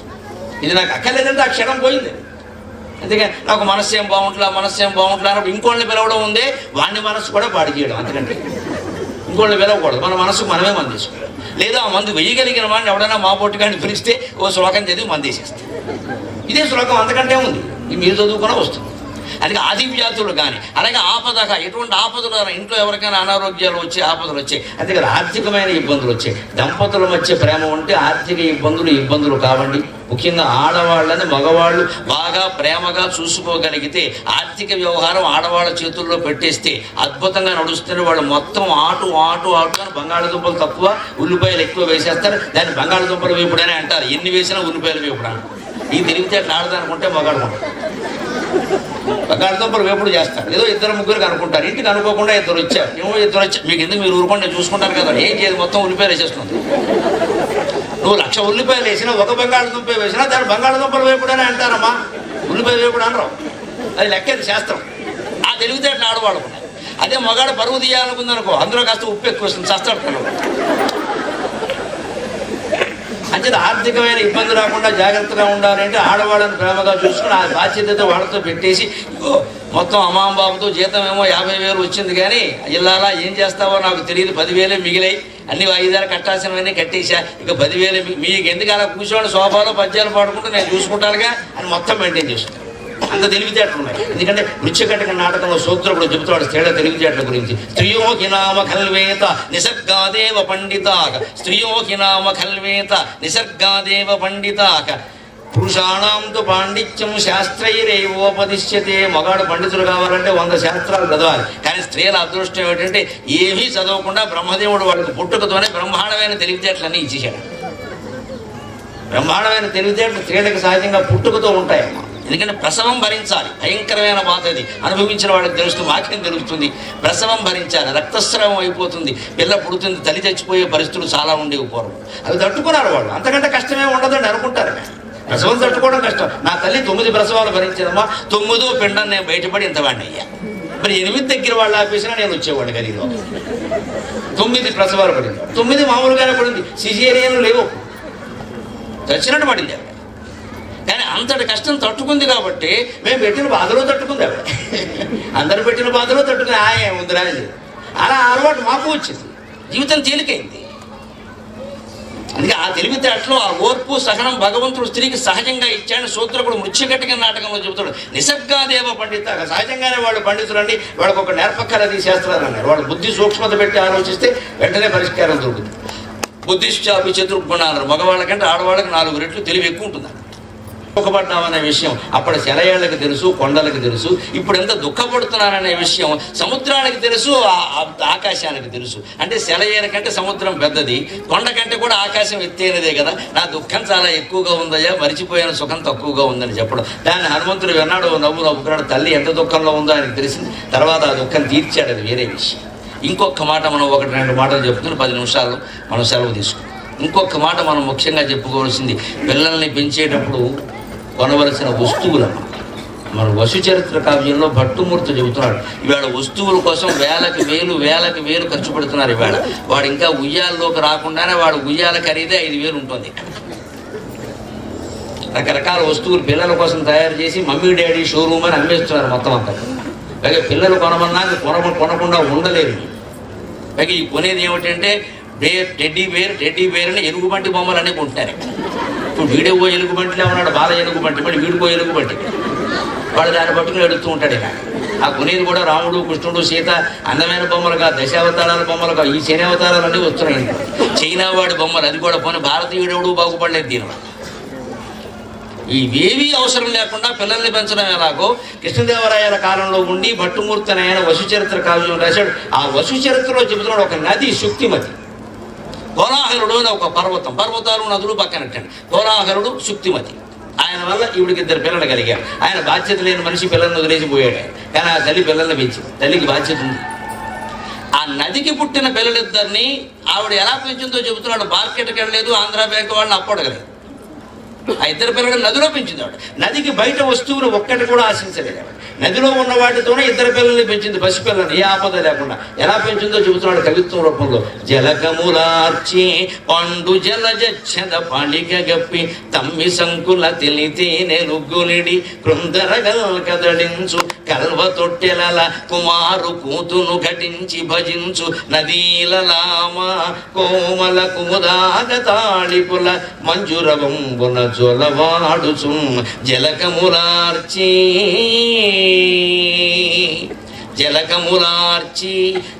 ఇది నాకు అక్కర్లేదంటే ఆ క్షణం పోయింది. అందుకే నాకు మనస్సేం బాగుంటలా అన్నప్పుడు ఇంకోళ్ళని పిలవడం ఉందే, వాడిని మనస్సు కూడా పాడు చేయడం. అందుకంటే ఇంకోళ్ళని పిలవకూడదు, మన మనస్సుకు మనమే మందు తీసుకోవాలి. లేదా ఆ మందు వెయ్యగలిగిన వాడిని ఎవడైనా మా పొట్టుగాడిని పిలిస్తే ఓ శ్లోకం చదివి మందు వేసేస్తే ఇదే శ్లోకం, అంతకంటే ఉంది, మీరు చదువుకున్నా వస్తుంది. అందుకే ఆది వ్యాధులు కానీ, అలాగే ఆపదగా ఎటువంటి ఆపదలు, ఇంట్లో ఎవరికైనా అనారోగ్యాలు వచ్చే ఆపదలు వచ్చాయి, అందుకే ఆర్థికమైన ఇబ్బందులు వచ్చాయి. దంపతుల మధ్య ప్రేమ ఉంటే ఆర్థిక ఇబ్బందులు కావండి. ముఖ్యంగా ఆడవాళ్ళని మగవాళ్ళు బాగా ప్రేమగా చూసుకోగలిగితే, ఆర్థిక వ్యవహారం ఆడవాళ్ళ చేతుల్లో పెట్టేస్తే అద్భుతంగా నడుస్తున్న వాళ్ళు మొత్తం ఆటు అని బంగాళదుంపలు తక్కువ, ఉల్లిపాయలు ఎక్కువ వేసేస్తారు. దాన్ని బంగాళదుంపల వేపుడనే అంటారు. ఎన్ని వేసినా ఉల్లిపాయలు వేపుడు అంటారు. ఈ తిరిగితే ఆడదనుకుంటే మగాడు బంగాళదుంపలు వేపుడు చేస్తారు. ఏదో ఇద్దరు ముగ్గురికి అనుకుంటారు, ఇంటికి అనుకోకుండా ఇద్దరు వచ్చారు. మీకు ఎందుకు, మీరు ఊరుకుండా చూసుకుంటారు కదా, ఏం చేయదు, మొత్తం ఉల్లిపాయలు వేసేస్తుంది. నువ్వు 1,00,000 ఉల్లిపాయలు వేసినా, ఒక బంగాళదుంప వేసినా దాన్ని బంగాళదుంపలు వేపుడనే అంటారమ్మా, ఉల్లిపాయ వేపుడు అనరు. అది లెక్కేది శాస్త్రం. ఆ తెలివితేటలు ఆడవాళ్ళు. అదే మగాడు పరువు తీయాలనుకుందనుకో, అందులో కాస్త ఉప్పు ఎక్కువ వస్తుంది, చస్తాడు. అంచేది ఆర్థికమైన ఇబ్బంది రాకుండా జాగ్రత్తగా ఉండాలంటే ఆడవాళ్ళని ప్రేమగా చూసుకుని ఆ బాధ్యతతో వాళ్ళతో పెట్టేసి, మొత్తం అమ్మాబాబుతో జీతం ఏమో 50,000 వచ్చింది, కానీ ఇల్లాలా ఏం చేస్తావో నాకు తెలియదు, 10,000 మిగిలాయి, అన్ని వాయిదాలు కట్టాల్సినవన్నీ కట్టేసా, ఇక 10,000 మీకు ఎందుకు అలా కూర్చోండి సోఫాలో పద్యాలు పాడుకుంటూ నేను చూసుకుంటానుగా అని మొత్తం మెయింటైన్ చేస్తాను. అంత తెలివితేటలు ఉన్నాయి. ఎందుకంటే మృత్యుకటిక నాటకంలో సూత్రుడు చెబుతాడు తేడా తెలివితేటల గురించి. స్త్రియో హినామ ఖల్వేత నిసర్గాదేవ పండితాక, స్త్రియో హినామ ఖల్వేత నిసర్గాదేవ పండితాక, పురుషాణంతో పాండిత్యం శాస్త్రైరేవోపదిశ్యతే. మగాడు పండితులు కావాలంటే 100 శాస్త్రాలు చదవాలి. కానీ స్త్రీల అదృష్టం ఏమిటంటే ఏమీ చదవకుండా బ్రహ్మదేవుడు వాళ్ళకి పుట్టుకతోనే బ్రహ్మాండమైన తెలివితేటలన్నీ ఇచ్చేశాడు. బ్రహ్మాండమైన తెలివితేటలు స్త్రీలకు సహజంగా పుట్టుకతో ఉంటాయమ్మా. ఎందుకంటే ప్రసవం భరించాలి, భయంకరమైన బాధ అది. అనుభవించిన వాళ్ళకి తెలుస్తుంది, వాక్యం తెలుస్తుంది. ప్రసవం భరించాలి, రక్తస్రావం అయిపోతుంది, పిల్ల పుడుతుంది, తల్లి చచ్చిపోయే పరిస్థితులు చాలా ఉండేవి పూర్వం. అవి తట్టుకున్నారు వాళ్ళు. అంతకంటే కష్టమే ఉండదని అనుకుంటారు. ప్రసవం తట్టుకోవడం కష్టం. నా తల్లి 9 ప్రసవాలు భరించేదమ్మా, 9వ పిండం నేను బయటపడి ఇంతవాడిని అయ్యా. మరి 8 దగ్గర వాళ్ళు ఆపేసినా నేను వచ్చేవాడిని గదిలో. 9 ప్రసవాలు పడింది, 9 మామూలుగానే పడింది, సిజేరియన్లు లేవు, చచ్చినట్టు పడింది ఆవిడ. కానీ అంతటి కష్టం తట్టుకుంది కాబట్టి మేము పెట్టిన బాధలో తట్టుకుంది ఆవిడ. అందరు పెట్టిన బాధలో తట్టుకుని ఏముందిరా అని అలా అలవాటు మాకు వచ్చింది, జీవితం తేలికైంది. అందుకే ఆ తెలివితేటలో ఆ ఓర్పు సహనం భగవంతుడు స్త్రీకి సహజంగా ఇచ్చాడు. సూత్రుడు మృత్యుకటిక నాటకంలో చెబుతాడు నిసర్గాదేవ పండిత. సహజంగానే వాళ్ళు పండితులండి, వాళ్ళకు ఒక నేర్పక్కలది శాస్త్రాలు అన్నారు. వాళ్ళు బుద్ధి సూక్ష్మత పెట్టి ఆలోచిస్తే వెంటనే పరిష్కారం దొరుకుతుంది. బుద్ధిశ్చాపి చతుర్గుణాలు, మగవాళ్ళకంటే ఆడవాళ్ళకి 4 రెట్లు తెలివి ఎక్కువ ఉంటుంది. దుఃఖపడ్డామనే విషయం అప్పుడు సెలయేళ్ళకి తెలుసు, కొండలకు తెలుసు. ఇప్పుడు ఎంత దుఃఖపడుతున్నాననే విషయం సముద్రానికి తెలుసు, ఆకాశానికి తెలుసు. అంటే సెలయేరు కంటే సముద్రం పెద్దది, కొండ కంటే కూడా ఆకాశం ఎత్తైనదే కదా. నా దుఃఖం చాలా ఎక్కువగా ఉందయ్యా, మరిచిపోయిన సుఖం తక్కువగా ఉందని చెప్పడం. దాన్ని హనుమంతుడు విన్నాడు, నవ్వుకున్నాడు. తల్లి ఎంత దుఃఖంలో ఉందో ఆయనకు తెలిసింది. తర్వాత ఆ దుఃఖం తీర్చాడు, అది వేరే విషయం. ఇంకొక మాట మనం 1-2 మాటలు చెప్తున్న 10 నిమిషాలు మనం సెలవు తీసుకుంటాం. ఇంకొక మాట మనం ముఖ్యంగా చెప్పుకోవాల్సింది, పిల్లల్ని పెంచేటప్పుడు కొనవలసిన వస్తువులు. మన వసుచరిత్ర కావ్యంలో భట్టుమూర్తి చెబుతున్నాడు, ఇవాళ వస్తువుల కోసం వేలకు వేలు ఖర్చు పెడుతున్నారు. ఇవాళ వాడు ఇంకా ఉయ్యాల్లోకి రాకుండానే వాడు ఉయ్యాల ఖరీదే 5,000 ఉంటుంది. రకరకాల వస్తువులు పిల్లల కోసం తయారు చేసి మమ్మీ డాడీ షోరూమ్ అని అమ్మేస్తున్నారు మొత్తం అంతా. పైగా పిల్లలు కొనమన్నా కొనకుండా ఉండలేరు. పైగా ఈ కొనేది ఏమిటంటే టెడ్డీ బేర్ అని ఎలుగుబంటి బొమ్మలు అన్నీ కొంటున్నారు. ఇప్పుడు వీడియో ఎలుగుబంటిలో ఉన్నాడు, బాల ఎలుగుబంటి, మళ్ళీ వీడికో ఎలుగుబంటి. వాడు దాన్ని పట్టుకుని ఎడుతూ ఉంటాడు. ఇక ఆ కొనేది కూడా రాముడు, కృష్ణుడు, సీత అందమైన బొమ్మలుగా, దశావతారాల బొమ్మలుగా, ఈ శని అవతారాలన్నీ వస్తున్నాయి. చైనా వాడి బొమ్మలు, అది కూడా పోనీ భారతీయుడు బాగుపడలేదు దీనివల్ల. ఇవేవీ అవసరం లేకుండా పిల్లల్ని పెంచడం ఎలాగో కృష్ణదేవరాయల కాలంలో ఉండి భట్టుమూర్తి ఆయన వసుచరిత్ర కావ్యం రాశాడు. ఆ వసుచరిత్రలో చెబుతున్నాడు ఒక నది శుక్తిమతి. కోలాహలుడు అని ఒక పర్వతాలు నదులు పక్కనట్టండి. కోలాహలుడు శుక్తిమతి. ఆయన వల్ల ఈవిడికి 2 పిల్లలు కలిగారు. ఆయన బాధ్యత లేని మనిషి పిల్లల్ని వదిలేసిపోయాడు. కానీ ఆ తల్లి పిల్లల్ని పెంచింది. తల్లికి బాధ్యత ఉంది. ఆ నదికి పుట్టిన పిల్లలిద్దరిని ఆవిడ ఎలా పెంచిందో చెబుతున్నాడు. మార్కెట్కి వెళ్ళలేదు, ఆంధ్రా బ్యాంక్ వాళ్ళని అప్పడగలేదు. ఆ 2 పిల్లలు నదిలో పెంచింది ఆవిడ. నదికి బయట వస్తువులు ఒక్కటి కూడా ఆశించలేదు ఆవిడ. నదిలో ఉన్న వాటితోనే 2 పిల్లల్ని పెంచింది, పసిపిల్లల్ని, ఏ ఆపద లేకుండా. ఎలా పెంచిందో చెబుతున్నాడు కవిత్వం రూపంలో. జలకములార్చి పండు జలజచ్చద పాళిక గప్పి తమ్మి సంకుల తెలితే నెలుగునిడి కృందరగల్ కదడించు కల్వ తొట్టెలల కుమారు కూతును ఘటించి భజించు నదీలలామ కోమల కుముదాగ తాళిపుల మంజురవంబున జొలవాడుచు జలకములార్చి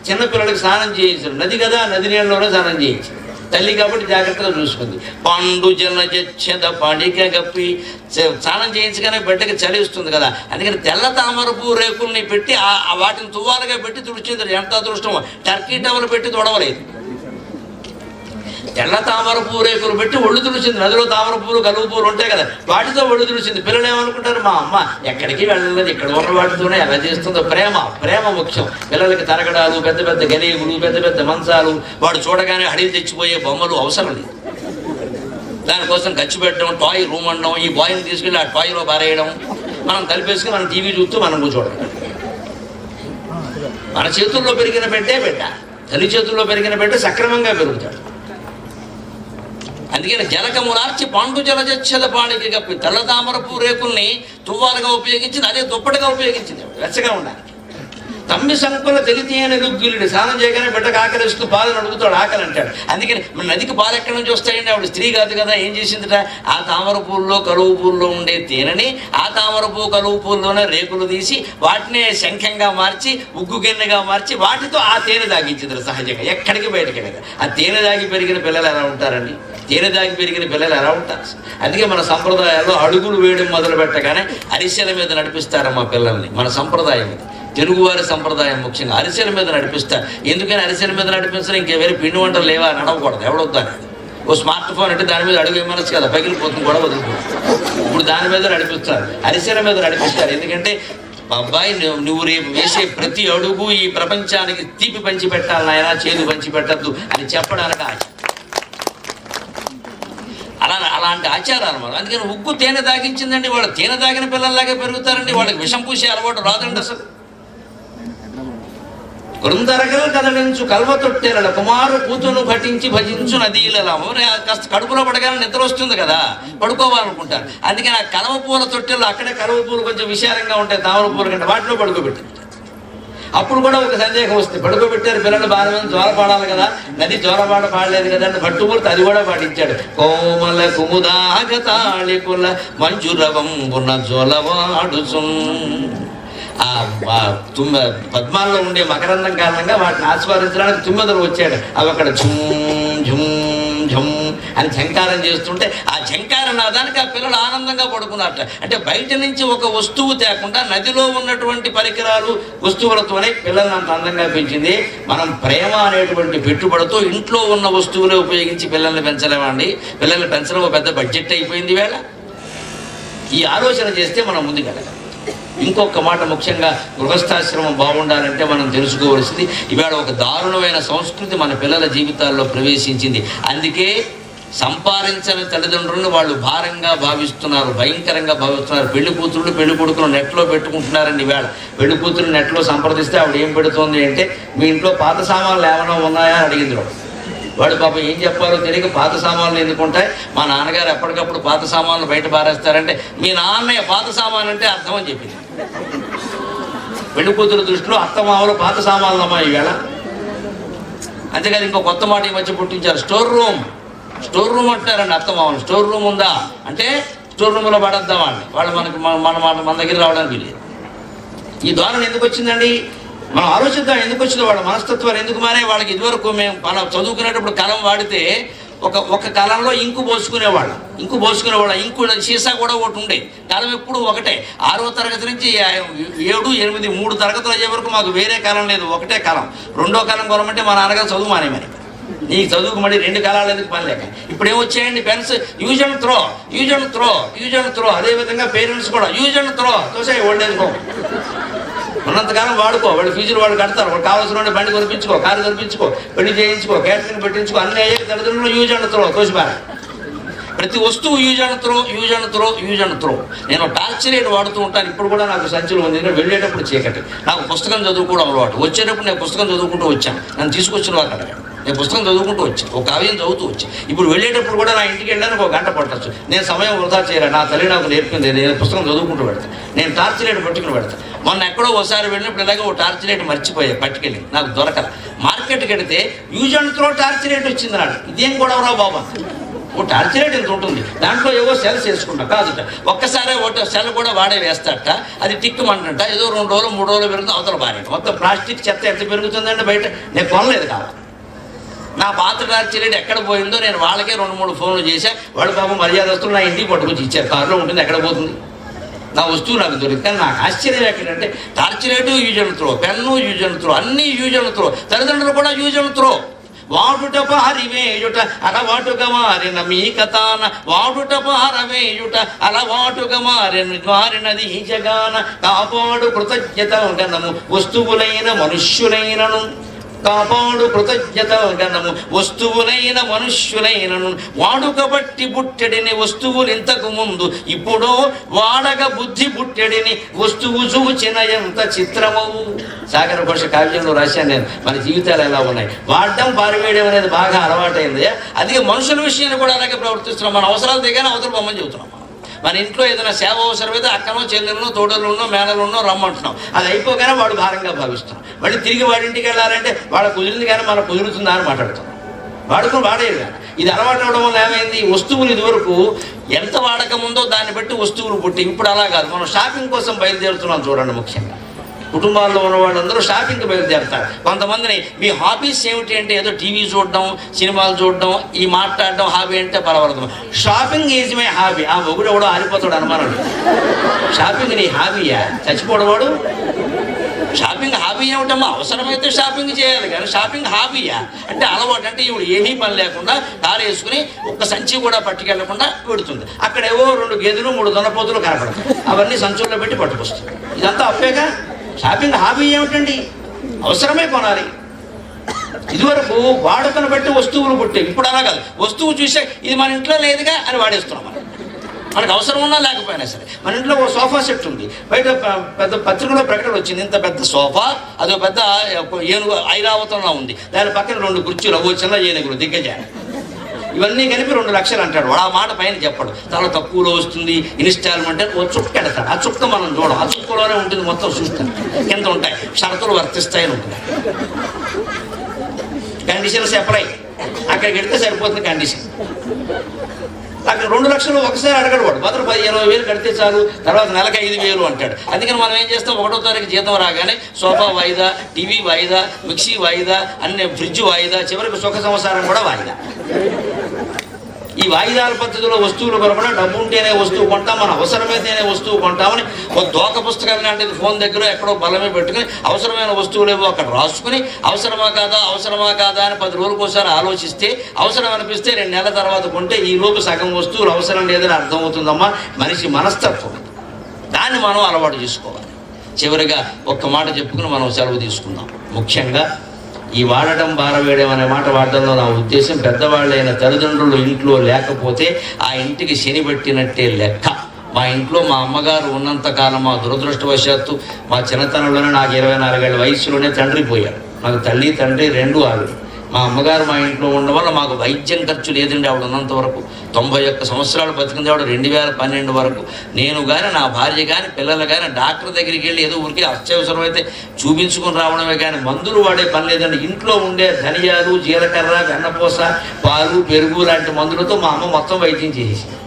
చిన్నపిల్లలకి స్నానం చేయించారు. నది కదా, నది నీళ్ళలోనే స్నానం చేయించారు. తల్లి కాబట్టి జాగ్రత్తగా చూసుకుంది. పండు జలజచ్చద పాడిక గప్పి స్నానం చేయించగానే బిడ్డకి చలి వస్తుంది కదా, అందుకని తెల్ల తామరపు రేకుల్ని పెట్టి వాటిని తువ్వాలుగా పెట్టి తుడిచింది. ఎంత అదృష్టం! టర్కీ టవల్ పెట్టి తొడవలేదు. తెల్ల తామర పూరేకులు పెట్టి ఒళ్ళు తుడిచింది. నదిలో తామర పూలు, కలువ పూలు ఉంటాయి కదా, వాటితో ఒళ్ళు తుడిచింది. పిల్లలు ఏమనుకుంటారు, మా అమ్మ ఎక్కడికి వెళ్ళలేదు, ఇక్కడ ఉన్న వాటితోనే ఎలా చేస్తుందో. ప్రేమ ముఖ్యం. పిల్లలకి తరగడాలు, పెద్ద పెద్ద గలీగులు, పెద్ద పెద్ద మంచాలు, వాడు చూడగానే అడిగి తెచ్చిపోయే బొమ్మలు అవసరం లేదు. దానికోసం ఖర్చు పెట్టడం, టాయ్ రూమ్ అనడం, ఈ బాయ్ని తీసుకెళ్ళి ఆ టాయ్లో పారేయడం, మనం కలిపేసుకుని మనం టీవీ చూస్తూ మనం కూర్చోవడం. మన చేతుల్లో పెరిగిన బిడ్డ, తల్లి చేతుల్లో పెరిగిన బిడ్డ సక్రమంగా పెరుగుతాడు. అందుకని జలకములార్చి పండు జలజచ్చద పాడికి గప్పి తెల్ల తామరపు రేకుల్ని తువ్వాలుగా ఉపయోగించింది. అదే దుప్పటిగా ఉపయోగించింది వెచ్చగా ఉండడానికి. తమ్మి సంకుల తెలితే అని రుగ్గులుడి స్నానం చేయగానే బిడ్డకు ఆకలిస్తూ పాలను అడుగుతాడు, ఆకలి అంటాడు. అందుకని నదికి పాలు ఎక్కడి నుంచి వస్తాయండి, ఆవిడ స్త్రీ కాదు కదా. ఏం చేసిందిట, ఆ తామర పూల్లో, కలువ పూల్లో ఉండే తేనెని ఆ తామర పువ్వు, కలువ పూల్లోనే రేకులు తీసి వాటినే శంఖంగా మార్చి, ఉగ్గు గిన్నెగా మార్చి, వాటితో ఆ తేనె తాగించింది సహజంగా. ఎక్కడికి బయటకి వెళ్ళదు. ఆ తేనె దాగి పెరిగిన పిల్లలు ఎలా ఉంటారండి? తేనె దాగి పెరిగిన పిల్లలు ఎలా ఉంటారు? అందుకే మన సంప్రదాయాల్లో అడుగులు వేయడం మొదలు పెట్టగానే అరిసెల మీద నడిపిస్తారమ్మా పిల్లల్ని. మన సంప్రదాయం ఇది, తెలుగువారి సంప్రదాయం. ముఖ్యంగా అరిసెల మీద నడిపిస్తారు. ఎందుకని అరిసెల మీద నడిపిస్తారు? ఇంకే వేరే పిండి వంటలు లేవా, నడవకూడదు. ఎవడొద్దాని ఓ స్మార్ట్ ఫోన్ అంటే దాని మీద అడుగు ఏమనొచ్చు కదా, పగిలిపోతుంది, కూడా వదిలిపోతుంది. ఇప్పుడు దాని మీద నడిపిస్తారు, అరిసెల మీద నడిపిస్తారు. ఎందుకంటే అబ్బాయి నువ్వు రేపు వేసే ప్రతి అడుగు ఈ ప్రపంచానికి తీపి పంచి పెట్టాలి నాయన, చేదు పంచి పెట్టద్దు అని చెప్పడానికి అలాంటి ఆచారాలు మనం. అందుకని ఉగ్గు తేనె తాగించిందండి. వాళ్ళు తేనె తాగిన పిల్లల్లాగే పెరుగుతారండి. వాళ్ళకి విషం పూసే అలవాటు రాదండి అసలు. కృందరగలు కదలించు కల్వ తొట్టెల కుమారు కూతును ఘటించి భజించు నదీలము. కాస్త కడుపులో పడగానే నిద్ర వస్తుంది కదా, పడుకోవాలనుకుంటారు. అందుకని ఆ కలవ పూల తొట్టెలు, అక్కడే కలవ పూలు కొంచెం విశాలంగా ఉంటాయి, తామర పూల కంటే, వాటిలో పడుకోబెట్టింది. అప్పుడు కూడా ఒక సందేహం వస్తుంది, పడుకోబెట్టారు పిల్లలు బాగా జోల పాడాలి కదా, నది జోలపాట పాడలేదు కదా అంటే భట్టుమూర్తి అది కూడా పాటించాడు. కోమల కుముదాగ తాళికుల మంజురవంబున జోలవాడుచు. ఆ పద్మాల్లో ఉండే మకరందం కారణంగా వాటిని ఆస్వాదించడానికి తుమ్మెదలు వచ్చాడు. అవి అక్కడ ఝుమ్ ఝుమ్ ఝుమ్ అని ఝంకారం చేస్తుంటే ఆ ఝంకార నాదానికి ఆ పిల్లలు ఆనందంగా పడుకున్నట్ట. అంటే బయట నుంచి ఒక వస్తువు తేకుండా నదిలో ఉన్నటువంటి పరికరాలు, వస్తువులతోనే పిల్లల్ని అంత అందంగా పెంచింది. మనం ప్రేమ అనేటువంటి పెట్టుబడితో ఇంట్లో ఉన్న వస్తువులే ఉపయోగించి పిల్లల్ని పెంచలేమండి. పిల్లల్ని పెంచడం పెద్ద బడ్జెట్ అయిపోయింది వేళ. ఈ ఆలోచన చేస్తే మనం ముందుకెళ్ళాలి. ఇంకొక మాట, ముఖ్యంగా గృహస్థాశ్రమం బాగుండాలంటే మనం తెలుసుకోవాల్సింది, ఇవాళ ఒక దారుణమైన సంస్కృతి మన పిల్లల జీవితాల్లో ప్రవేశించింది. అందుకే సంపాదించని తల్లిదండ్రులను వాళ్ళు భారంగా భావిస్తున్నారు, భయంకరంగా భావిస్తున్నారు. పెళ్లి కూతుళ్ళు పెళ్లి కొడుకులు నెట్లో పెట్టుకుంటున్నారండి. ఇవాళ పెళ్లి కూతురు నెట్లో సంప్రదిస్తే ఆవిడ ఏం పెడుతోంది అంటే, మీ ఇంట్లో పాత సామాన్లు ఏమైనా ఉన్నాయా అని అడిగింది. వాడు పాపం ఏం చెప్పాలో తెలియక పాత సామాన్లు ఎందుకుంటాయి, మా నాన్నగారు ఎప్పటికప్పుడు పాత సామాన్లు బయట పారేస్తారంటే, మీ నాన్నయ్య పాత సామాన్ అంటే అర్థం అని చెప్పింది. పెళ్లి కూతురు దృష్టిలో అత్తమామలు పాత సామాన్లు అమ్మా ఈవేళ. అంతేకాదు ఇంకో కొత్త మాట ఈ మధ్య పుట్టించారు, స్టోర్ రూమ్ అంటున్నారండి. అర్థం అవ్వాలి. స్టోర్ రూమ్ ఉందా అంటే స్టోర్ రూమ్లో పడేద్దామండి, వాళ్ళు మనకి మన దగ్గర రావడానికి లేదు. ఈ ధోరణి ఎందుకు వచ్చిందండి? మనం ఆలోచిద్దాం ఎందుకు వచ్చిందో. వాళ్ళ మనస్తత్వాలు ఎందుకు మారే? వాళ్ళకి ఇదివరకు మేము మనం చదువుకునేటప్పుడు కలం వాడితే ఒక కాలంలో ఇంకు పోసుకునేవాళ్ళం. ఇంకు సీసా కూడా ఒకటి ఉండే. కాలం ఎప్పుడు ఒకటే. 6వ తరగతి నుంచి 7, 8, 3 తరగతులు అయ్యే వరకు మాకు వేరే కాలం లేదు, ఒకటే కాలం. 2వ కాలం కొనమంటే మా నాన్నగారు చదువు మానేమని, నీకు చదువుకు మళ్ళీ 2 కాలాలు ఎందుకు పని లేక. ఇప్పుడు ఏమొచ్చాయండి పెన్స్, యూజ్ అండ్ త్రో. అదేవిధంగా పేరెంట్స్ కూడా యూజ్ అండ్ త్రో, తోసాయి ఓల్డేజ్ హోమ్. ఉన్నంతకాలం వాడుకో, వాళ్ళ ఫీజులు వాళ్ళు కడతారు, వాళ్ళు కావాల్సిన బండి కొనిపించుకో, కారు కొనిపించుకో, పెళ్లి చేయించుకో, క్యాటరింగ్ పెట్టించుకో, అన్ని అయ్యే తల్లిదండ్రులు యూజ్ అండ్ త్రో, తోసిపారు. ప్రతి వస్తువు యూజ్ అండ్ త్రో. నేను టార్చ్ లైట్ వాడుతూ ఉంటాను. ఇప్పుడు కూడా నాకు సంచులు ఉంది. నేను వెళ్ళేటప్పుడు చీకటి, నాకు పుస్తకం చదువుకోవడం అలవాటు. వచ్చేటప్పుడు నేను పుస్తకం చదువుకుంటూ వచ్చాను. నన్ను తీసుకొచ్చిన వాళ్ళు అడగాడు, నేను పుస్తకం చదువుకుంటూ వచ్చాను, ఒక కావ్యం చదువుతూ వచ్చాను. ఇప్పుడు వెళ్ళేటప్పుడు కూడా నా ఇంటికి వెళ్ళడానికి 1 గంట పట్టచ్చు. నేను సమయం వృధా చేయలే, నా తల్లి నాకు నేర్పింది. నేను పుస్తకం చదువుకుంటూ పెడతాను, నేను టార్చ్ లైట్ పట్టుకుని పెడతాను. మొన్న ఎక్కడో ఒకసారి వెళ్ళినప్పుడు ఇలాగే ఓ టార్చ్ లైట్ మర్చిపోయా, పట్టుకెళ్ళి నాకు దొరకల. మార్కెట్కి వెడితే use and throw torch light వచ్చింది నాడు. ఇదేం కూడా రా బాబా, ఓ టార్చ్ లైట్ ఎంత ఉంటుంది, దాంట్లో ఏవో సెల్స్ వేసుకుంటా కాదుట. ఒక్కసారే ఒకటో సెల్ కూడా వాడే వేస్తాట, అది టిక్కుమంటంట. ఏదో 2 రోజులు 3 రోజులు పెరుగుతుంది, అవతల భార్య. మొత్తం ప్లాస్టిక్ చెత్త ఎంత పెరుగుతుందంటే బయట. నేను కొనలేదు కావాలి. నా పాత టార్చ్ లైట్ ఎక్కడ పోయిందో నేను వాళ్ళకే 2-3 ఫోన్లు చేశా. వాళ్ళు పాపం మర్యాదస్తులు నా ఇంటికి పట్టుకొచ్చి ఇచ్చారు. కారులో ఉంటుంది, ఎక్కడ పోతుంది నా వస్తువు నాకు దొరికింది. కానీ నాకు ఆశ్చర్యం ఎక్కడంటే torch light use and throw, pen use and throw, అన్నీ యూజ్ అండ్ త్రో. తల్లిదండ్రులు కూడా యూజ్ అండ్ త్రో. వాడుట పారివేయుట అలవాటుగా మారిన మీ కథాన, వాడుట పారవేయుట అలవాటుగా మారినది ఈ జగాన. కాపాడు కృతజ్ఞత గణము వస్తువులైన మనుష్యులైనను, కాపాడు కృతజ్ఞత గణము వస్తువులైన మనుష్యులైనను. వాడుక బట్టి పుట్టెడిని వస్తువులు ఇంతకు ముందు, ఇప్పుడు వాడక బుద్ధి పుట్టెడిని వస్తువు చూచిన ఎంత చిత్రమవు. సాగర ఘోష కావ్యంలో రాశాను నేను. మన జీవితాలు ఎలా ఉన్నాయి, వాడడం పారివేయడం అనేది బాగా అలవాటైంది. అది మనుషుల విషయాన్ని కూడా అలాగే ప్రవర్తిస్తున్నాం. మన అవసరాలు దిగానే అవతల బొమ్మని చెబుతున్నాం. మన ఇంట్లో ఏదైనా సేవ అవసరమైతే అక్కనో చెల్లెలను తోడలున్నో మేనలున్నో రమ్మంటున్నాం. అది అయిపోగానే వాడు భారంగా భావిస్తున్నాం. మళ్ళీ తిరిగి వాడి ఇంటికి వెళ్ళాలంటే వాడు కుదిరింది కానీ మనకు కుదురుతుందా అని మాట్లాడుతున్నాం. వాడుకుని వాడేది కానీ. ఇది అలవాటు అవడం వల్ల ఏమైంది, వస్తువులు ఇదివరకు ఎంత వాడకం ఉందో దాన్ని బట్టి వస్తువులు పుట్టి. ఇప్పుడు అలా కాదు. మనం షాపింగ్ కోసం బయలుదేరుతున్నాం చూడండి. ముఖ్యంగా కుటుంబాల్లో ఉన్న వాళ్ళందరూ షాపింగ్కి బయలుదేరుతారు. కొంతమందిని మీ హాబీస్ ఏమిటి అంటే ఏదో టీవీ చూడడం, సినిమాలు చూడడం, ఈ మాట్లాడడం హాబీ అంటే పర్వాలేదు. Shopping is my hobby. ఆ మొగుడు ఎవడో ఆరిపోతాడు అనుమానం. షాపింగ్ నీ హాబీయా? చచ్చిపోవడవాడు. షాపింగ్ హాబీ ఏమిటమ్మా? అవసరమైతే షాపింగ్ చేయాలి కానీ షాపింగ్ హాబీయా అంటే అలవాటు. అంటే ఇప్పుడు ఏమీ పని లేకుండా కారు వేసుకుని ఒక్క సంచి కూడా పట్టుకెళ్లకుండా పెడుతుంది. అక్కడేవో 2 గేదెలు 3 దొనపోతులు కనపడతాయి. అవన్నీ సంచుల్లో పెట్టి పట్టుకొస్తుంది. ఇదంతా అప్పేగా. షాపింగ్ హాబీ ఏమిటండి? అవసరమే కొనాలి. ఇదివరకు వాడుకను బట్టి వస్తువులు పుట్టేవి. ఇప్పుడు అలా కాదు. వస్తువు చూసే ఇది మన ఇంట్లో లేదుగా అని వాడేస్తున్నాం. మనకు అవసరం ఉన్నా లేకపోయినా సరే. మన ఇంట్లో ఓ సోఫా సెట్ ఉంది. బయట పెద్ద పత్రికలో ప్రకటన వచ్చింది, ఇంత పెద్ద సోఫా, అదో పెద్ద ఏనుగు ఐరావతంలో ఉంది. దాని పక్కన 2 కుర్చీలు, ఓ చిన్న ఏనుగులు దిగ్గజారు. ఇవన్నీ కలిపి 2 లక్షలు అంటాడు వాడు. ఆ మాట పైన చెప్పడు. చాలా తక్కువలో వస్తుంది ఇన్స్టాల్మెంట్ అని ఓ చుక్క ఎడతాడు. ఆ చుక్క మనం చూడం. ఆ చుక్కలోనే ఉంటుంది మొత్తం. చూస్తాం కింద ఉంటాయి, షరతులు వర్తిస్తాయని ఉంటుంది. Conditions apply. అక్కడికి వెళ్తే సరిపోతుంది కండిషన్. అక్కడ 2 లక్షలు ఒకసారి అడగడు వాడు. మాత్రం 10-20 వేలు కడితే చాలు, తర్వాత నెలకు 5,000 అంటాడు. అందుకని మనం ఏం చేస్తాం, 1వ తారీఖు జీతం రాగానే సోఫా వాయిదా, టీవీ వాయిదా, మిక్సీ వాయిదా, అన్ని ఫ్రిడ్జ్ వాయిదా, చివరికి సుఖ సంసారం కూడా వాయిదా. ఈ వాయిదాల పద్ధతిలో వస్తువులు కొనకుండా డబ్బు ఉంటేనే వస్తువు కొంటాం, మన అవసరమైతేనే వస్తువు కొంటామని ఒక దోక పుస్తకం లాంటిది ఫోన్ దగ్గర ఎక్కడో బలమే పెట్టుకుని అవసరమైన వస్తువులేవో అక్కడ రాసుకుని అవసరమా కాదా అని 10 రోజులకోసారి ఆలోచిస్తే అవసరం అనిపిస్తే 2 నెలల తర్వాత కొంటే ఈ లోపు సగం వస్తువులు అవసరం లేదని అర్థమవుతుందమ్మా. మనిషి మనస్తత్వం. దాన్ని మనం అలవాటు చేసుకోవాలి. చివరిగా ఒక్క మాట చెప్పుకుని మనం సెలవు తీసుకుందాం. ముఖ్యంగా ఈ వాడటం బారవేయడం అనే మాట వాడడంలో నా ఉద్దేశం, పెద్దవాళ్ళైన తల్లిదండ్రులు ఇంట్లో లేకపోతే ఆ ఇంటికి శని పెట్టినట్టే లెక్క. మా ఇంట్లో మా అమ్మగారు ఉన్నంతకాలం, మా దురదృష్టవశాత్తు మా చిన్నతనంలోనే నాకు 24 ఏళ్ల వయసులోనే తండ్రి పోయారు. నాకు తల్లి తండ్రి 2 ఆవిడ. మా అమ్మగారు మా ఇంట్లో ఉండడం వల్ల మాకు వైద్యం ఖర్చు లేదండి. ఆవిడ ఉన్నంత వరకు 91 సంవత్సరాలు బతికింది ఆవిడ 2012 వరకు. నేను కానీ నా భార్య కానీ పిల్లలు కానీ డాక్టర్ దగ్గరికి వెళ్ళి ఏదో ఊరికి అత్యవసరమైతే చూపించుకొని రావడమే కానీ మందులు వాడే పని లేదండి. ఇంట్లో ఉండే ధనియాలు, జీలకర్ర, వెన్నపూస, పాలు, పెరుగు లాంటి మందులతో మా అమ్మ మొత్తం వైద్యం చేసేసింది.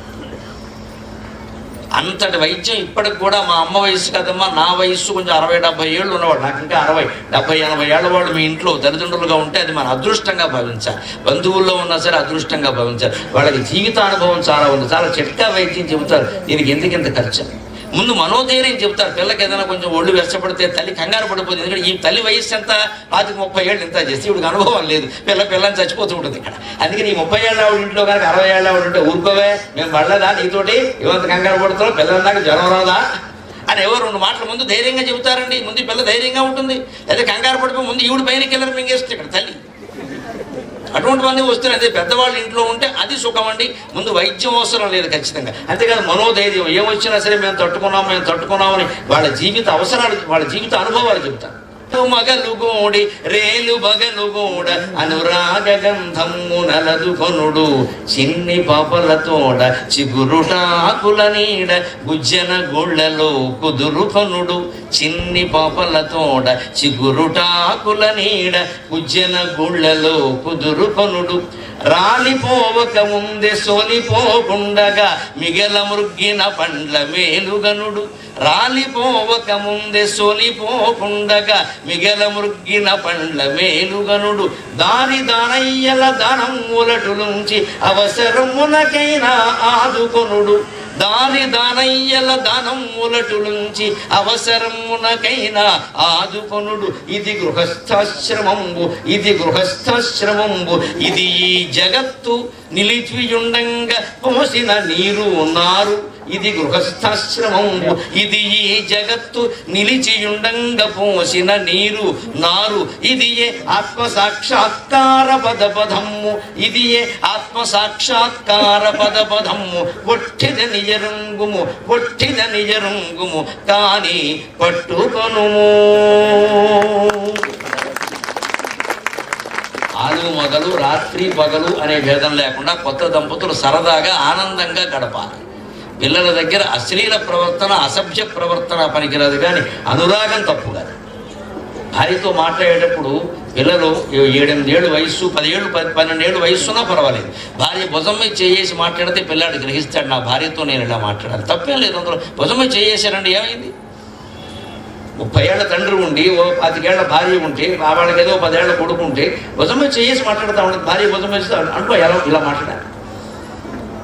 అంతటి వైద్యం ఇప్పటికి కూడా మా అమ్మ వయసు కదమ్మా, నా వయస్సు కొంచెం 60-70 ఏళ్ళు ఉన్నవాడు, నాకు ఇంకా 60-70-80 ఏళ్ళ వాడు మీ ఇంట్లో తల్లిదండ్రులుగా ఉంటే అది మన అదృష్టంగా భావించాలి. బంధువుల్లో ఉన్నా సరే అదృష్టంగా భావించాలి. వాళ్ళకి జీవితానుభవం చాలా ఉంది, చాలా చిట్కా వైద్యం చెబుతారు. దీనికి ఎందుకింత ఖర్చు? ముందు మనోధైర్యం చెబుతారు. పిల్లకి ఏదైనా కొంచెం ఒళ్ళు వెచ్చపడితే తల్లి కంగారు పడిపోతుంది. ఎందుకంటే ఈ తల్లి వయస్సు ఎంత 25-30 ఏళ్ళు ఇంత చేస్తే ఇవిడికి అనుభవం లేదు, పిల్లని చచ్చిపోతూ ఉంటుంది ఇక్కడ. అందుకని ఈ 30 ఏళ్ళ ఆవిడ ఇంట్లో కనుక 60 ఏళ్ళ ఆవిడ ఉంటే ఊరుకోవే, మేము పడలేదా నీతోటి, ఇవంత కంగారు పడుతున్నాం, పిల్లల దాకా జ్వరం రాదా అని ఎవరు 2 మాటలు ముందు ధైర్యంగా చెబుతారండి. ముందు పిల్ల ధైర్యంగా ఉంటుంది. అయితే కంగారు పడిపోయి ముందు ఈవిడ పైన కిల్లర్ మింగేస్తుంది ఇక్కడ తల్లి. అటువంటివన్నీ వస్తున్నాయి. అదే పెద్దవాళ్ళు ఇంట్లో ఉంటే అది సుఖం అండి. ముందు వైద్యం అవసరం లేదు ఖచ్చితంగా. అంతేకాదు మనోధైర్యం, ఏమొచ్చినా సరే మేము తట్టుకున్నామని వాళ్ళ జీవిత అవసరాలు, వాళ్ళ జీవిత అనుభవాలు చెబుతారు. మగలు గోడి రేలు బగలు గోడ అనురాగ గంధము నలదు కొనుడు చిన్ని పాపలతోడ చిగురుటాకుల నీడ గుజ్జన గుళ్ళలో కుదురు కొనుడు చిన్ని పాపలతోడ చిగురుటాకుల నీడ గుజ్జన గుళ్ళలో కుదురు కొనుడు రాలిపోవక ముందే సోలిపోకుండగా మిగల మృగ్గిన పండ్ల మేలుగనుడు రాలిపోవక ముందే సోలిపోకుండగా మిగల మృగ్గిన పండ్ల మేలుగనుడు దానయ్యల దానములటులుంచి అవసరమునకైనా ఆదుకొనుడు దానయ్యల దానములటులుంచి అవసరమునకైనా ఆదుకొనుడు ఇది గృహస్థాశ్రమంబు ఇది ఈ జగత్తు నిలిచియుండంగా పోసిన నీరు నారు ఇది గృహస్థాశ్రమంబు ఇది ఈ జగత్తు నిలిచియుండంగా పోసిన నీరు నారు ఇది ఏ ఆత్మసాక్షాత్కార పదపదమ్ము ఇది ఏ ఆత్మసాక్షాత్కార పదపదమ్ము ఒట్టిద నిజరుంగుము కానీ పట్టుకొనుము. ఆలు మొదలు రాత్రి పగలు అనే భేదం లేకుండా కొత్త దంపతులు సరదాగా ఆనందంగా గడపాలి. పిల్లల దగ్గర అశ్లీల ప్రవర్తన, అసభ్య ప్రవర్తన పనికిరాదు, కానీ అనురాగం తప్పు కాదు. భార్యతో మాట్లాడేటప్పుడు పిల్లలు 7-8 ఏళ్ళు వయస్సు, 10 ఏళ్ళు 12 ఏళ్ళు వయస్సున్నా పర్వాలేదు, భార్య భుజం మీద చేసి మాట్లాడితే పిల్లాడు గ్రహిస్తాడు, నా భార్యతో నేను ఇలా మాట్లాడాలి. తప్పేం లేదు అందులో. భుజం మీద చేసారండి, ఏమైంది? 30 ఏళ్ల తండ్రి ఉండి 25 ఏళ్ల భార్య ఉంటే, వాళ్ళకి ఏదో 10 ఏళ్ల కొడుకు ఉంటే భుజం మీద చేసి మాట్లాడుతూ ఉంటుంది. భార్య భుజం మీద అనుకో ఇలా మాట్లాడాలి,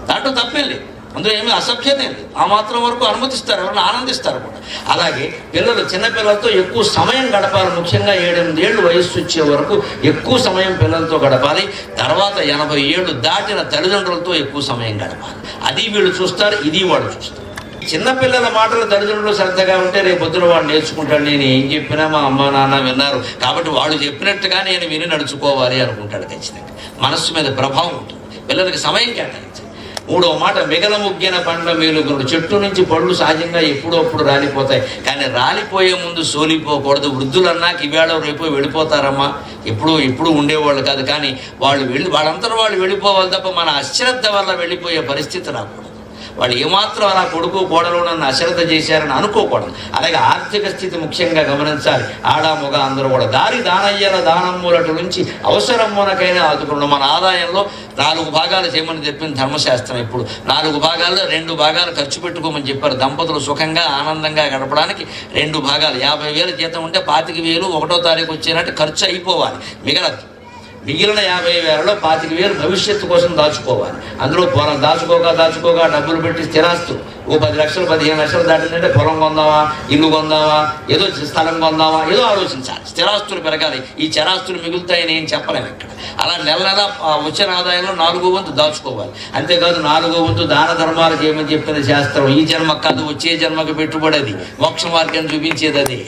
దాంట్లో తప్పేం లేదు, అందులో ఏమీ అసభ్యత లేదు. ఆ మాత్రం వరకు అనుమతిస్తారు, ఎవరైనా ఆనందిస్తారు కూడా. అలాగే పిల్లలు, చిన్నపిల్లలతో ఎక్కువ సమయం గడపాలి. ముఖ్యంగా 7-8 ఏళ్ళు వయస్సు వచ్చే వరకు ఎక్కువ సమయం పిల్లలతో గడపాలి. తర్వాత 80 ఏళ్ళు దాటిన తల్లిదండ్రులతో ఎక్కువ సమయం గడపాలి. అది వీళ్ళు చూస్తారు, ఇది వాడు చూస్తారు. చిన్నపిల్లల మాటలు తల్లిదండ్రులు శ్రద్ధగా ఉంటే రేపు పొద్దున వాడు నేర్చుకుంటాడు. నేను ఏం చెప్పినా మా అమ్మ నాన్న విన్నారు కాబట్టి వాళ్ళు చెప్పినట్టుగా నేను విని నడుచుకోవాలి అనుకుంటాడు. ఖచ్చితంగా మనస్సు మీద ప్రభావం ఉంటుంది. పిల్లలకి సమయం కేటాయించాలి. 3వ మాట, మిగల ముగ్గిన పండ్ల మేలుగునుడు. చెట్టు నుంచి పళ్ళు సహజంగా ఎప్పుడప్పుడు రాలిపోతాయి, కానీ రాలిపోయే ముందు సోలిపోకూడదు. వృద్ధులన్నాక ఇవాళ రేపు వెళ్ళిపోతారమ్మా, ఎప్పుడు ఉండేవాళ్ళు కాదు, కానీ వాళ్ళంతా వాళ్ళు వెళ్ళిపోవాలి తప్ప మన అశ్రద్ధ వల్ల వెళ్ళిపోయే పరిస్థితి రాకూడదు. వాళ్ళు ఏమాత్రం అలా కొడుకు కోడలు నన్ను అశ్రద్ధ చేశారని అనుకోకూడదు. అలాగే ఆర్థిక స్థితి ముఖ్యంగా గమనించాలి. ఆడ మగ అందరూ కూడా దానయ్యల దానమ్ములటు నుంచి అవసరమునకైనా ఆదుకున్నాం. మన ఆదాయంలో 4 భాగాలు చేయమని చెప్పింది ధర్మశాస్త్రం. ఇప్పుడు 4 భాగాల్లో 2 భాగాలు ఖర్చు పెట్టుకోమని చెప్పారు. దంపతులు సుఖంగా ఆనందంగా గడపడానికి 2 భాగాలు. 50,000 జీతం ఉంటే 25,000 1వ తారీఖు వచ్చేనట్టు ఖర్చు అయిపోవాలి. మిగిలిన 50,000లో 25,000 భవిష్యత్తు కోసం దాచుకోవాలి. అందులో పొలం దాచుకోగా డబ్బులు పెట్టి స్థిరాస్తులు, 10 లక్షలు 15 లక్షలు దాటిందంటే పొలం కొందామా, ఇల్లు కొందామా, ఏదో స్థలం కొందామా, ఏదో ఆలోచించాలి. స్థిరాస్తులు పెరగాలి. ఈ చరాస్తులు మిగులుతాయని ఏం చెప్పలేము ఇక్కడ. అలా నెల వచ్చిన ఆదాయంలో 4వ వంతు దాచుకోవాలి. అంతేకాదు 4వ వంతు దాన ధర్మాలు చేయమని చెప్పిన శాస్త్రం. ఈ జన్మకు కాదు, వచ్చే జన్మకు పెట్టుబడి అది, మోక్ష మార్గం చూపించేది అది.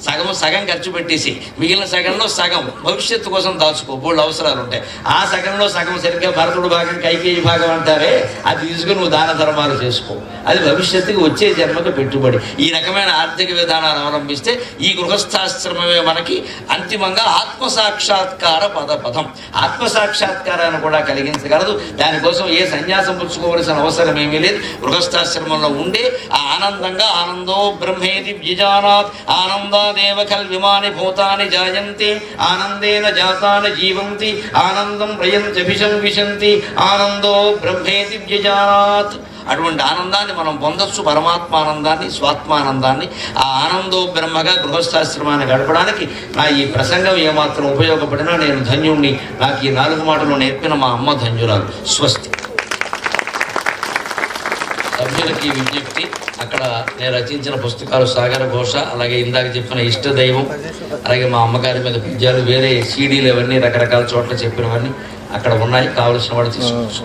సగం ఖర్చు పెట్టేసి మిగిలిన సగంలో సగం భవిష్యత్తు కోసం దాచుకో, బోళ్ళు అవసరాలు ఉంటాయి. ఆ సగంలో సగం సరిగ్గా భరతుడు భాగం కైకేయి భాగం అంటారే, అది తీసుకుని నువ్వు దాన ధర్మాలు చేసుకో. అది భవిష్యత్తుకి వచ్చే జన్మకు పెట్టుబడి. ఈ రకమైన ఆర్థిక విధానాలు అవలంబిస్తే ఈ గృహస్థాశ్రమమే మనకి అంతిమంగా ఆత్మసాక్షాత్కార పదం. ఆత్మసాక్షాత్కారాన్ని కూడా కలిగించగలదు. దానికోసం ఏ సన్యాసం పుచ్చుకోవలసిన అవసరం ఏమీ లేదు. గృహస్థాశ్రమంలో ఉండే ఆ ఆనందంగా ఆనందో బ్రహ్మేతి విజానాత్ ఆనందాదేవ కల్విమాని భూతాని జాయంతి ఆనందేన జాతాని జీవంతి ఆనందం ప్రయంత్యభిషం విశంతి ఆనందో బ్రహ్మేతి విజానాత్. అటువంటి ఆనందాన్ని మనం పొందొచ్చు, పరమాత్మానందాన్ని, స్వాత్మానందాన్ని. ఆ ఆనందో బ్రహ్మగా గృహస్థాశ్రమాన్ని గడపడానికి నా ఈ ప్రసంగం ఏమాత్రం ఉపయోగపడినా నేను ధన్యుణ్ణి. నాకు ఈ 4 మాటలు నేర్పిన మా అమ్మ ధన్యురాలు. స్వస్తి. సభ్యులకి విజ్ఞప్తి, అక్కడ నేను రచించిన పుస్తకాలు సాగర ఘోష, అలాగే ఇందాక చెప్పిన ఇష్టదైవం, అలాగే మా అమ్మగారి మీద పద్యాలు, వేరే సీడీలు, ఇవన్నీ రకరకాల చోట్ల చెప్పినవన్నీ అక్కడ ఉన్నాయి. కావలసిన వాడు తీసుకోవచ్చు.